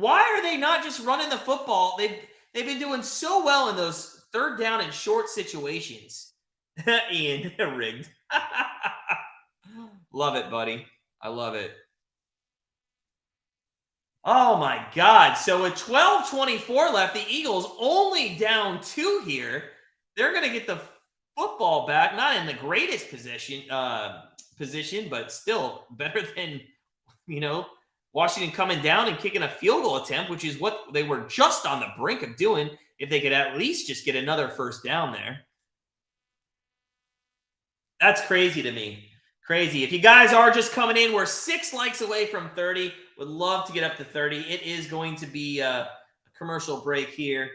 are they not just running the football? They've been doing so well in those third down and short situations. Ian, rigged. Love it, buddy. I love it. Oh my God. So with 12:24 left, the Eagles only down 2 here. They're going to get the football back, not in the greatest position, but still better than, Washington coming down and kicking a field goal attempt, which is what they were just on the brink of doing if they could at least just get another first down there. That's crazy to me. Crazy. If you guys are just coming in, we're 6 likes away from 30. Would love to get up to 30. It is going to be a commercial break here.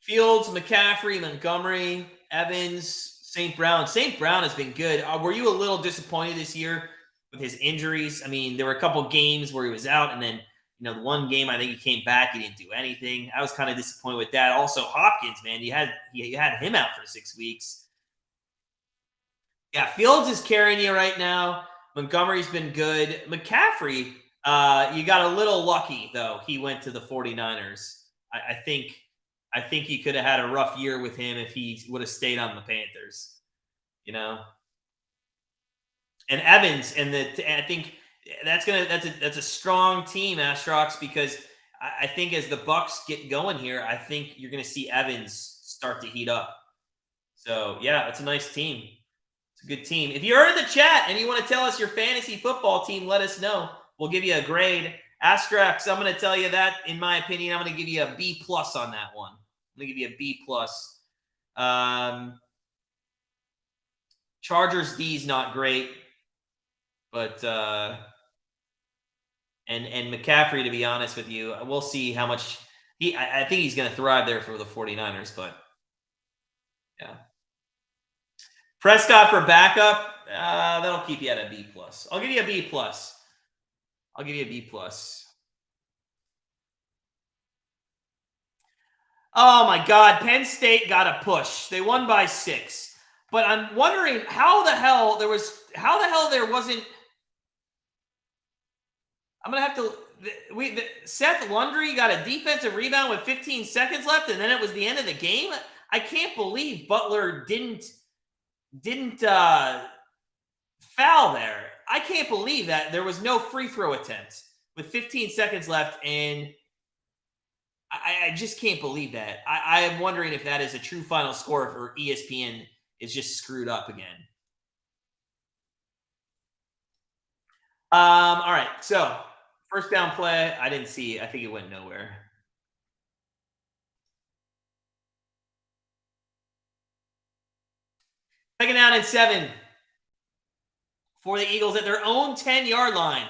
Fields, McCaffrey, Montgomery, Evans, St. Brown. St. Brown has been good. Were you a little disappointed this year with his injuries? I mean, there were a couple games where he was out, and then the one game I think he came back, he didn't do anything. I was kind of disappointed with that. Also, Hopkins, man, you had him out for 6 weeks. Yeah, Fields is carrying you right now. Montgomery's been good. McCaffrey, you got a little lucky though. He went to the 49ers. I think he could have had a rough year with him if he would have stayed on the Panthers. And Evans, I think that's a strong team, Astrox, because I think as the Bucks get going here, I think you're going to see Evans start to heat up. So yeah, it's a nice team. It's a good team. If you're in the chat and you want to tell us your fantasy football team, let us know. We'll give you a grade. Astrox, I'm going to tell you that, in my opinion, I'm going to give you a B+ on that one. I'm going to give you a B+. Chargers D's not great, but and McCaffrey, to be honest with you, we'll see how much I think he's going to thrive there for the 49ers, but yeah. Prescott for backup, that'll keep you at a B+. I'll give you a B+. I'll give you a B+. Oh my God, Penn State got a push. They won by 6. But I'm wondering how the hell there wasn't. I'm going to have to. Seth Lundry got a defensive rebound with 15 seconds left, and then it was the end of the game. I can't believe Butler didn't foul there. I can't believe that there was no free throw attempt with 15 seconds left, and I just can't believe that. I am wondering if that is a true final score or ESPN is just screwed up again. All right, so first down play, I didn't see it. I think it went nowhere. Second down and 7 for the Eagles at their own 10-yard line.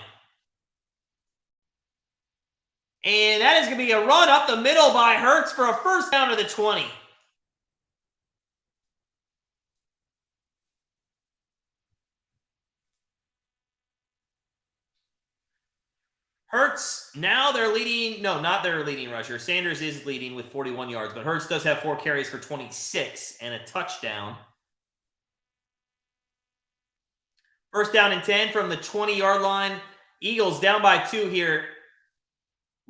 And that is going to be a run up the middle by Hurts for a first down to the 20. Hurts, now they're leading. No, not their leading rusher. Sanders is leading with 41 yards, but Hurts does have 4 carries for 26 and a touchdown. First down and 10 from the 20-yard line. Eagles down by 2 here.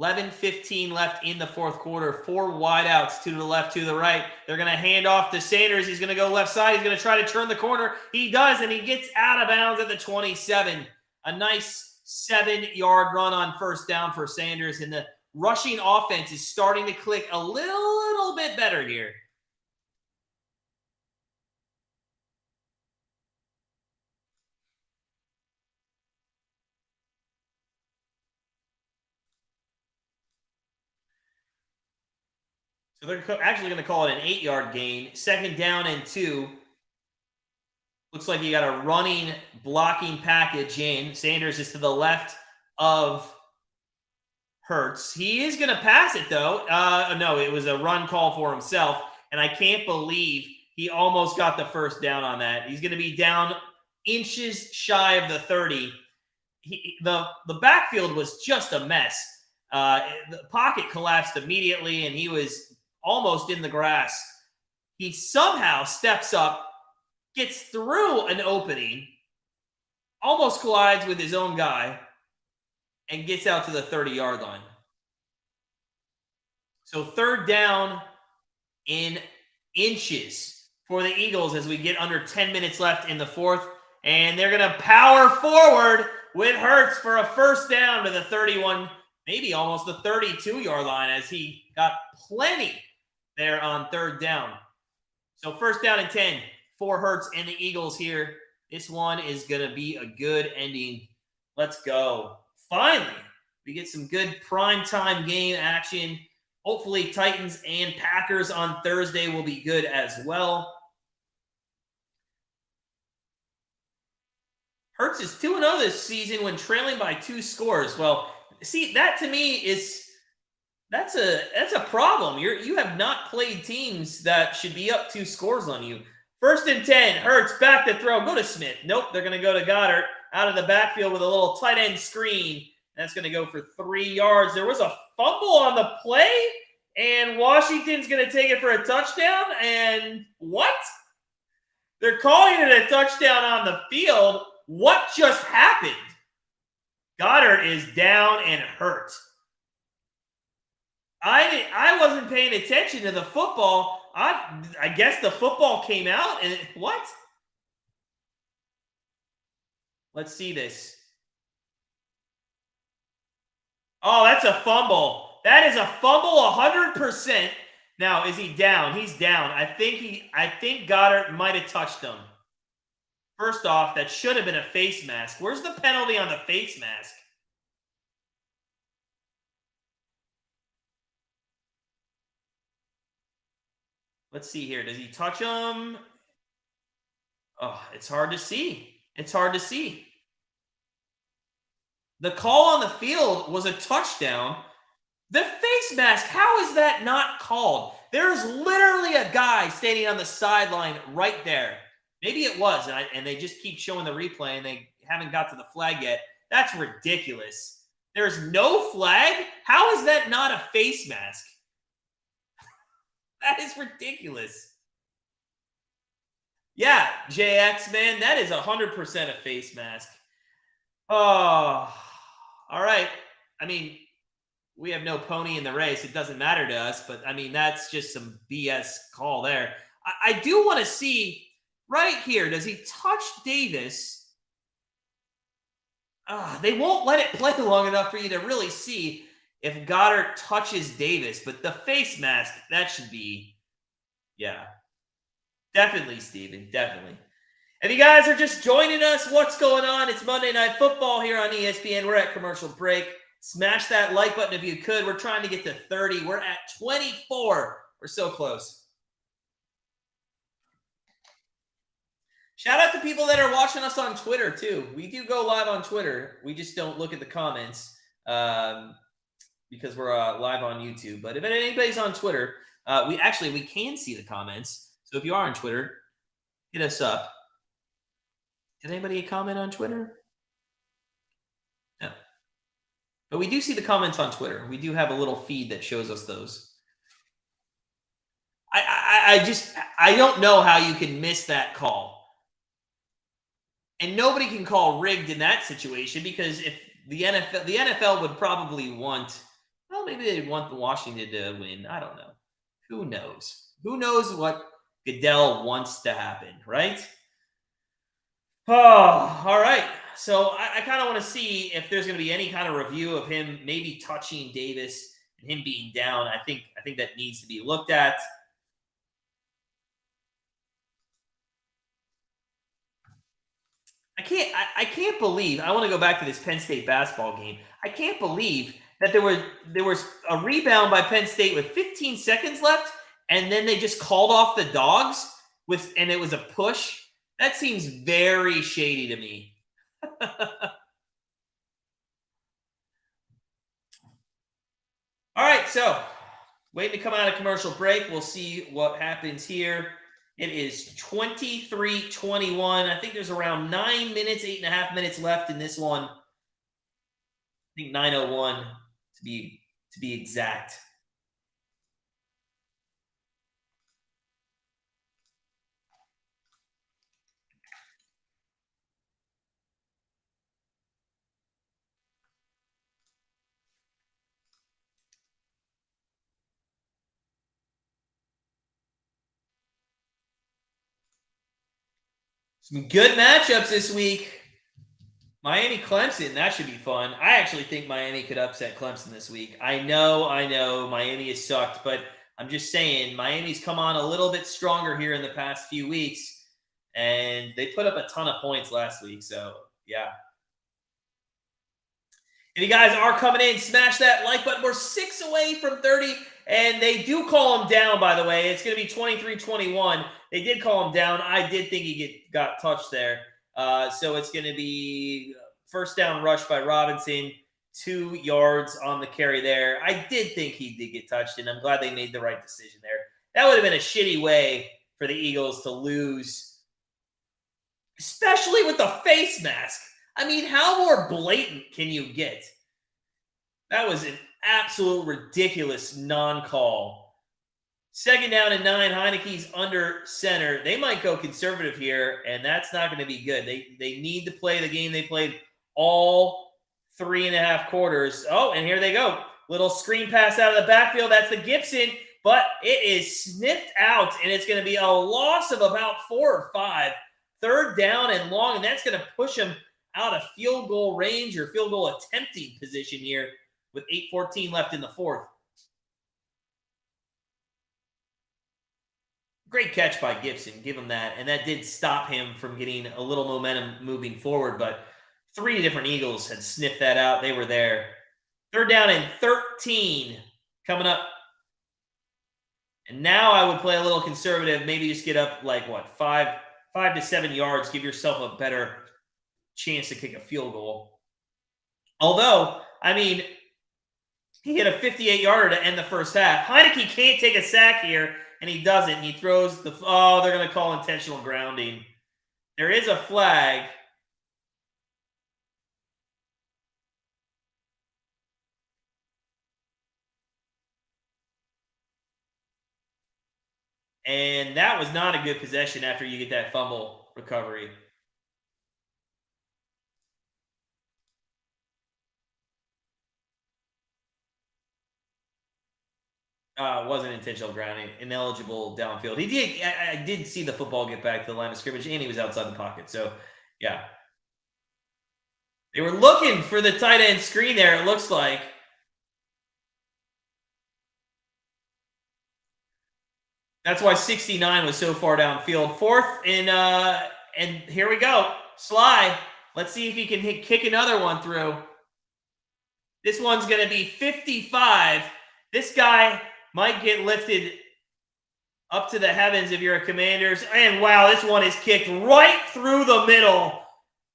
11:15 left in the fourth quarter. 4 wideouts, 2 to the left, 2 to the right. They're going to hand off to Sanders. He's going to go left side. He's going to try to turn the corner. He does, and he gets out of bounds at the 27. A nice 7-yard run on first down for Sanders, and the rushing offense is starting to click a little bit better here. So they're actually going to call it an 8-yard gain. Second down and 2. Looks like you got a running blocking package in. Sanders is to the left of Hurts. He is going to pass it, though. No, it was a run call for himself. And I can't believe he almost got the first down on that. He's going to be down inches shy of the 30. the backfield was just a mess. The pocket collapsed immediately, and he was almost in the grass. He somehow steps up, gets through an opening, almost collides with his own guy, and gets out to the 30-yard line. So 3rd down in inches for the Eagles as we get under 10 minutes left in the 4th. And they're going to power forward with Hurts for a 1st down to the 31, maybe almost the 32-yard line, as he got plenty there on 3rd down. So 1st down and 10 for Hurts and the Eagles here. This one is going to be a good ending. Let's go. Finally, we get some good primetime game action. Hopefully, Titans and Packers on Thursday will be good as well. Hurts is 2-0 this season when trailing by 2 scores. Well, see, that to me is that's a problem. You have not played teams that should be up 2 scores on you. 1st and 10, Hurts back to throw. Go to Smith. Nope, they're going to go to Goddard out of the backfield with a little tight end screen. That's going to go for 3 yards. There was a fumble on the play, and Washington's going to take it for a touchdown. And what? They're calling it a touchdown on the field. What just happened? Goddard is down and hurt. I wasn't paying attention to the football. I guess the football came out and what? Let's see this. Oh, that's a fumble. That is a fumble 100%. Now, is he down? He's down. I think Goddard might have touched him. First off, that should have been a face mask. Where's the penalty on the face mask? Let's see here. Does he touch him? Oh, it's hard to see. It's hard to see. The call on the field was a touchdown. The face mask, how is that not called? There's literally a guy standing on the sideline right there. Maybe it was, and they just keep showing the replay, and they haven't got to the flag yet. That's ridiculous. There's no flag? How is that not a face mask? That is ridiculous. Yeah, JX, man, that is 100% a face mask. Oh, all right. I mean, we have no pony in the race. It doesn't matter to us, but I mean, that's just some BS call there. I do want to see right here. Does he touch Davis? They won't let it play long enough for you to really see if Goddard touches Davis, but the face mask, that should be, yeah. Definitely, Steven, definitely. If you guys are just joining us, what's going on? It's Monday Night Football here on ESPN. We're at commercial break. Smash that like button if you could. We're trying to get to 30. We're at 24. We're so close. Shout out to people that are watching us on Twitter, too. We do go live on Twitter. We just don't look at the comments because we're live on YouTube. But if anybody's on Twitter, we can see the comments. So if you are on Twitter, hit us up. Did anybody comment on Twitter? No. But we do see the comments on Twitter. We do have a little feed that shows us those. I don't know how you can miss that call. And nobody can call rigged in that situation because if the NFL would probably want, well, maybe they'd want Washington to win. I don't know. Who knows? Who knows what Goodell wants to happen, right? Oh, all right. So I kind of want to see if there's going to be any kind of review of him maybe touching Davis and him being down. I think that needs to be looked at. I can't believe. I want to go back to this Penn State basketball game. I can't believe that there was a rebound by Penn State with 15 seconds left, and then they just called off the dogs and it was a push. That seems very shady to me. All right, so waiting to come out of commercial break. We'll see what happens here. It is 23-21. I think there's around 9 minutes, 8.5 minutes left in this one. think 901 to be exact. Some good matchups this week. Miami Clemson, that should be fun. I actually think Miami could upset Clemson this week. I know, Miami has sucked, but I'm just saying Miami's come on a little bit stronger here in the past few weeks, and they put up a ton of points last week. So, yeah. If you guys are coming in, smash that like button. We're 6 away from 30, and they do call him down, by the way. It's going to be 23-21. They did call him down. I did think he got touched there. So it's going to be first down rush by Robinson, 2 yards on the carry there. I did think he did get touched, and I'm glad they made the right decision there. That would have been a shitty way for the Eagles to lose, especially with the face mask. I mean, how more blatant can you get? That was an absolute ridiculous non-call. Second down and 9. Heineke's under center. They might go conservative here, and that's not going to be good. They need to play the game they played all 3.5 quarters. Oh, and here they go. Little screen pass out of the backfield. That's the Gibson, but it is sniffed out, and it's going to be a loss of about 4 or 5. Third down and long, and that's going to push them out of field goal range or field goal attempting position here with 8:14 left in the fourth. Great catch by Gibson. Give him that. And that did stop him from getting a little momentum moving forward. But 3 different Eagles had sniffed that out. They were there. Third down and 13 coming up. And now I would play a little conservative. Maybe just get up like, 5 to 7 yards. Give yourself a better chance to kick a field goal. Although, I mean, he hit a 58-yarder to end the first half. Heineke can't take a sack here, and he doesn't. He throws they're going to call intentional grounding. There is a flag. And that was not a good possession after you get that fumble recovery. Wasn't intentional grounding, ineligible downfield. He did. I did see the football get back to the line of scrimmage, and he was outside the pocket. So, yeah, they were looking for the tight end screen there. It looks like. That's why 69 was so far downfield. Fourth and here we go. Sly. Let's see if he can kick another one through. This one's going to be 55. This guy might get lifted up to the heavens if you're a Commanders. And wow, this one is kicked right through the middle.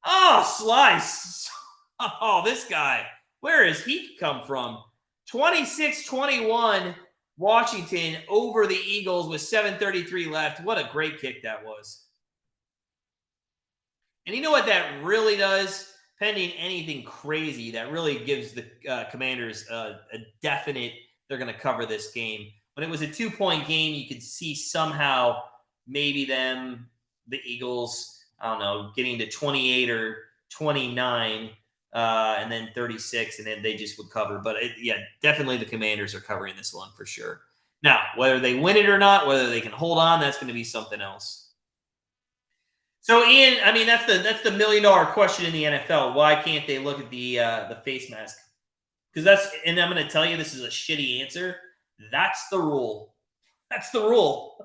Oh, Slice. Oh, this guy. Where has he come from? 26-21, Washington over the Eagles with 7:33 left. What a great kick that was. And you know what that really does? Pending anything crazy, that really gives the Commanders a definite they're going to cover this game. When it was a 2-point game, you could see somehow maybe the Eagles, I don't know, getting to 28 or 29 and then 36, and then they just would cover. But, definitely the Commanders are covering this one for sure. Now, whether they win it or not, whether they can hold on, that's going to be something else. So, Ian, I mean, that's the $1 million question in the NFL. Why can't they look at the face mask? Because and I'm going to tell you, this is a shitty answer. That's the rule. That's the rule.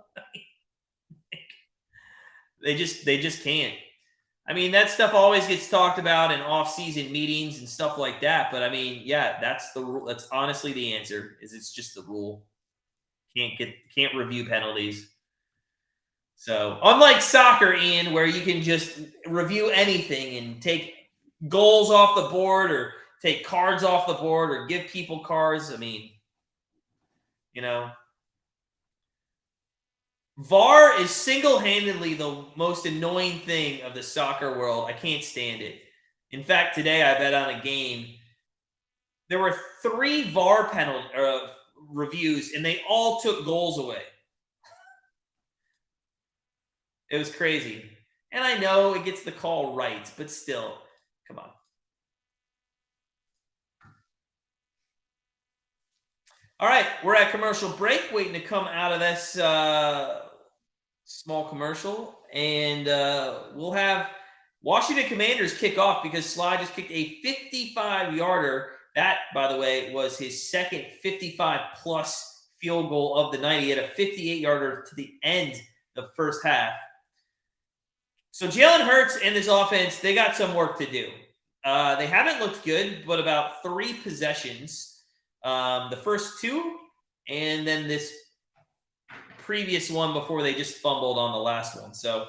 They just can't. I mean, that stuff always gets talked about in off-season meetings and stuff like that. But I mean, that's the rule. That's honestly the answer. It's just the rule. Can't review penalties. So unlike soccer, Ian, where you can just review anything and take goals off the board or take cards off the board or give people cards. I mean, VAR is single-handedly the most annoying thing of the soccer world. I can't stand it. In fact, today I bet on a game There were 3 VAR penalty reviews, and they all took goals away. It was crazy. And I know it gets the call right, but still, come on. All right, we're at commercial break, waiting to come out of this small commercial, and we'll have Washington Commanders kick off because Sly just kicked a 55-yarder. That, by the way, was his second 55-plus field goal of the night. He had a 58-yarder to the end of the first half. So Jalen Hurts and this offense, they got some work to do. They haven't looked good, but about 3 possessions. The first 2, and then this previous one before they just fumbled on the last one. So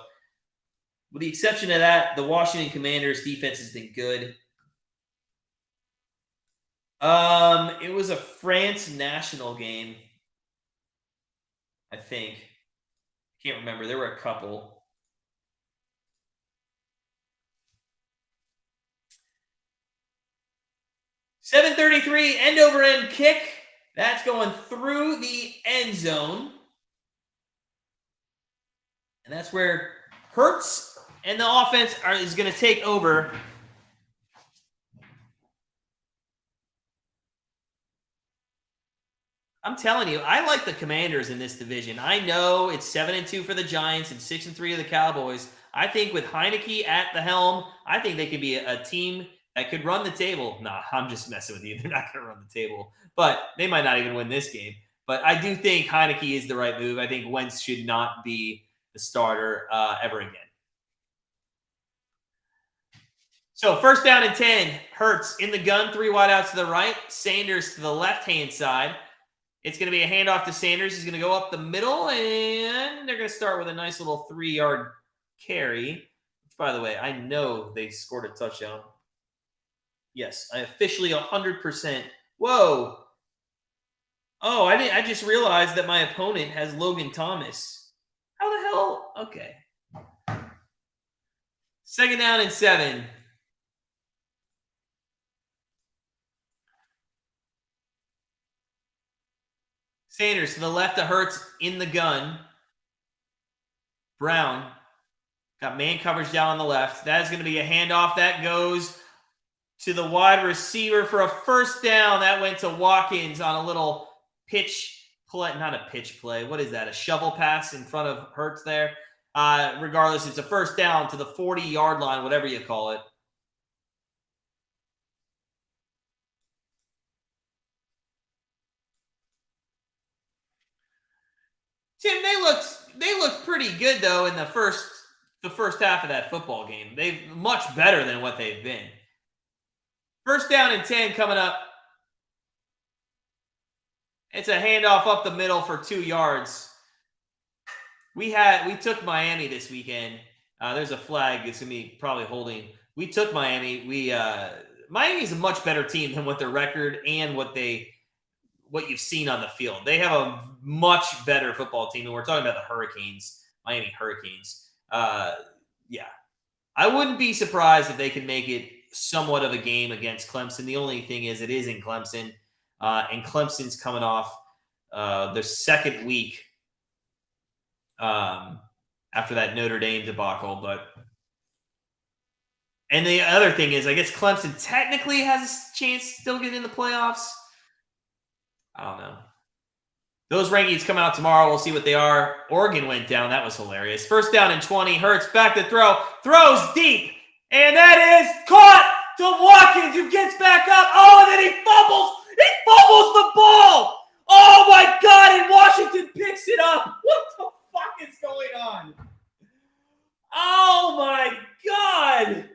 with the exception of that, the Washington Commanders defense has been good. It was a France national game, I think. Can't remember. There were a couple. .733 end over end kick. That's going through the end zone. And that's where Hurts and the offense is going to take over. I'm telling you, I like the Commanders in this division. I know it's 7-2 for the Giants and 6-3 of the Cowboys. I think with Heineke at the helm, I think they could be a team that could run the table. Nah, I'm just messing with you. They're not going to run the table. But they might not even win this game. But I do think Heineke is the right move. I think Wentz should not be the starter ever again. So first down and 10. Hurts in the gun, 3 wideouts to the right. Sanders to the left-hand side. It's going to be a handoff to Sanders. He's going to go up the middle, and they're going to start with a nice little 3-yard carry. Which, by the way, I know they scored a touchdown. Yes, I officially 100%. Whoa. Oh, I just realized that my opponent has Logan Thomas. How the hell? Okay. Second down and 7. Sanders to the left of Hurts in the gun. Brown got man coverage down on the left. That is going to be a handoff. That goes to the wide receiver for a first down. That went to Watkins on a little pitch play. Not a pitch play. What is that? A shovel pass in front of Hurts there. Regardless, it's a first down to the 40-yard line, whatever you call it. Tim, they looked pretty good though in the first half of that football game. They've much better than what they've been. First down and 10 coming up. It's a handoff up the middle for 2 yards. We took Miami this weekend. There's a flag. It's gonna be probably holding. We took Miami. Miami's a much better team than what their record and what you've seen on the field. They have a much better football team, and we're talking about the Hurricanes, Miami Hurricanes. Yeah. I wouldn't be surprised if they can make it somewhat of a game against Clemson. The only thing is it is in Clemson, and Clemson's coming off their second week after that Notre Dame debacle. And the other thing is, I guess Clemson technically has a chance to still get in the playoffs. I don't know. Those rankings come out tomorrow. We'll see what they are. Oregon went down. That was hilarious. First down and 20. Hurts back to throw. Throws deep. And that is caught to Watkins, who gets back up. Oh, and then he fumbles. He fumbles the ball. Oh, my God. And Washington picks it up. What the fuck is going on? Oh, my God.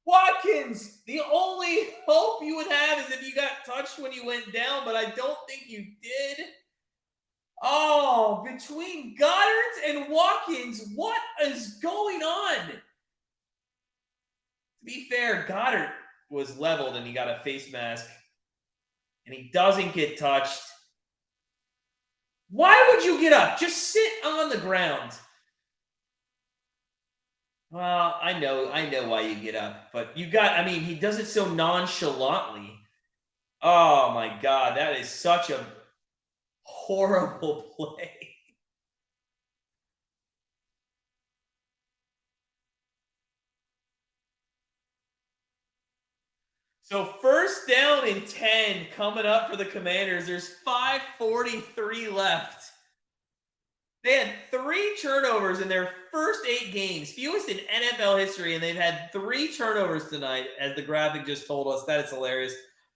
Watkins, the only hope you would have is if you got touched when you went down, but I don't think you did. Oh, between Goddard and Watkins, what is going on? To be fair, Goddard was leveled and he got a face mask, and he doesn't get touched. Why would you get up? Just sit on the ground. Well, I know why you get up, but he does it so nonchalantly. Oh my God, that is such a horrible play. So first down and 10 coming up for the Commanders. There's 5:43 left. They had 3 turnovers in their first 8 games, fewest in NFL history, and they've had 3 turnovers tonight, as the graphic just told us. That is hilarious.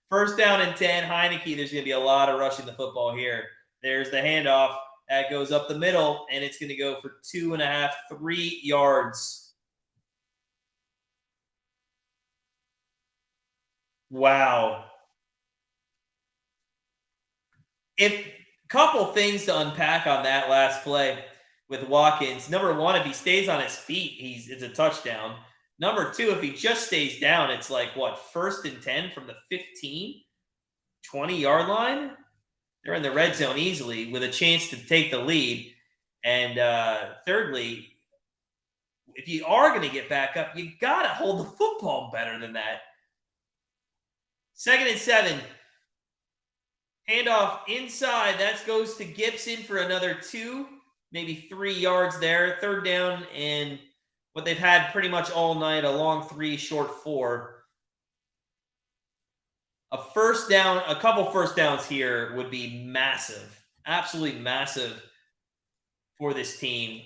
First down and 10, Heineke. There's going to be a lot of rushing the football here. There's the handoff that goes up the middle, and it's going to go for 2.5, 3 yards. Wow. If couple things to unpack on that last play with Watkins. Number one, if he stays on his feet, it's a touchdown. Number two, if he just stays down, it's like what, first and 10 from the 15, 20-yard line? They're in the red zone easily with a chance to take the lead. And thirdly, if you are going to get back up, you got to hold the football better than that. 2nd and 7. Handoff inside. That goes to Gibson for another 2, maybe 3 yards there. Third down, and what they've had pretty much all night, a long 3, short 4. A first down, a couple first downs here would be massive. Absolutely massive for this team.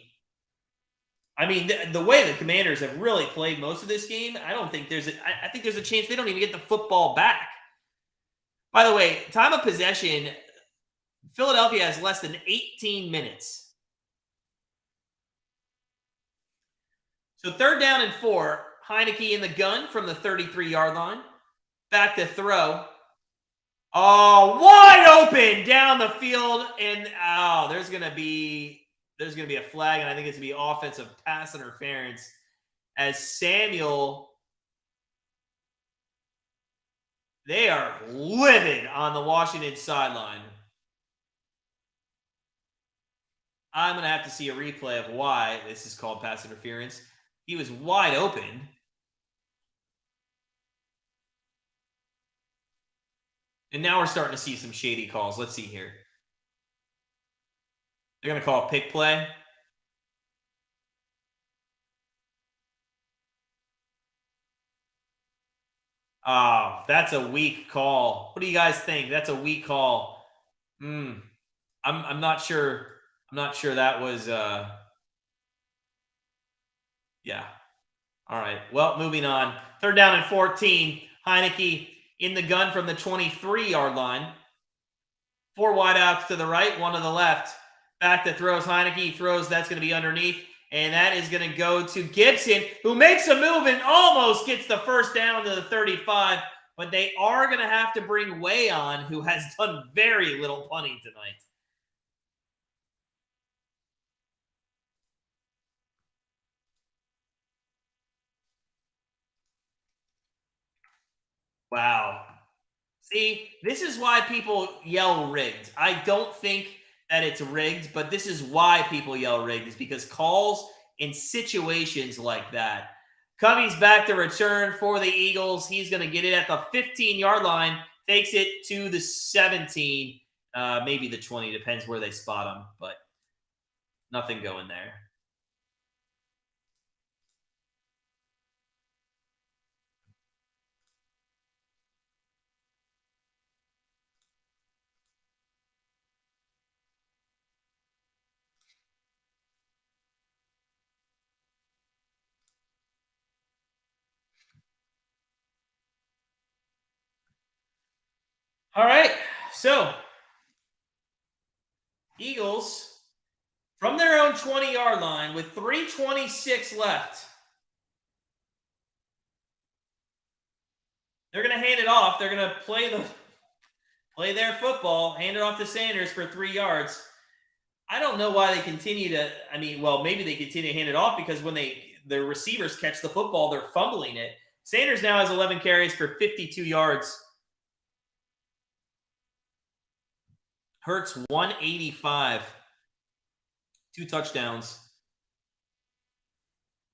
I mean, the way the Commanders have really played most of this game, I don't think I think there's a chance they don't even get the football back. By the way, time of possession, Philadelphia has less than 18 minutes. So 3rd down and 4, Heineke in the gun from the 33-yard line. Back to throw. Oh, wide open down the field, and there's gonna be a flag, and I think it's gonna be offensive pass interference as Samuel. They are livid on the Washington sideline. I'm going to have to see a replay of why this is called pass interference. He was wide open. And now we're starting to see some shady calls. Let's see here. They're going to call a pick play. Oh, that's a weak call. What do you guys think? That's a weak call. I'm not sure. I'm not sure that was yeah. All right. Well, moving on. 3rd down and 14. Heineke in the gun from the 23-yard line. 4 wideouts to the right, 1 to the left. Back to throws. Heineke throws. That's going to be underneath. And that is going to go to Gibson, who makes a move and almost gets the first down to the 35. But they are going to have to bring Way on, who has done very little punting tonight. Wow. See, this is why people yell rigged. I don't think that it's rigged, but this is why people yell rigged, is because calls in situations like that. Covey's back to return for the Eagles. He's going to get it at the 15-yard line, takes it to the 17, maybe the 20, depends where they spot him, but nothing going there. All right, so Eagles from their own 20-yard line with 3:26 left. They're going to hand it off. They're going to play their football, hand it off to Sanders for 3 yards. I don't know why they continue to. I mean, well, maybe they continue to hand it off because when the receivers catch the football, they're fumbling it. Sanders now has 11 carries for 52 yards. Hurts 185. 2 touchdowns.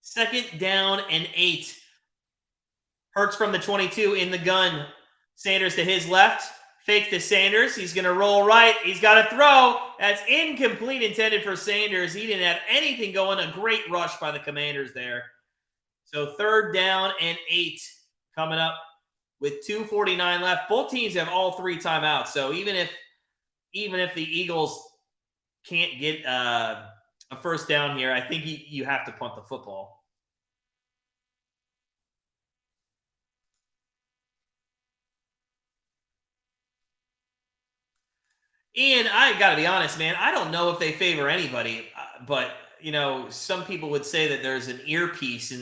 2nd down and 8. Hurts from the 22 in the gun. Sanders to his left. Fake to Sanders. He's going to roll right. He's got to throw. That's incomplete, intended for Sanders. He didn't have anything going. A great rush by the Commanders there. So 3rd down and 8 coming up with 2:49 left. Both teams have all 3 timeouts. So even if the Eagles can't get a first down here, I think you have to punt the football. Ian, I got to be honest, man. I don't know if they favor anybody, but some people would say that there's an earpiece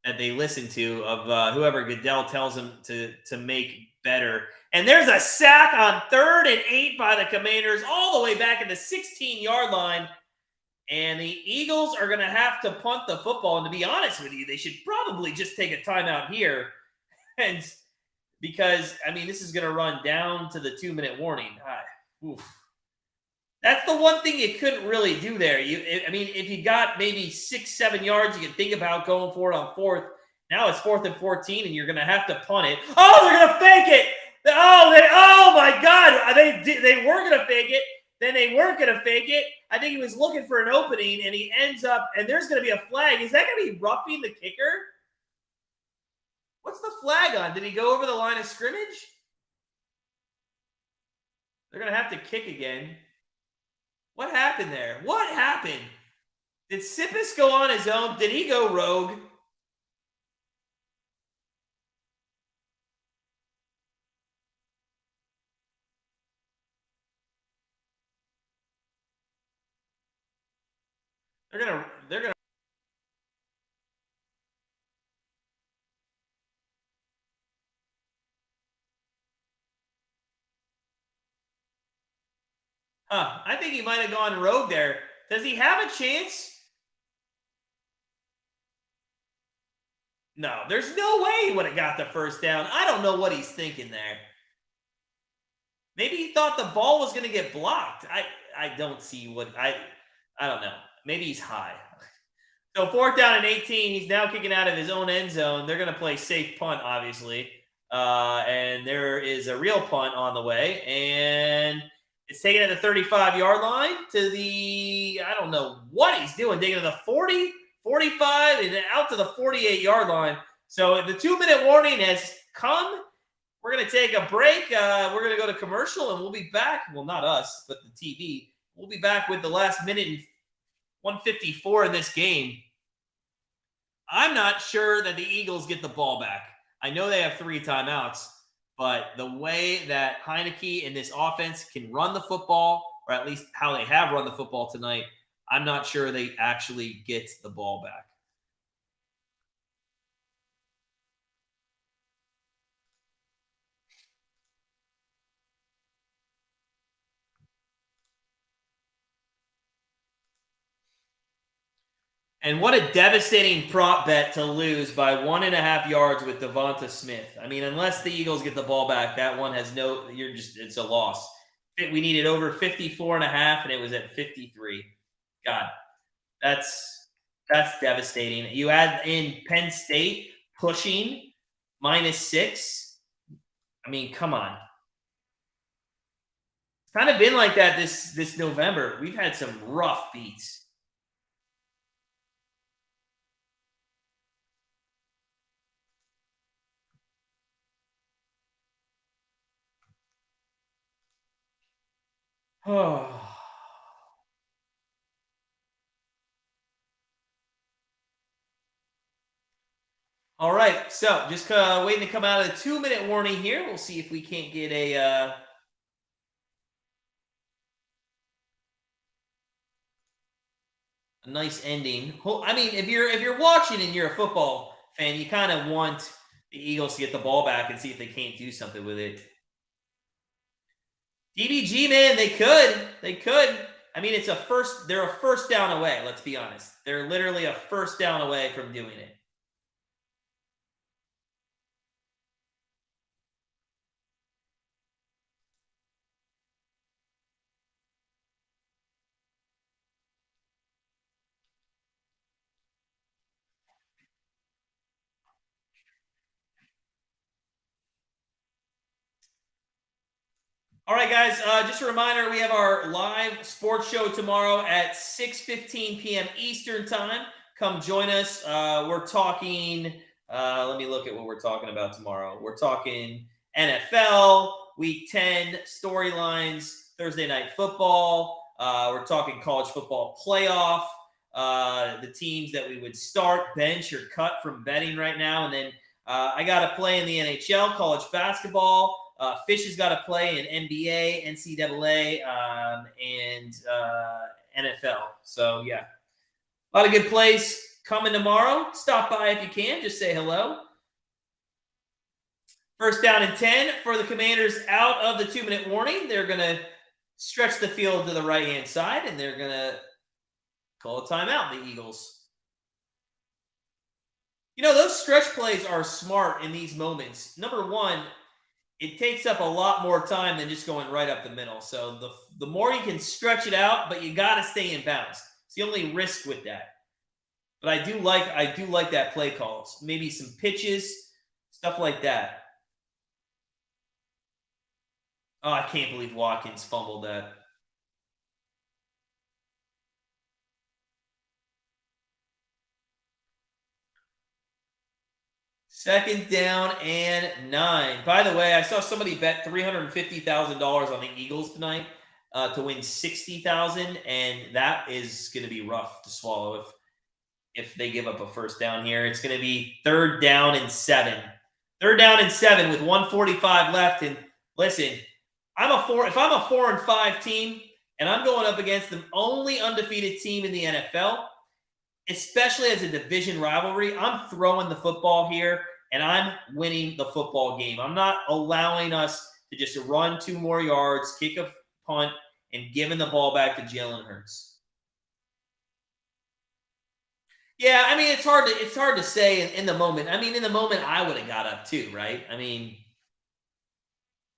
that they listen to of whoever Goodell tells them to make better. And there's a sack on 3rd and 8 by the Commanders, all the way back at the 16-yard line. And the Eagles are going to have to punt the football. And to be honest with you, they should probably just take a timeout here, and because this is going to run down to the 2-minute warning. Oof. That's the one thing you couldn't really do there. If you got maybe 6-7 yards, you could think about going for it on 4th. Now it's 4th and 14, and you're going to have to punt it. Oh, they're going to fake it. Oh my God. They were going to fake it. Then they weren't going to fake it. I think he was looking for an opening, and he ends up, and there's going to be a flag. Is that going to be roughing the kicker? What's the flag on? Did he go over the line of scrimmage? They're going to have to kick again. What happened there? What happened? Did Sippis go on his own? Did he go rogue? They're gonna. I think he might have gone rogue there. Does he have a chance? No, there's no way he would have got the first down. I don't know what he's thinking there. Maybe he thought the ball was going to get blocked. I don't see what I don't know. Maybe he's high. So 4th down and 18. He's now kicking out of his own end zone. They're going to play safe punt, obviously. And there is a real punt on the way. And it's taken at the 35-yard line to the, I don't know what he's doing, taking to the 40, 45, and then out to the 48-yard line. So the 2-minute warning has come. We're going to take a break. We're going to go to commercial, and we'll be back. Well, not us, but the TV. We'll be back with the last minute and 154 in this game. I'm not sure that the Eagles get the ball back. I know they have 3 timeouts, but the way that Heineke and this offense can run the football, or at least how they have run the football tonight, I'm not sure they actually get the ball back. And what a devastating prop bet to lose by 1.5 yards with Devonta Smith. Unless the Eagles get the ball back, that one has it's a loss. We needed over 54.5, and it was at 53. God, that's devastating. You add in Penn State pushing -6. Come on. It's kind of been like that this November. We've had some rough beats. Oh. All right, so just waiting to come out of the 2-minute warning here. We'll see if we can't get a nice ending. If you're watching and you're a football fan, you kind of want the Eagles to get the ball back and see if they can't do something with it. DBG, man, they could. It's a first. They're a first down away. Let's be honest. They're literally a first down away from doing it. All right, guys. Just a reminder, we have our live sports show tomorrow at 6:15 p.m. Eastern time. Come join us. We're talking. Let me look at what we're talking about tomorrow. We're talking NFL Week 10 storylines, Thursday night football. We're talking college football playoff. The teams that we would start, bench, or cut from betting right now, and then I got to play in the NHL, college basketball. Fish has got to play in NBA, NCAA, and NFL. So, yeah, a lot of good plays coming tomorrow. Stop by if you can. Just say hello. First down and 10 for the Commanders out of the 2-minute warning. They're going to stretch the field to the right-hand side, and they're going to call a timeout, the Eagles. You know, those stretch plays are smart in these moments. Number one, it takes up a lot more time than just going right up the middle. So the more you can stretch it out, but you got to stay in bounds. It's the only risk with that. But I do like that play calls. Maybe some pitches, stuff like that. Oh, I can't believe Watkins fumbled that. Second down and 9. By the way, I saw somebody bet $350,000 on the Eagles tonight to win $60,000, and that is going to be rough to swallow if they give up a first down here. It's going to be 3rd down and 7. 3rd down and 7 with 1:45 left. And listen, if I'm a 4-5 team and I'm going up against the only undefeated team in the NFL, especially as a division rivalry, I'm throwing the football here and I'm winning the football game. I'm not allowing us to just run 2 more yards, kick a punt, and giving the ball back to Jalen Hurts. Yeah, I mean, it's hard to say in the moment. I mean, in the moment, I would have got up too, right? I mean,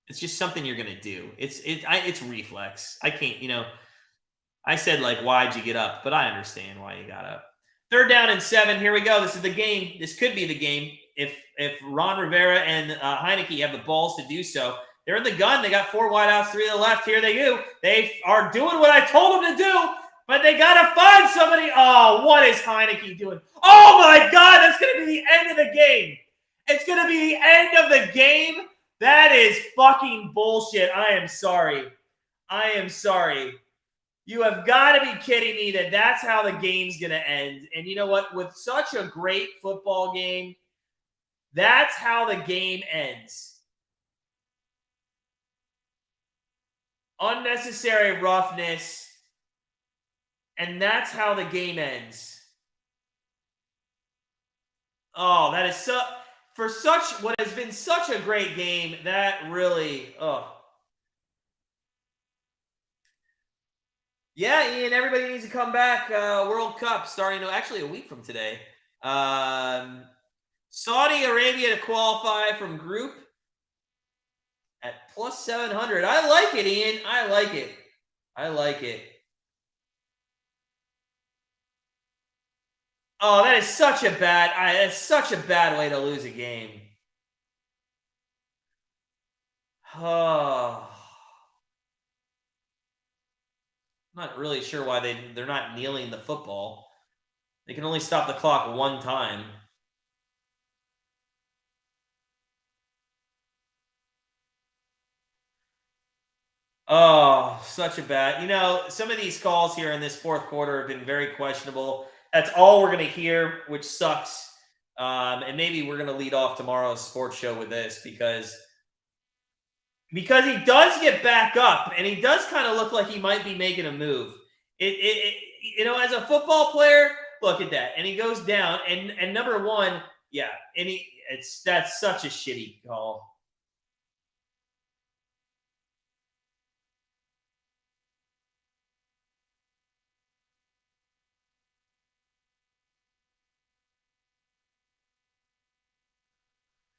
it's just something you're gonna do. It's reflex. I can't, I said like, why'd you get up? But I understand why you got up. 3rd down and 7. Here we go. This is the game. This could be the game if Ron Rivera and Heineke have the balls to do so. They're in the gun. They got 4 wideouts, 3 to the left. Here they do. They are doing what I told them to do, but they got to find somebody. Oh, what is Heineke doing? Oh, my God. That's going to be the end of the game. It's going to be the end of the game. That is fucking bullshit. I am sorry. You have got to be kidding me that that's how the game's going to end. And you know what? With such a great football game, that's how the game ends. Unnecessary roughness. And that's how the game ends. Oh, that is for what has been such a great game. That really, Yeah, Ian, everybody needs to come back. World Cup starting actually a week from today. Saudi Arabia to qualify from group at +700. I like it, Ian. I like it. Oh, that is such a bad way to lose a game. Oh. I'm not really sure why they're not kneeling the football. They can only stop the clock 1 time. Oh, such a bad. Some of these calls here in this 4th quarter have been very questionable. That's all we're going to hear, which sucks. And maybe we're going to lead off tomorrow's sports show with this because he does get back up and he does kind of look like he might be making a move. As a football player, look at that. And he goes down and number one, yeah, and that's such a shitty call.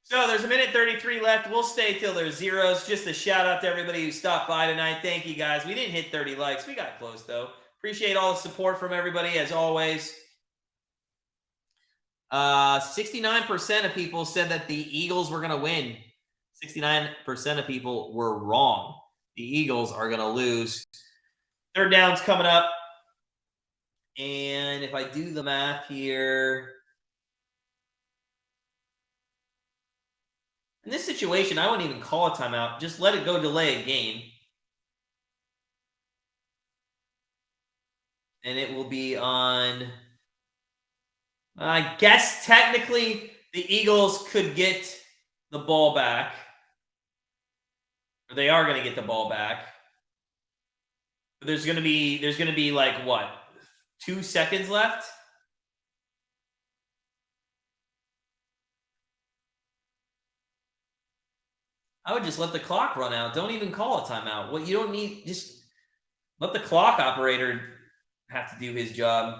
So there's 1:33 left. We'll stay till there's zeros. Just a shout out to everybody who stopped by tonight. Thank you guys. We didn't hit 30 likes. We got close though. Appreciate all the support from everybody as always. 69% of people said that the Eagles were going to win. 69% of people were wrong. the Eagles are going to lose. Third down's coming up. And if I do the math here, in this situation, I wouldn't even call a timeout. Just let it go delay a game. And it will be on, I guess technically the Eagles could get the ball back. Or they are going to get the ball back. But there's going to be like what? 2 seconds left? I would just let the clock run out. Don't even call a timeout. What you don't need, just let the clock operator have to do his job.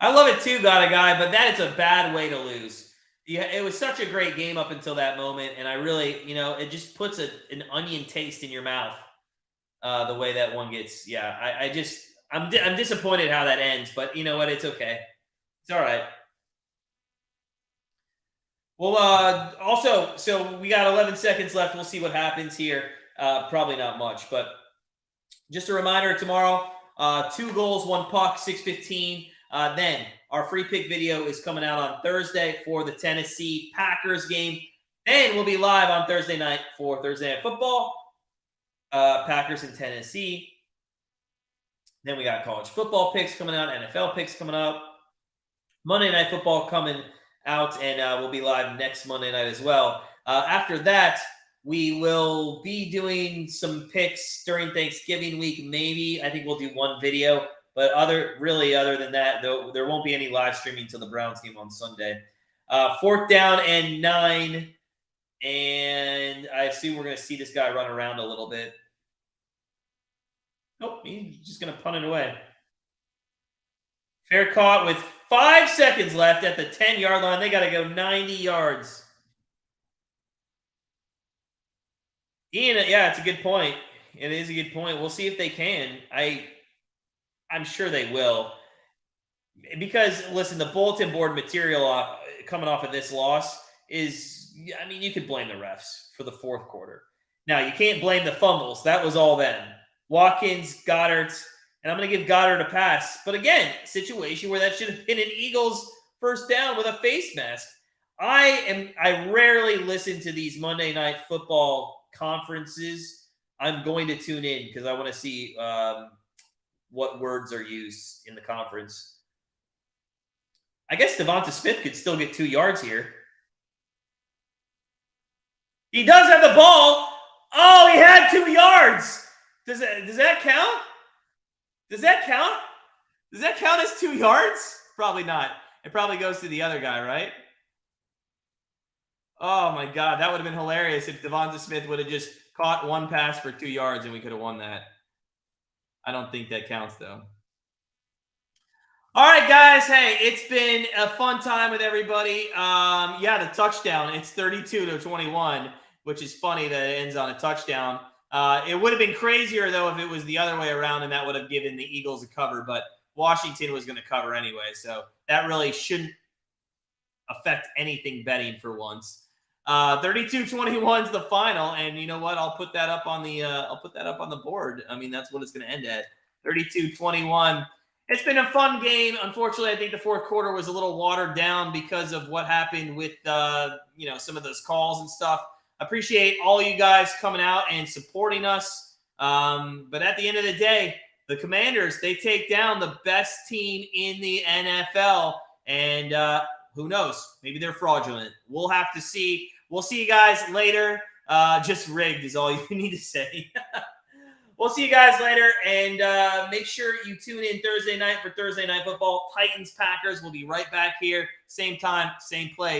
I love it too, got a guy, but that is a bad way to lose. Yeah, it was such a great game up until that moment, and I really, it just puts an onion taste in your mouth. The way that one gets, yeah, I'm disappointed how that ends, but you know what? It's okay. It's all right. Well, also, so we got 11 seconds left. We'll see what happens here. Probably not much, but just a reminder, tomorrow, 2 goals, 1 puck, 6:15. Then our free pick video is coming out on Thursday for the Tennessee Packers game. Then we'll be live on Thursday night for Thursday Night Football, Packers in Tennessee. Then we got college football picks coming out, NFL picks coming out, Monday Night Football coming out, and we'll be live next Monday night as well. After that, we will be doing some picks during Thanksgiving week. Maybe I think we'll do one video, but other than that, though, there won't be any live streaming until the Browns game on Sunday. 4th down and 9, and I assume we're going to see this guy run around a little bit. Nope, he's just going to punt it away. Fair caught with 5 seconds left at the 10-yard line. They got to go 90 yards. Ian, yeah, it's a good point. It is a good point. We'll see if they can. I'm sure they will. Because, listen, the bulletin board material coming off of this loss is, I mean, you could blame the refs for the 4th quarter. Now, you can't blame the fumbles. That was all them. Watkins, Goddard, and I'm going to give Goddard a pass. But again, situation where that should have been an Eagles first down with a face mask. I rarely listen to these Monday Night Football conferences. I'm going to tune in because I want to see what words are used in the conference. I guess Devonta Smith could still get 2 yards here. He does have the ball. Oh, he had 2 yards. Does that count? Does that count? Does that count as 2 yards? Probably not. It probably goes to the other guy, right? Oh, my God. That would have been hilarious if Devonta Smith would have just caught 1 pass for 2 yards and we could have won that. I don't think that counts, though. All right, guys. Hey, it's been a fun time with everybody. Yeah, the touchdown. It's 32-21, which is funny that it ends on a touchdown. It would have been crazier, though, if it was the other way around, and that would have given the Eagles a cover. But Washington was going to cover anyway, so that really shouldn't affect anything betting for once. 32-21 is the final, and you know what? I'll put that up on the board. I mean, that's what it's going to end at. 32-21. It's been a fun game. Unfortunately, I think the 4th quarter was a little watered down because of what happened with some of those calls and stuff. Appreciate all you guys coming out and supporting us. But at the end of the day, the Commanders, they take down the best team in the NFL. And who knows? Maybe they're fraudulent. We'll have to see. We'll see you guys later. Just rigged is all you need to say. We'll see you guys later. And make sure you tune in Thursday night for Thursday Night Football. Titans-Packers will be right back here. Same time, same place.